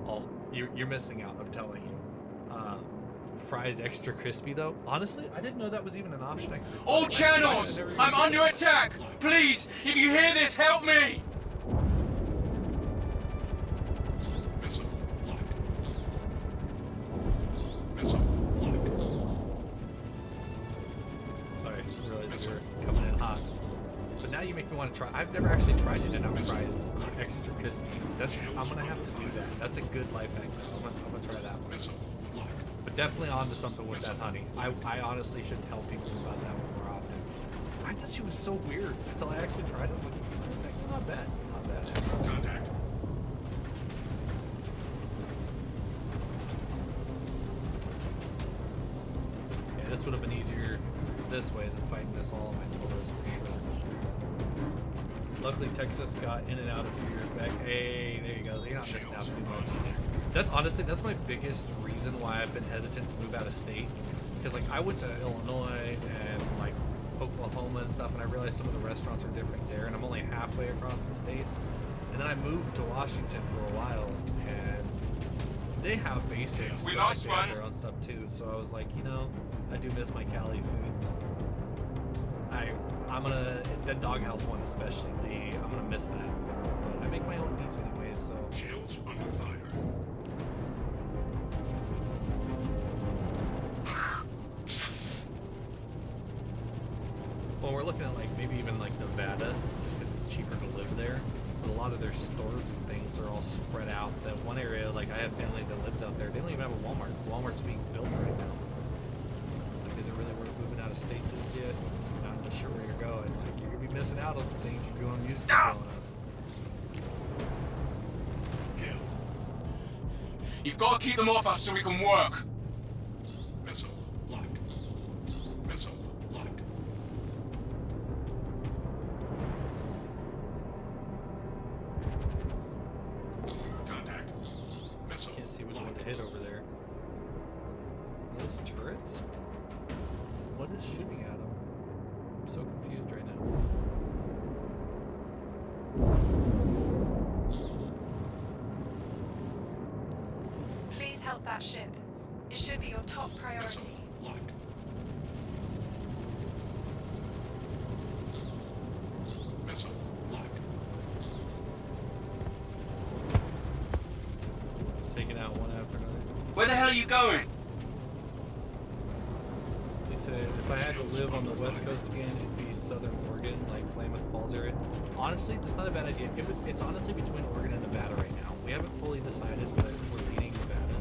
oh, you're missing out, I'm telling you. fries extra crispy though? Honestly, I didn't know that was even an option. All channels! I'm under attack! Please, if you hear this, help me! Missile lock. Missile lock. Sorry, I realized we were coming in hot. But now you make me want to try. I've never actually tried In-N-Out fries extra crispy. I'm gonna have to do that. That's a good life hack. I'm gonna try that one. Missile lock. But definitely onto something with that honey. I honestly should tell people about that one more often. I thought she was so weird until I actually tried it. It's like, not bad, not bad. Contact. Yeah, this would have been easier this way than fighting this all on my toes for sure. Luckily, Texas got In-N-Out a few years back. Hey, there you go. You're not missing out too much. That's honestly, that's my biggest reason why I've been hesitant to move out of state. Because like I went to Illinois and like Oklahoma and stuff, and I realized some of the restaurants are different there, and I'm only halfway across the states. And then I moved to Washington for a while, and they have basics. We but lost they have one. their own stuff too. So I was like, you know, I do miss my Cali foods. I'm gonna, the doghouse one especially, I'm gonna miss that. But I make my own meats anyways, so. Shields under fire. Well, we're looking at like maybe even like Nevada, just because it's cheaper to live there. But a lot of their stores and things are all spread out. That one area, like I have family that lives out there, they don't even have a Walmart. Walmart's being built right now. It's like, is it really worth moving out of state just yet? Not really sure where you're going. Like, you're gonna be missing out on some things you're going used to growing up. Kill. You've got to keep them off us so we can work. Missile lock. Missile lock. Contact. Missile. Can't see which lock. one to hit over there. Are those turrets? What is shooting at them? I'm so confused right now. Please help that ship. It should be your top Missile priority. lock. Missile lock. Just taking out one after another. Where the hell are you going? They said if I had to live on the West Coast again, it'd be Southern Oregon, like Klamath Falls area. Honestly, that's not a bad idea. It's honestly between Oregon and Nevada right now. We haven't fully decided, but we're leaning Nevada.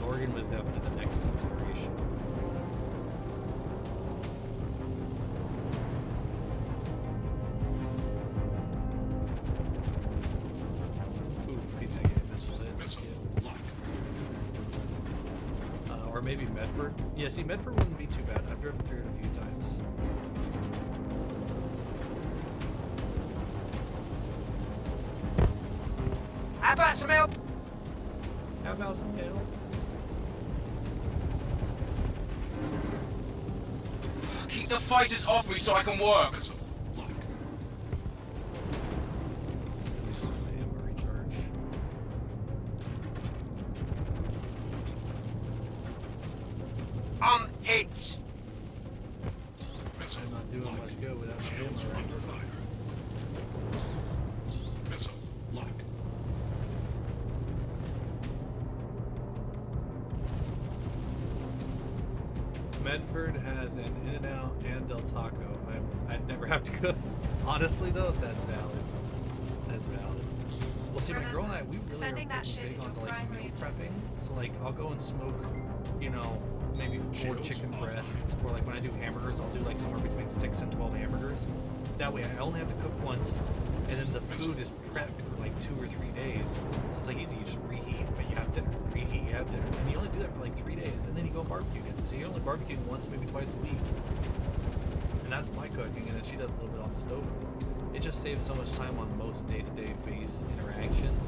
Oregon was definitely the next consideration. Oof, he's gonna get missile hit. Missile lock. Or maybe Medford. Yeah, see, Medford wouldn't be too bad. I've driven through it a few times. How about some help? How about some help? Keep the fighters off me so I can work. Missile lock. Ammo recharge. Hits. Missile I'm not doing much good without the ammo Shields right under fire. Missile lock. Medford has an In-N-Out and Del Taco. I'd never have to cook. Honestly, though, that's valid. That's valid. Well, see, my girl and I, we really Defending are that ship big is your on like primary meal objective. prepping. So like, I'll go and smoke, you know, maybe 4 chicken breasts, or like when I do hamburgers, I'll do like somewhere between 6 and 12 hamburgers. That way, I only have to cook once, and then the food is prepped for like 2 or 3 days. So it's like easy, you just reheat, but you have dinner, reheat, you have dinner, and you only do that for like 3 days, and then you go barbecue it. So you only barbecue once, maybe twice a week. And that's my cooking, and then she does a little bit on the stove. It just saves so much time on most day-to-day base interactions.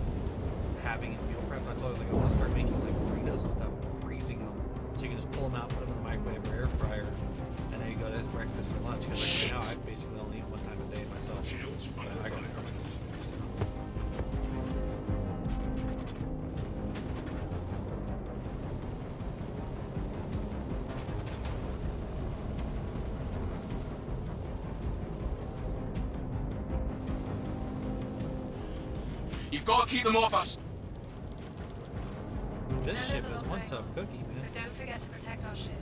Having it meal prepped, I told her, I was like, I want to start making like burritos and stuff, and freezing them, so you can just pull them out, put them in the microwave or air fryer, and there you go. There's breakfast or lunch. Because like, right now, I basically only eat one time a day myself. Shields But under I got fire. stomach issues. So. Gotta keep them off us. This That ship is a is long one way. tough cookie, man. But don't forget to protect our ship.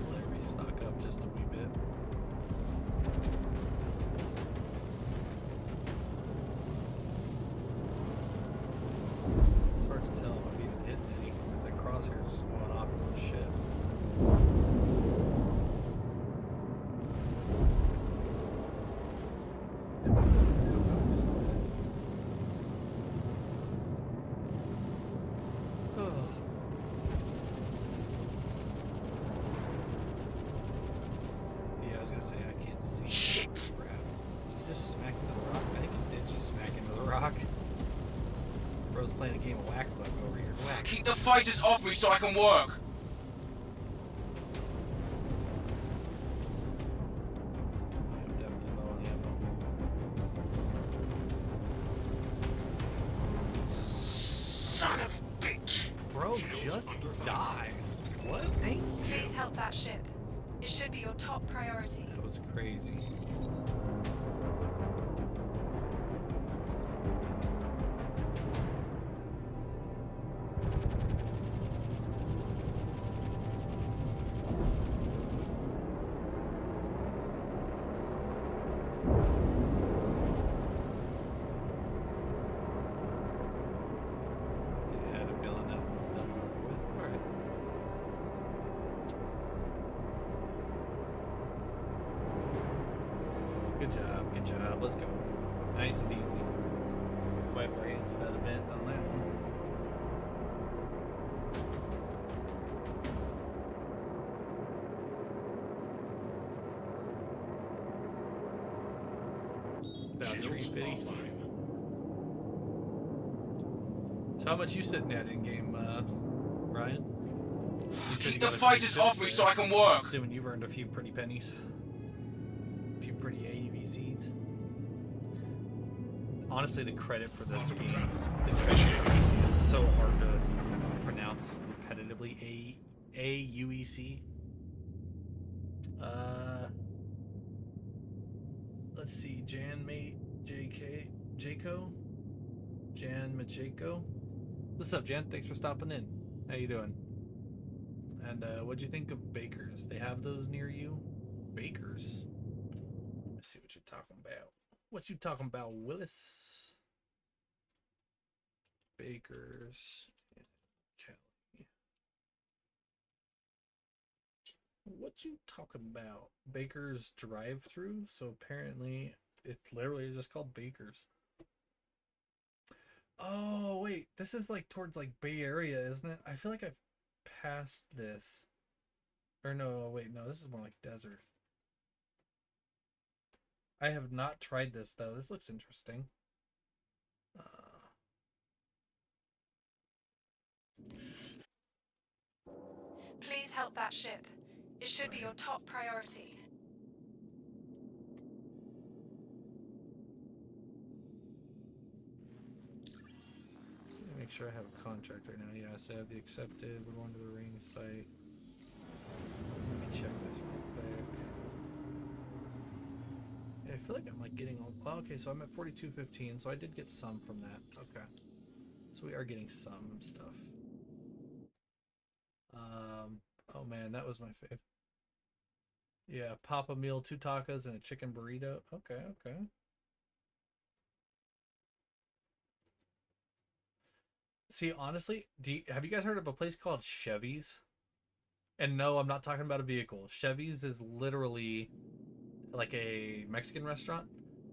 Let me stock up just a wee bit. It's hard to tell if I'm even hitting any. It's like crosshairs just going off from the ship. Yeah, I was gonna say I can't see. Shit. Crap. You just smack into the rock. I think you did just smack into the rock. Bro's playing a game of whack buck over here. Whack. Keep the fighters off me so I can work. I'm definitely low on ammo. Son of a bitch. Bro, just die. What? Hey. Please help that ship. It should be your top priority. That was crazy. Yeah, I had a feeling that one was done over with. Alright. Good job, good job. Let's go. Nice and easy. Wipe our hands with that event on that one. About 350. So how much you sitting at in game, Ryan? You said you Keep the got a fighters few off me cents so I there. can work. Assuming you've earned a few pretty pennies. A few pretty aUECs. Honestly, the credit for this game, the credit for this is so hard to pronounce repetitively. aUEC. Let's see, Jan Mate Jaco? Jan Macheko? What's up, Jan? Thanks for stopping in. How you doing? And what'd you think of Bakers? They have those near you? Bakers? Let's see what you're talking about. What you talking about, Willis? Bakers in Cali. What you talking about? Bakers drive-through? So apparently it's literally just called Bakers. Oh wait, this is like towards like Bay Area, isn't it? I feel like I've passed this. Or no, wait, no, this is more like desert. I have not tried this though. This looks interesting. Please help that ship. It should be your top priority. Let me make sure I have a contract right now. Yes, I have the accepted. We're going to the ring site. Let me check this real quick. Yeah, I feel like I'm like getting. Oh, okay, so I'm at 42.15, so I did get some from that. Okay, so we are getting some stuff. Oh man, that was my fave. Yeah, Papa meal, 2 tacos, and a chicken burrito. Okay, okay. See, honestly, have you guys heard of a place called Chevy's? And no, I'm not talking about a vehicle. Chevy's is literally like a Mexican restaurant,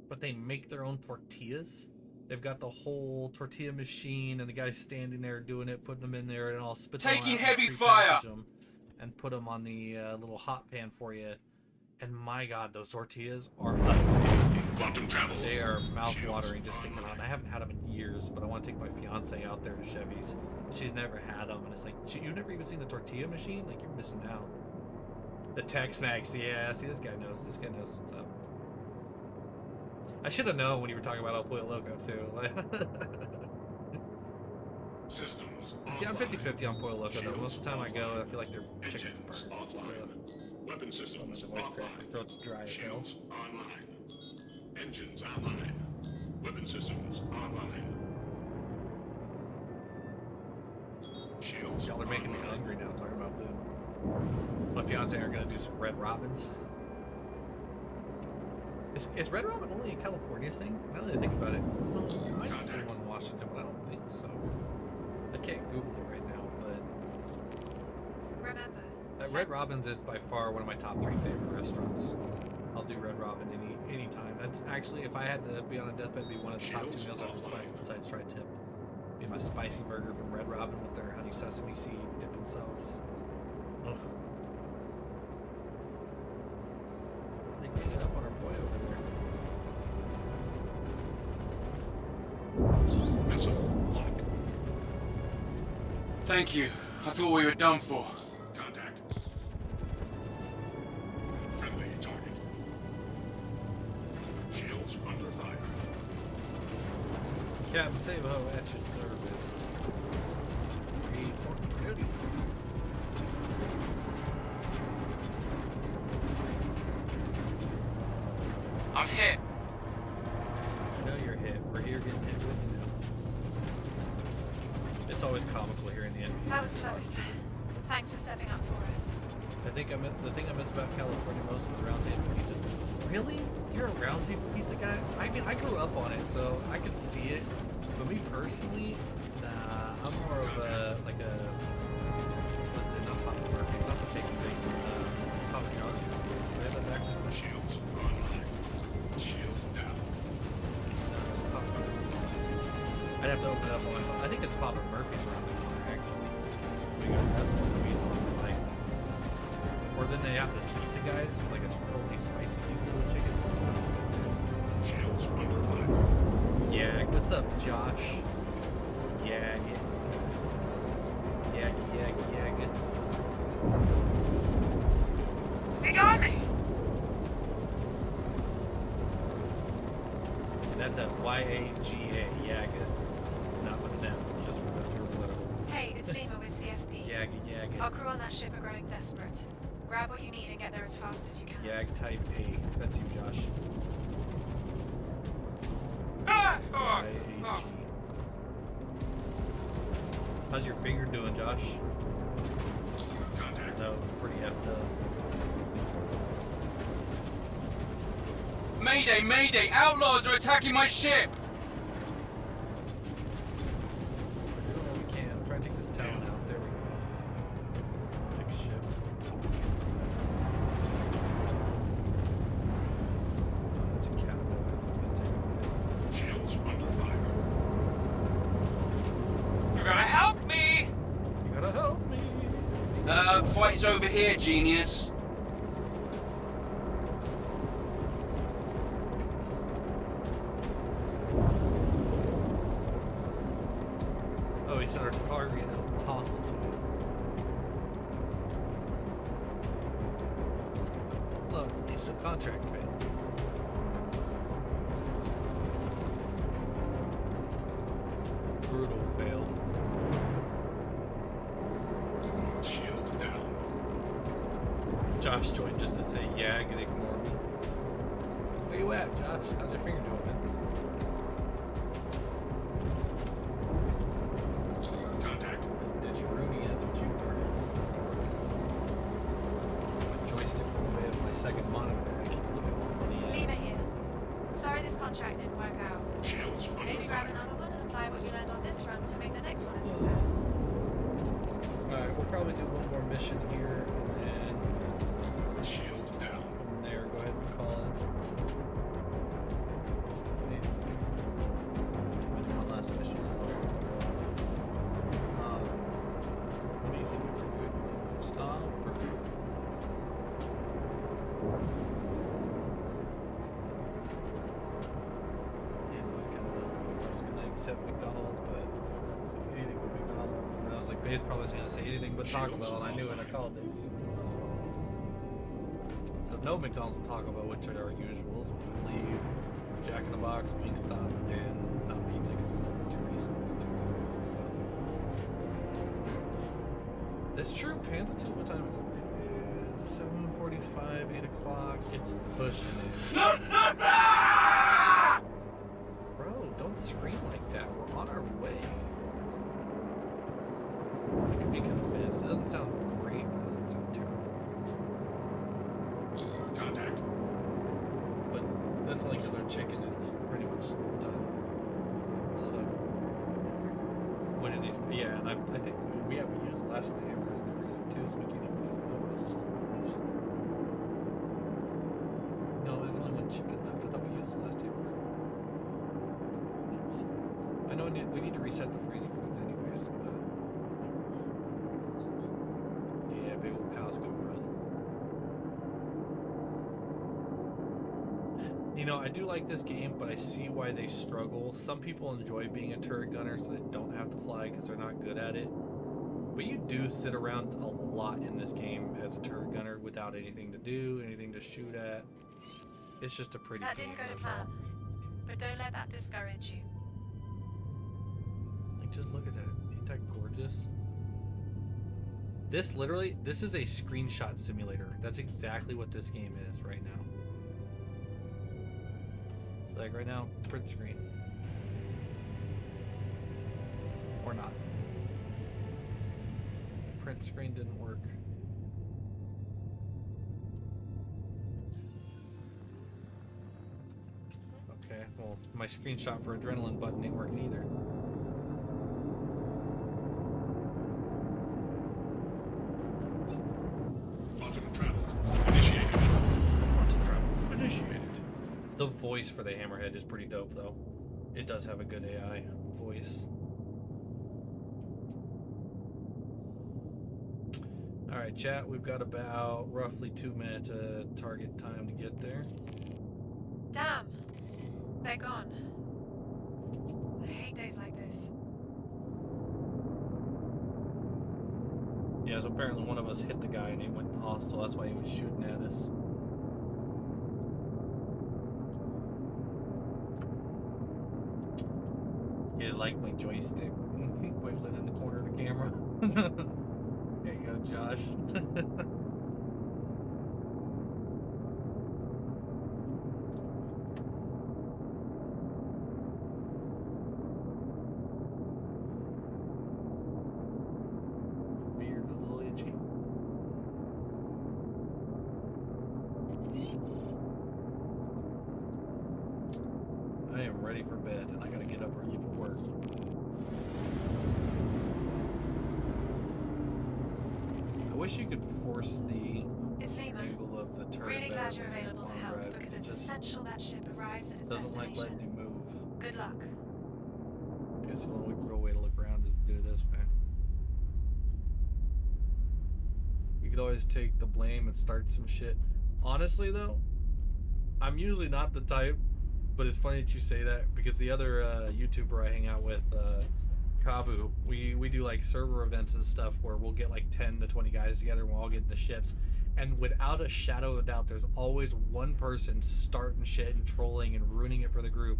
but they make their own tortillas. They've got the whole tortilla machine, and the guy's standing there doing it, putting them in there, and I'll spit them Taking out and heavy prepackage fire. them and put them on the little hot pan for you. And my God, those tortillas are addicting. Quantum travel. They are mouth-watering just thinking about it. I haven't had them in years, but I want to take my fiance out there to Chevy's. She's never had them, and it's like, you've never even seen the tortilla machine? Like, you're missing out. The Tex-Mex, yeah. See, this guy knows. This guy knows what's up. I should have known when you were talking about El Pollo Loco, too. Systems See, I'm offline. 50-50 on Pollo Loco, though. Most of the time I go, I feel like their Engines chicken's burnt. offline. Weapon systems So, my voice crack, my offline. throat's dry as hell. Shields online. Engines online. Weapon systems online. Shields Y'all are making me online. hungry now talking about food. My fiance and I are gonna do some Red Robins. Is Red Robin only a California thing? Now that I think about it, no, I might have seen one in Washington, but I don't think so. I can't Google it right now, but Remember, Red Robin's is by far one of my top 3 favorite restaurants. I'll do Red Robin any time. That's actually, if I had to be on a deathbed, it'd be one of the top 2 meals I would request besides tri-tip. Be my spicy burger from Red Robin with their honey sesame seed dipping sauce. Ugh. They gave up on our boy over there. Missile lock. Thank you. I thought we were done for. Contact. Friendly target. Shields under fire. Captain Sabo at your service. Report ready. I'm hit. I know you're hit. We're here getting hit with you now. It's always comical hearing the NPCs. that was close. Thanks for stepping up for us. I think the thing I miss about California most is round table pizza. Really? You're a round table pizza guy? I mean, I grew up on it, so I could see it. But me personally, nah, I'm more of a what is it? Not Papa Murphy's, not the taking bacon. Papa John's. Do they have that backwards? Shields online. Shields down. Papa Murphy's. I'd have to open it up on my phone. I think it's Papa Murphy's around the corner, actually. Because that's what we like. Or then they have this pizza guys, like a totally spicy pizza with chicken. Shields under fire. Yeah, what's up, Josh? Yeah, yeah, good. He got me. That's a Y-A-G-A, yeah, good. Not with an M, just with those real political. Hey, it's Lima with CFP. Yag, Our crew on that ship are growing desperate. Grab what you need and get there as fast as you can. Yag type A. That's you, Josh. Ah! Y-A-G. Oh. How's your finger doing, Josh? Contact. No, it's pretty effed up. Mayday, mayday! Outlaws are attacking my ship! We're doing what we can. I'm trying to take this town out. There we go. Big ship. Oh, that's a catapult. That's what's gonna take a minute. Shields under fire. You gotta help me! You gotta help me. Fight's over here, genius. Oh, he said our target is hostile to him. Lovely, subcontract failed. Brutal fail. Shield down. Josh joined just to say yag and ignore me. Where you at, Josh? How's your finger doing, man? Contact. Ditch Rooney, that's what you are. My joystick's in the way of my second monitor. I keep looking for the Lima here. Sorry this contract didn't work out. Shields under Maybe grab fire. another one and apply what you learned on this run to make the next one a success. Alright, we'll probably do one more mission here, and then Shield down. from there, go ahead and call it. Maybe. We'll do one last mission. What do you think of your food? Stop, or... Yeah, I was gonna accept McDonald's, but anything but McDonald's. And I was like, Babe's probably gonna say anything but Taco Bell, and I knew it. I called it. So no McDonald's and Taco Bell, which are our usuals, which would leave Jack in the Box, Wingstop, and not pizza because we done it too recently, too expensive. So That's true, Panda 2. What time is it? It is 7:45, 8 o'clock. It's pushing it. Bro, don't scream like that. We're on our way. It could be convinced. It doesn't sound great, but it doesn't sound terrible. Contact. But that's only because our chicken is pretty much done. So, what did these? Yeah, and I think we used the last of the hammers in the freezer too, so we can't even use those. No, there's only one chicken left. I thought we used the last hammer. I know we need to reset the freezer foods anyways, but yeah, big old Costco run. You know, I do like this game, but I see why they struggle. Some people enjoy being a turret gunner so they don't have to fly because they're not good at it. But you do sit around a lot in this game as a turret gunner without anything to do, anything to shoot at. It's just a pretty That game. didn't go to that's plan. all. But don't let that discourage you. Like, just look at that. Ain't that gorgeous? This is a screenshot simulator. That's exactly what this game is right now. So like right now, print screen. Or not. Print screen didn't work. Okay, well, my screenshot for adrenaline button ain't working either. Quantum travel initiated. Quantum travel initiated. The voice for the hammerhead is pretty dope, though. It does have a good AI voice. Alright, chat, we've got about roughly 2 minutes target time to get there. Damn! They're gone. I hate days like this. Yeah, so apparently one of us hit the guy and he went hostile. That's why he was shooting at us. You like my joystick? Wiggling in the corner of the camera. There you go, Josh. Beard a little itchy. I am ready for bed, and I gotta get up early for work. I wish you could force the It's Lima. angle of the turret. Really glad better you're when available to on help red. because It it's just essential that ship arrives at its doesn't like letting destination. you move. Good luck. I guess the only real way to look around is to do it this way. You could always take the blame and start some shit. Honestly, though, I'm usually not the type, but it's funny that you say that because the other YouTuber I hang out with, Kabu, we do like server events and stuff where we'll get like 10 to 20 guys together and we'll all get in the ships. And without a shadow of a doubt, there's always one person starting shit and trolling and ruining it for the group.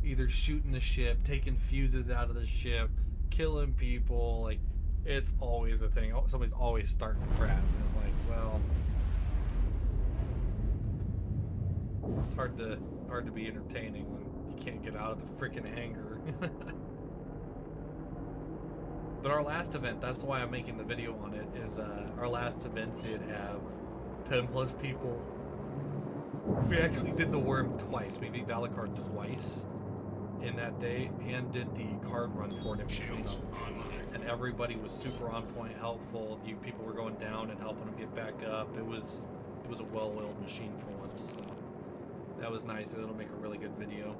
Either shooting the ship, taking fuses out of the ship, killing people. Like, it's always a thing. Somebody's always starting crap. And it's like, well, it's hard to be entertaining when you can't get out of the freaking hangar. But our last event, that's why I'm making the video on it, is our last event did have 10 plus people. We actually did the worm twice. We beat Valakar twice in that day and did the card run for it in between them. And everybody was super on point, helpful. You people were going down and helping them get back up. It was a well-oiled machine for once. So that was nice. It'll make a really good video.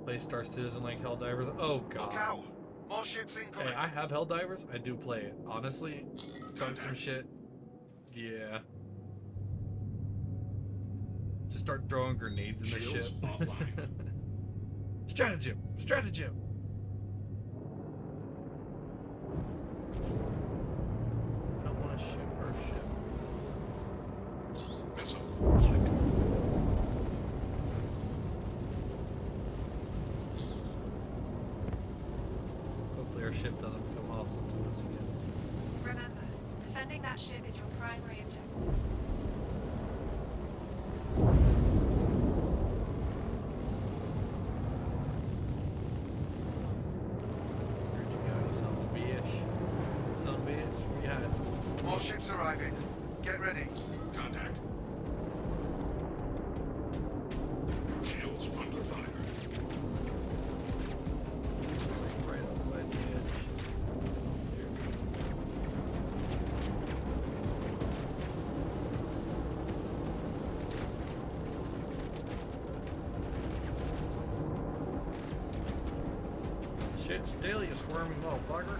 Play StarCitizen like Helldivers. Oh god. Look out! More ships incoming. Hey, I have Helldivers. I do play it. Honestly, start some shit. Yeah. Just start throwing grenades in the Shields ship. offline. Stratagem! Stratagem! I don't want to shoot her ship. Missile. Hopefully our ship doesn't become hostile to us again. that ship is your primary objective. Where'd you go, you son of a bitch? Son of a bitch, where you at? More ships arriving. Get ready. Contact. Shields under fire. It's like right outside the edge. Shit, still, you squirming little bugger.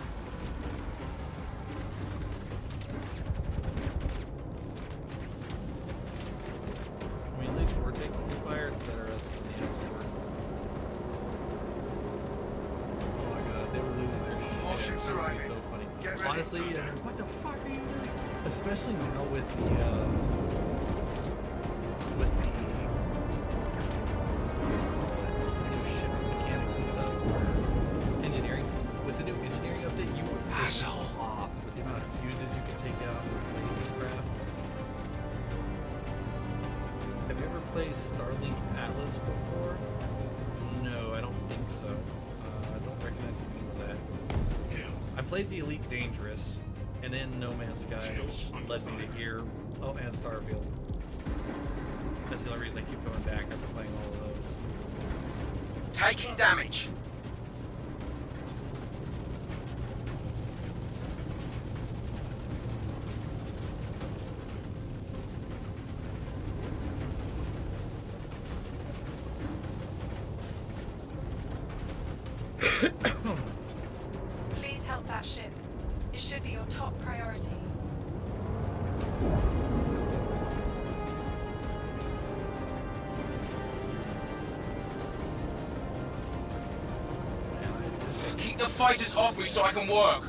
I mean, at least we're taking the fire. It's better us than the escort. Oh my god, they were losing their shit. More ships It would be arriving. so funny. Get ready. Honestly, what the fuck are you doing? Especially now with the new ship mechanics and stuff, or engineering. With the new engineering update, you would be so off with the amount of fuses you can take out with crazy crap. Have you ever played Starlink Atlas before? No, I don't think so. I don't recognize the name of that. I played the Elite Dangerous, and then No Man's Sky, which led me to here. Oh, and Starfield. That's the only reason I keep going back after playing all of those. Taking damage. Please help that ship. It should be your top priority. Keep the fighters off me so I can work.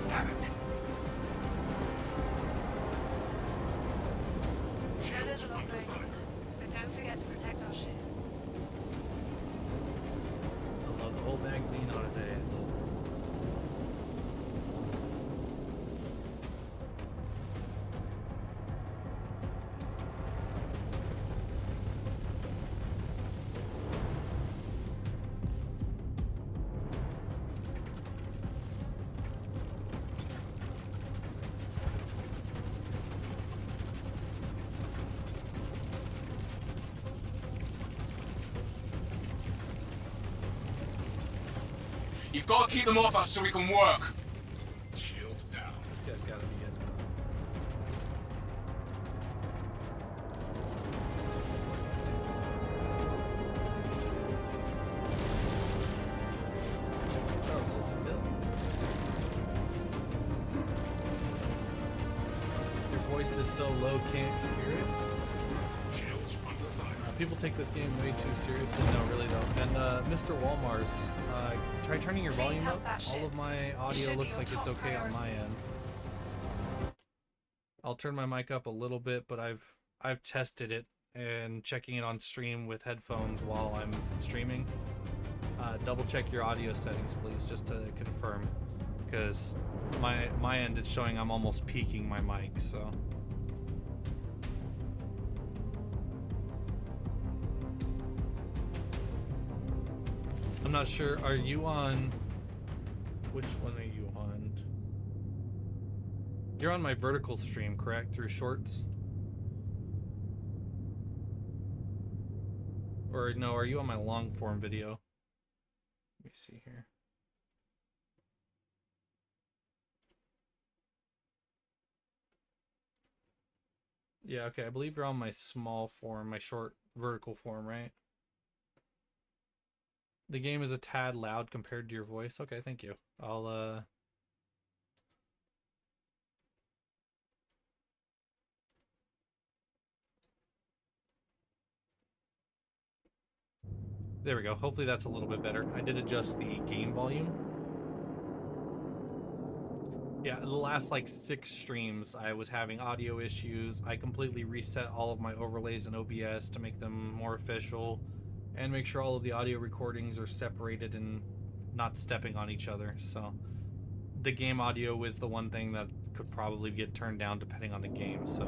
Damn it. Know there's a lot going on, but don't forget to protect our ship. I love the whole magazine on his ass. You've got to keep them off us so we can work. Shield down. This guy's gotta be getting. Oh, is it still? Your voice is so low, can't hear it. Shields under fire. People take this game way too seriously. No, really don't. And Mr. Walmars, try turning your Please volume help up. that ship. All of my It audio should be looks your like it's top okay on my priority. end. I'll turn my mic up a little bit, but I've tested it and checking it on stream with headphones while I'm streaming. Double check your audio settings, please, just to confirm, because my end it's showing I'm almost peaking my mic. So. I'm not sure. Are you on? Which one are you on? You're on my vertical stream, correct? Through Shorts? Or no, are you on my long form video? Let me see here. Yeah, okay, I believe you're on my small form, my short vertical form, right? The game is a tad loud compared to your voice. Okay, thank you. I'll there we go. Hopefully that's a little bit better. I did adjust the game volume. Yeah, the last like 6 streams, I was having audio issues. I completely reset all of my overlays in OBS to make them more official and make sure all of the audio recordings are separated and not stepping on each other. So the game audio is the one thing that could probably get turned down depending on the game. So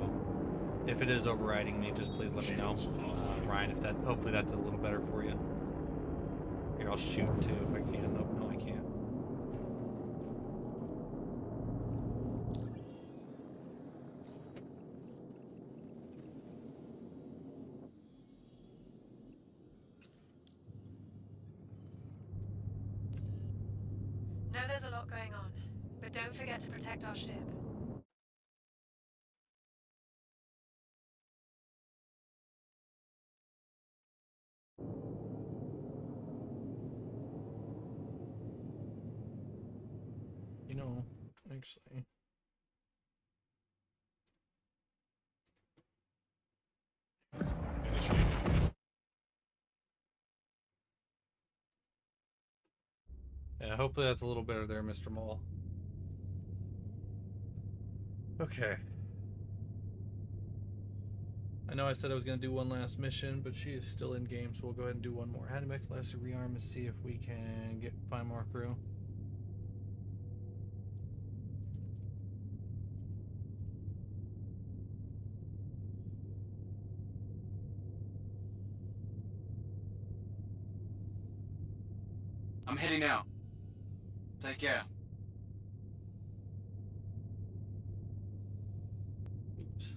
if it is overriding me, just please let me know, Ryan. If that, hopefully that's a little better for you. Here, I'll shoot too if I can. Nope, no, I can't. Know there's a lot going on, but don't forget to protect our ship. You know, actually. Yeah, hopefully that's a little better there, Mr. Mole. Okay. I know I said I was going to do one last mission, but she is still in game, so we'll go ahead and do one more. Heading back to Lesser Rearm and see if we can find more crew. I'm heading out. Take care. Oops.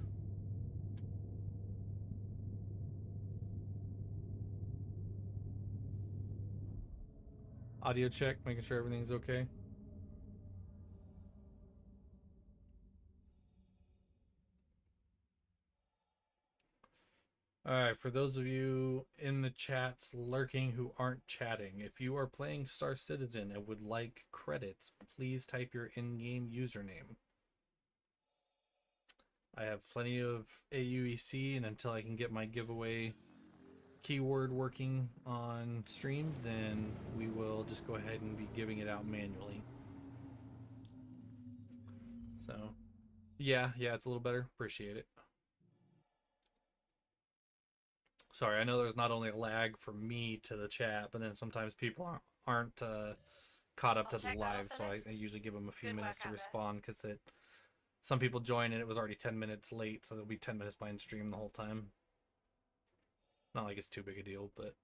Audio check, making sure everything's okay. Alright, for those of you in the chats lurking who aren't chatting, if you are playing Star Citizen and would like credits, please type your in-game username. I have plenty of aUEC, and until I can get my giveaway keyword working on stream, then we will just go ahead and be giving it out manually. So, yeah, it's a little better. Appreciate it. Sorry, I know there's not only a lag from me to the chat, but then sometimes people aren't caught up to the live, so I usually give them a few minutes to respond, because some people join and it was already 10 minutes late, so they'll be 10 minutes behind stream the whole time. Not like it's too big a deal, but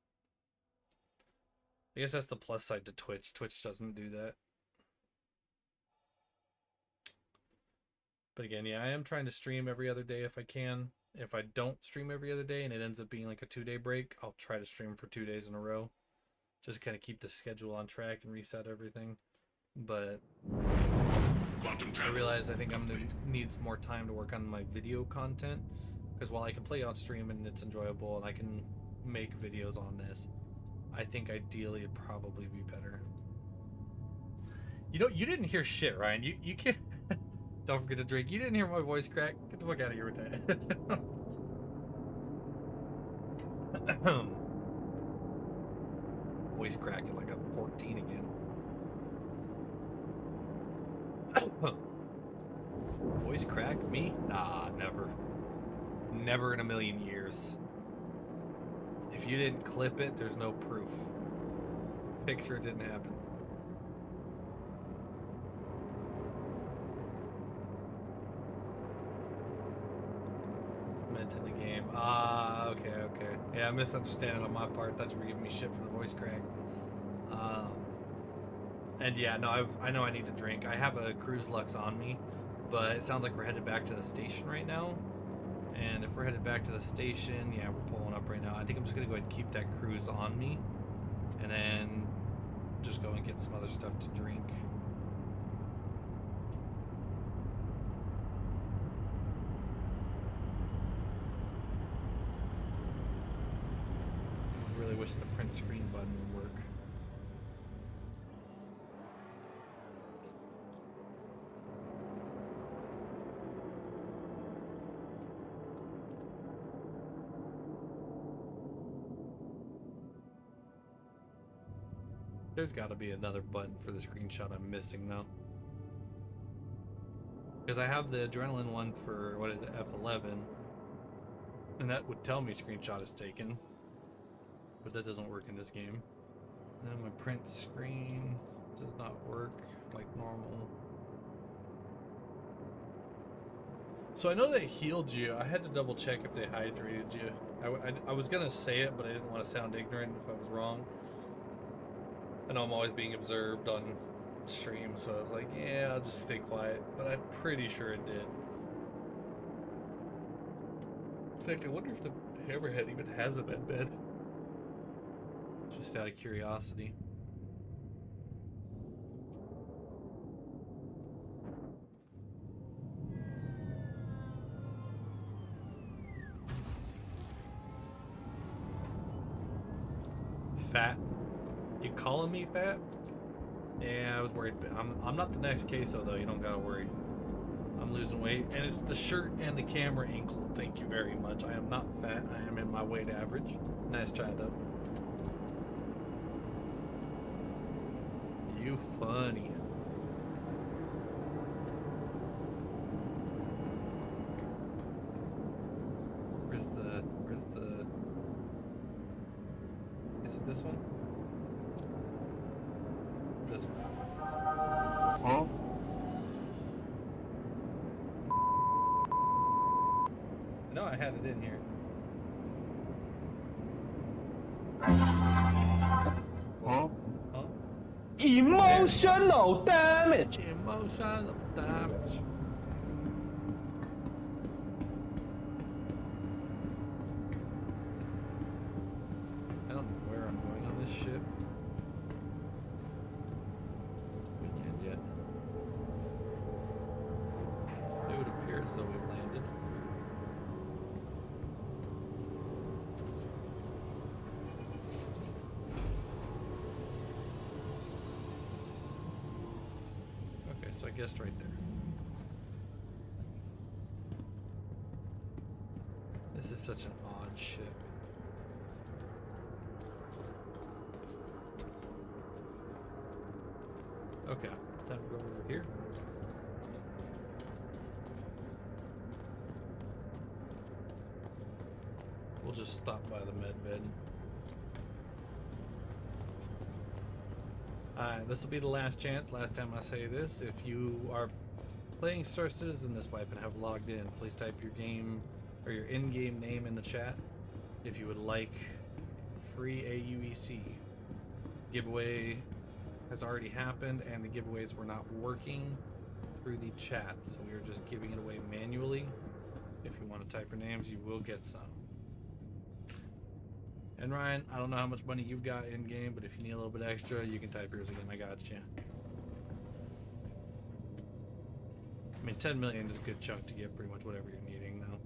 I guess that's the plus side to Twitch. Twitch doesn't do that. But again, yeah, I am trying to stream every other day if I can. If I don't stream every other day and it ends up being like a 2-day break, I'll try to stream for 2 days in a row. Just to kind of keep the schedule on track and reset everything. But I realize I think I'm going to need more time to work on my video content. Because while I can play on stream and it's enjoyable and I can make videos on this, I think ideally it'd probably be better. You know, you didn't hear shit, Ryan. You can't... Don't forget to drink. You didn't hear my voice crack? Get the fuck out of here with that. Voice cracking like I'm 14 again. Voice crack? Me? Nah, never. Never in a million years. If you didn't clip it, there's no proof. Picture it didn't happen. Meant in the game. Ah, okay. Yeah, misunderstanding on my part. Thought you were giving me shit for the voice crack. And yeah, no, I know I need to drink. I have a Cruise Lux on me, but it sounds like we're headed back to the station right now. And if we're headed back to the station, yeah, we're pulling up right now. I think I'm just gonna go ahead and keep that cruise on me, and then just go and get some other stuff to drink. I really wish the print screen button would work. There's got to be another button for the screenshot I'm missing, though. Because I have the adrenaline one for, what is it, F11. And that would tell me screenshot is taken. But that doesn't work in this game. And then my print screen does not work like normal. So I know they healed you. I had to double check if they hydrated you. I was gonna say it, but I didn't want to sound ignorant if I was wrong. I know I'm always being observed on stream, so I was like, yeah, I'll just stay quiet. But I'm pretty sure it did. In fact, I wonder if the Hammerhead even has a med bed. Just out of curiosity. Fat? You calling me fat? Yeah, I was worried. I'm not the next queso though. You don't gotta worry. I'm losing weight, and it's the shirt and the camera ankle. Thank you very much. I am not fat. I am in my weight average. Nice try though. You funny. Where's the? Is it this one? This one. Huh? No, I had it in here. Huh? Huh? Emotional damage. Emotional damage. I don't know where I'm going on this ship. We land yet? It would appear as though we've landed. Okay, so I guessed right there. This is such an odd ship. Okay, time to go over here. We'll just stop by the med bed. Alright, this will be the last chance, last time I say this. If you are playing StarCitizen this wipe and have logged in, please type your game or your in-game name in the chat if you would like free aUEC. Giveaway has already happened and the giveaways were not working through the chat, so we are just giving it away manually. If you want to type your names, you will get some. And Ryan, I don't know how much money you've got in game, but if you need a little bit extra, you can type yours again. I got you. I mean, 10 million is a good chunk to get pretty much whatever you're needing now.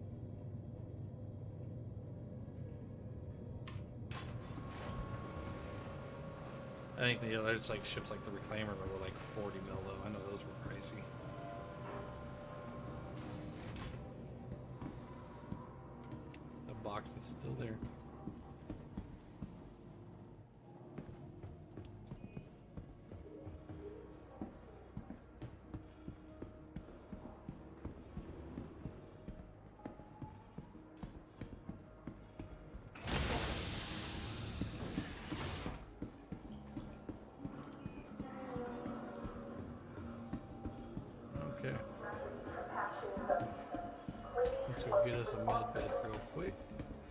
I think the others, like ships like the Reclaimer, were like 40 mil though. I know those were pricey. The box is still there. Okay. Let's go get us a med bed real quick.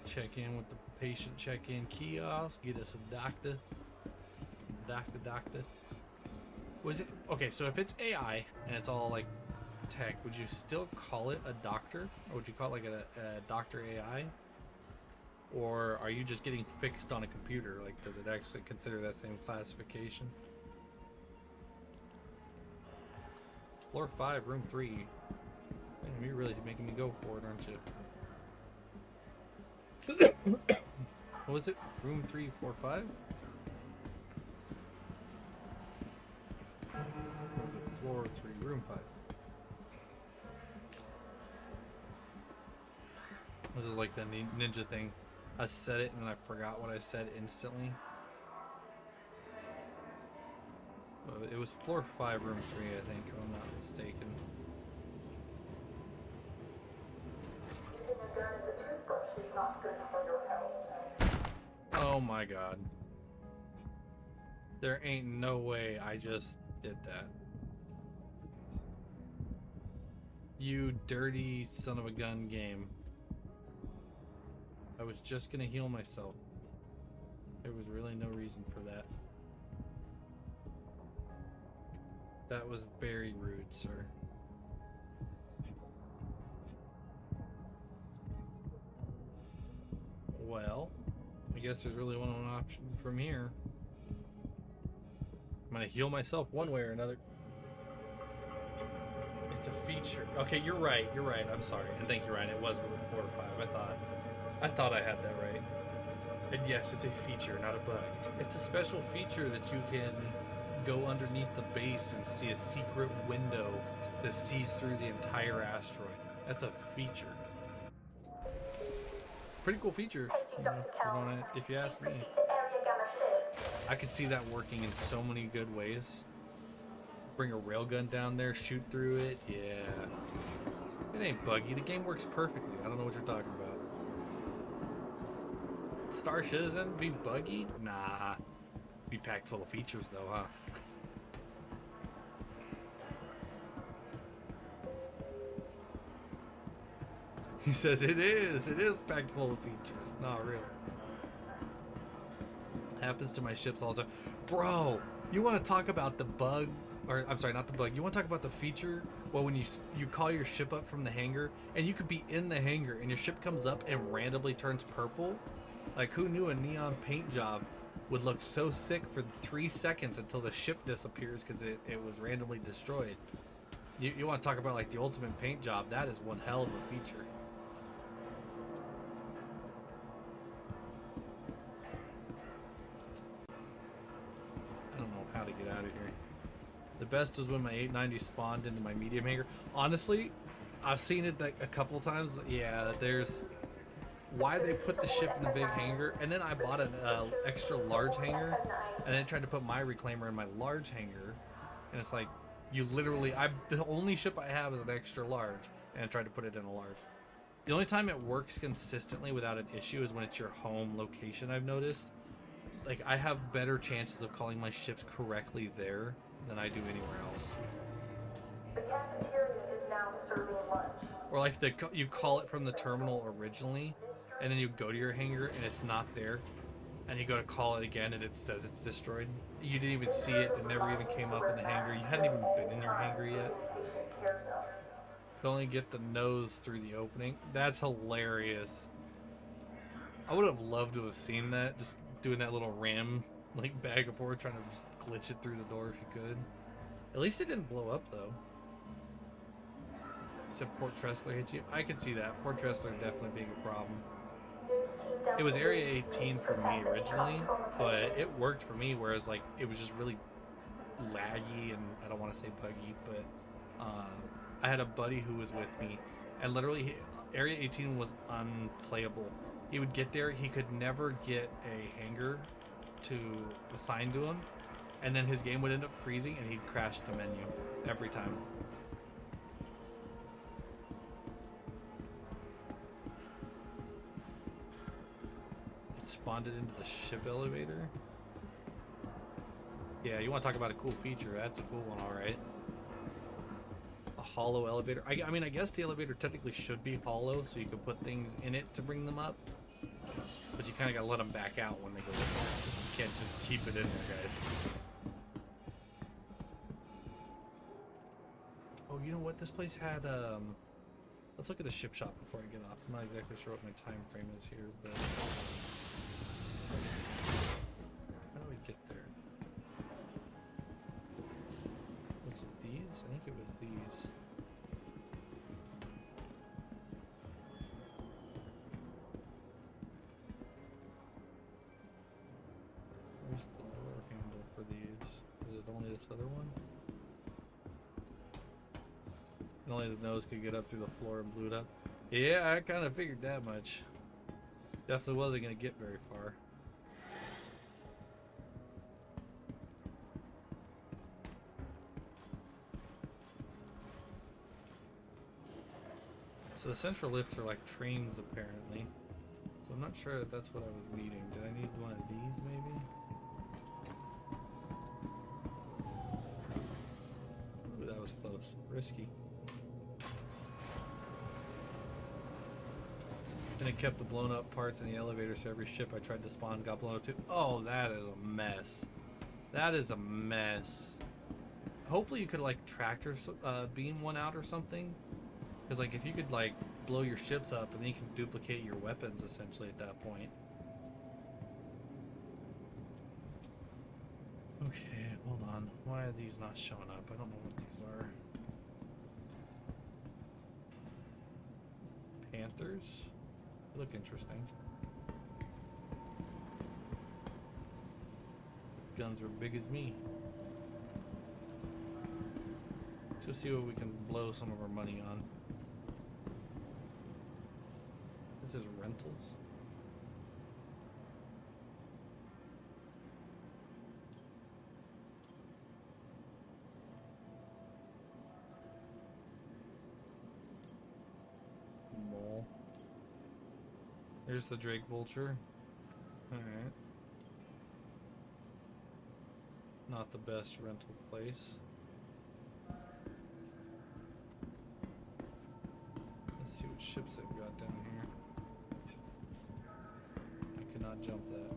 Check in with the patient check-in kiosk. Get us a doctor. Doctor. Was it okay? So if it's AI and it's all like tech, would you still call it a doctor, or would you call it like a doctor AI? Or are you just getting fixed on a computer? Like, does it actually consider that same classification? Floor 5, room 3. Man, you're really making me go for it, aren't you? What was it? Room 345? Or was it floor 3, room 5? This is like the ninja thing. I said it and then I forgot what I said instantly. It was floor 5, room 3, I think, if I'm not mistaken. much is not good for your health. Oh my god. There ain't no way I just did that. You dirty son of a gun game. I was just gonna heal myself. There was really no reason for that. That was very rude, sir. Well, I guess there's really one option from here. I'm gonna heal myself one way or another. It's a feature. Okay, you're right. You're right. I'm sorry. And thank you, Ryan. It was Route 4 or 5. I thought I had that right. And yes, it's a feature, not a bug. It's a special feature that you can go underneath the base and see a secret window that sees through the entire asteroid. That's a feature. Pretty cool feature, Paging Dr. Cal. if you ask me. Proceed to Area Gamma 6. I could see that working in so many good ways. Bring a railgun down there, shoot through it. Yeah. It ain't buggy. The game works perfectly. I don't know what you're talking about. StarCitizen be buggy? Nah. Be packed full of features though, huh? He says it is packed full of features. Not really. Happens to my ships all the time. Bro, you want to talk about the bug, or I'm sorry, not the bug. You want to talk about the feature? Well, when you call your ship up from the hangar, and you could be in the hangar, and your ship comes up and randomly turns purple. Like, who knew a neon paint job would look so sick for 3 seconds until the ship disappears because it was randomly destroyed? You want to talk about like the ultimate paint job? That is one hell of a feature. I don't know how to get out of here. The best was when my 890 spawned into my medium hangar. Honestly, I've seen it like a couple times. Yeah, there's why they put the ship in the big hangar, and then I bought an extra large hangar, and then tried to put my reclaimer in my large hangar, and it's like you literally, the only ship I have is an extra large, and I tried to put it in a large. The only time it works consistently without an issue is when it's your home location. I've noticed, like, I have better chances of calling my ships correctly there than I do anywhere else. The cafeteria is now serving lunch. Or like you call it from the terminal originally, and then you go to your hangar and it's not there, and you go to call it again and it says it's destroyed. You didn't even see it. It never even came up in the hangar. You hadn't even been in your hangar yet. Could only get the nose through the opening. That's hilarious. I would have loved to have seen that. Just doing that little ram like back and forth, trying to just glitch it through the door if you could. At least it didn't blow up though. Except Port Tressler hits you. I can see that. Port Tressler definitely being a problem. It was Area 18 for me originally, but it worked for me, whereas like it was just really laggy, and I don't want to say buggy, but I had a buddy who was with me, and literally Area 18 was unplayable. He would get there, he could never get a hangar to assign to him, and then his game would end up freezing and he'd crash the menu every time. It spawned it into the ship elevator. Yeah, you want to talk about a cool feature? That's a cool one, all right. A hollow elevator. I mean, I guess the elevator technically should be hollow, so you can put things in it to bring them up. But you kind of got to let them back out when they go in there. You can't just keep it in there, guys. Oh, you know what? This place had, let's look at the ship shop before I get off. I'm not exactly sure what my time frame is here, but... How do we get there? Was it these? I think it was these. Where's the door handle for these? Is it only this other one? And only the nose could get up through the floor and blew it up. Yeah, I kind of figured that much. Definitely wasn't going to get very far. So the central lifts are like trains, apparently. I'm not sure if that's what I was needing. Did I need one of these, maybe? Ooh, that was close. Risky. And it kept the blown up parts in the elevator, so every ship I tried to spawn got blown up too. Oh, that is a mess. That is a mess. Hopefully you could like tractor beam one out or something. Because like if you could like blow your ships up and then you can duplicate your weapons essentially at that point. Okay, hold on. Why are these not showing up? I don't know what these are. Panthers? They look interesting. Guns are big as me. Let's go see what we can blow some of our money on. This is rentals. Mole. There's the Drake Vulture. Alright. Not the best rental place. Let's see what ships they've got down here. I cannot jump that.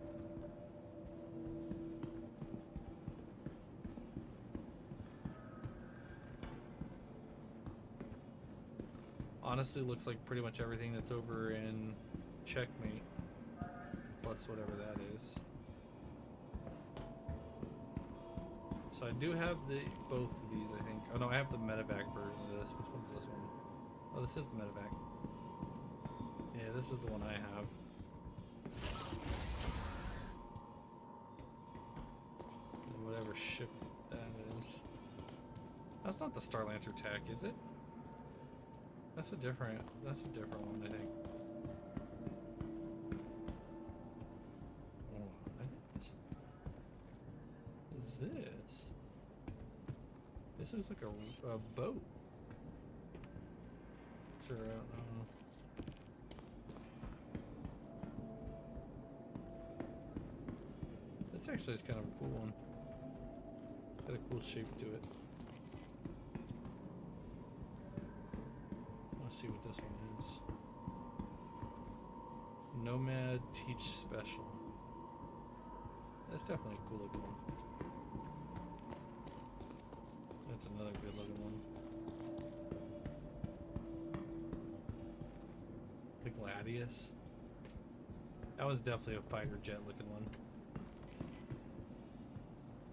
Honestly, looks like pretty much everything that's over in Checkmate, plus whatever that is. So I do have both of these, I think. Oh no, I have the medevac version of this. Which one's this one? Oh, this is the medevac. Yeah, this is the one I have. And whatever ship that is. That's not the Starlancer tech, is it? That's a different one, I think. What is this? This looks like a boat. Sure, I don't know. This actually is kind of a cool one. Got a cool shape to it. Let's see what this one is. Nomad Teach Special. That's definitely a cool looking one. That's another good looking one. The Gladius. That was definitely a fighter jet looking one.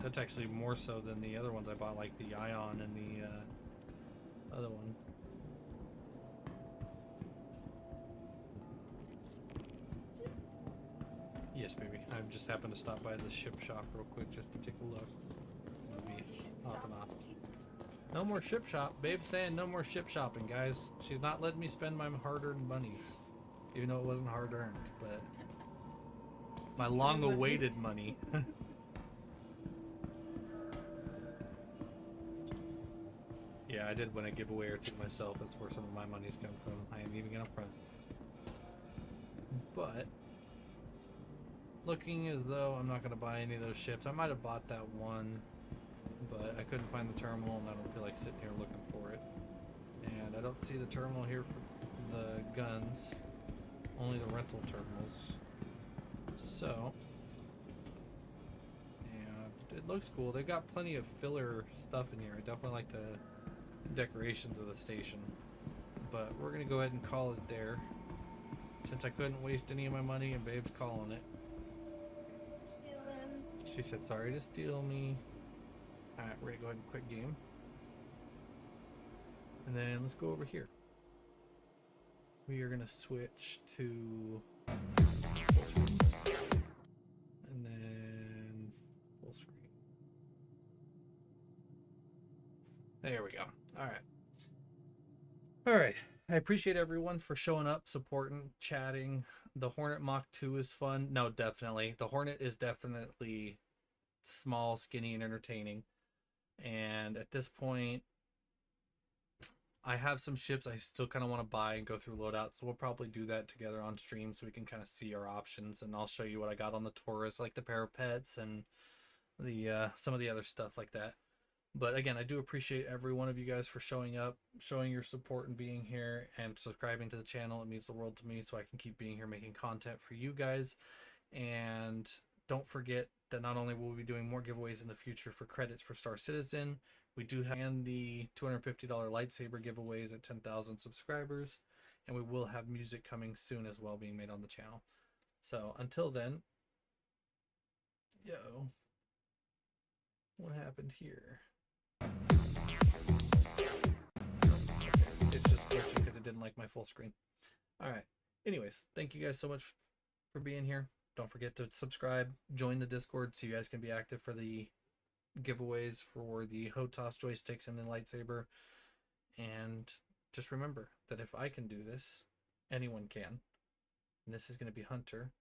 That's actually more so than the other ones I bought, like the Ion and the other one. Yes, baby. I just happened to stop by the ship shop real quick just to take a look. I'll be hopping off. No more ship shop. Babe's saying no more ship shopping, guys. She's not letting me spend my hard-earned money. Even though it wasn't hard-earned, but my long-awaited money. Yeah, I did win a giveaway or two myself. That's where some of my money's come from. I ain't even gonna front. But looking as though I'm not gonna buy any of those ships. I might have bought that one, but I couldn't find the terminal, and I don't feel like sitting here looking for it. And I don't see the terminal here for the guns. Only the rental terminals. So, yeah, it looks cool. They've got plenty of filler stuff in here. I definitely like the decorations of the station. But we're gonna go ahead and call it there, since I couldn't waste any of my money and Babe's calling it. Steal them. She said, sorry to steal me. Alright, we're gonna go ahead and quit game. And then let's go over here. We are gonna switch to full screen. And then full screen. There we go. Alright. Alright. I appreciate everyone for showing up, supporting, chatting. The Hornet Mach 2 is fun. No, definitely. The Hornet is definitely small, skinny, and entertaining. And at this point, I have some ships I still kind of want to buy and go through loadouts, so we'll probably do that together on stream so we can kind of see our options, and I'll show you what I got on the Taurus, like the parapets and the some of the other stuff like that. But again, I do appreciate every one of you guys for showing up, showing your support and being here, and subscribing to the channel. It means the world to me, so I can keep being here making content for you guys. And don't forget that not only will we be doing more giveaways in the future for credits for Star Citizen, we do have the $250 lightsaber giveaways at 10,000 subscribers, and we will have music coming soon as well being made on the channel. So until then, what happened here? It's just glitching because it didn't like my full screen. All right. Anyways, thank you guys so much for being here. Don't forget to subscribe, join the Discord so you guys can be active for the giveaways for the HOTAS joysticks and the lightsaber. And just remember that if I can do this, anyone can. And this is going to be Hunter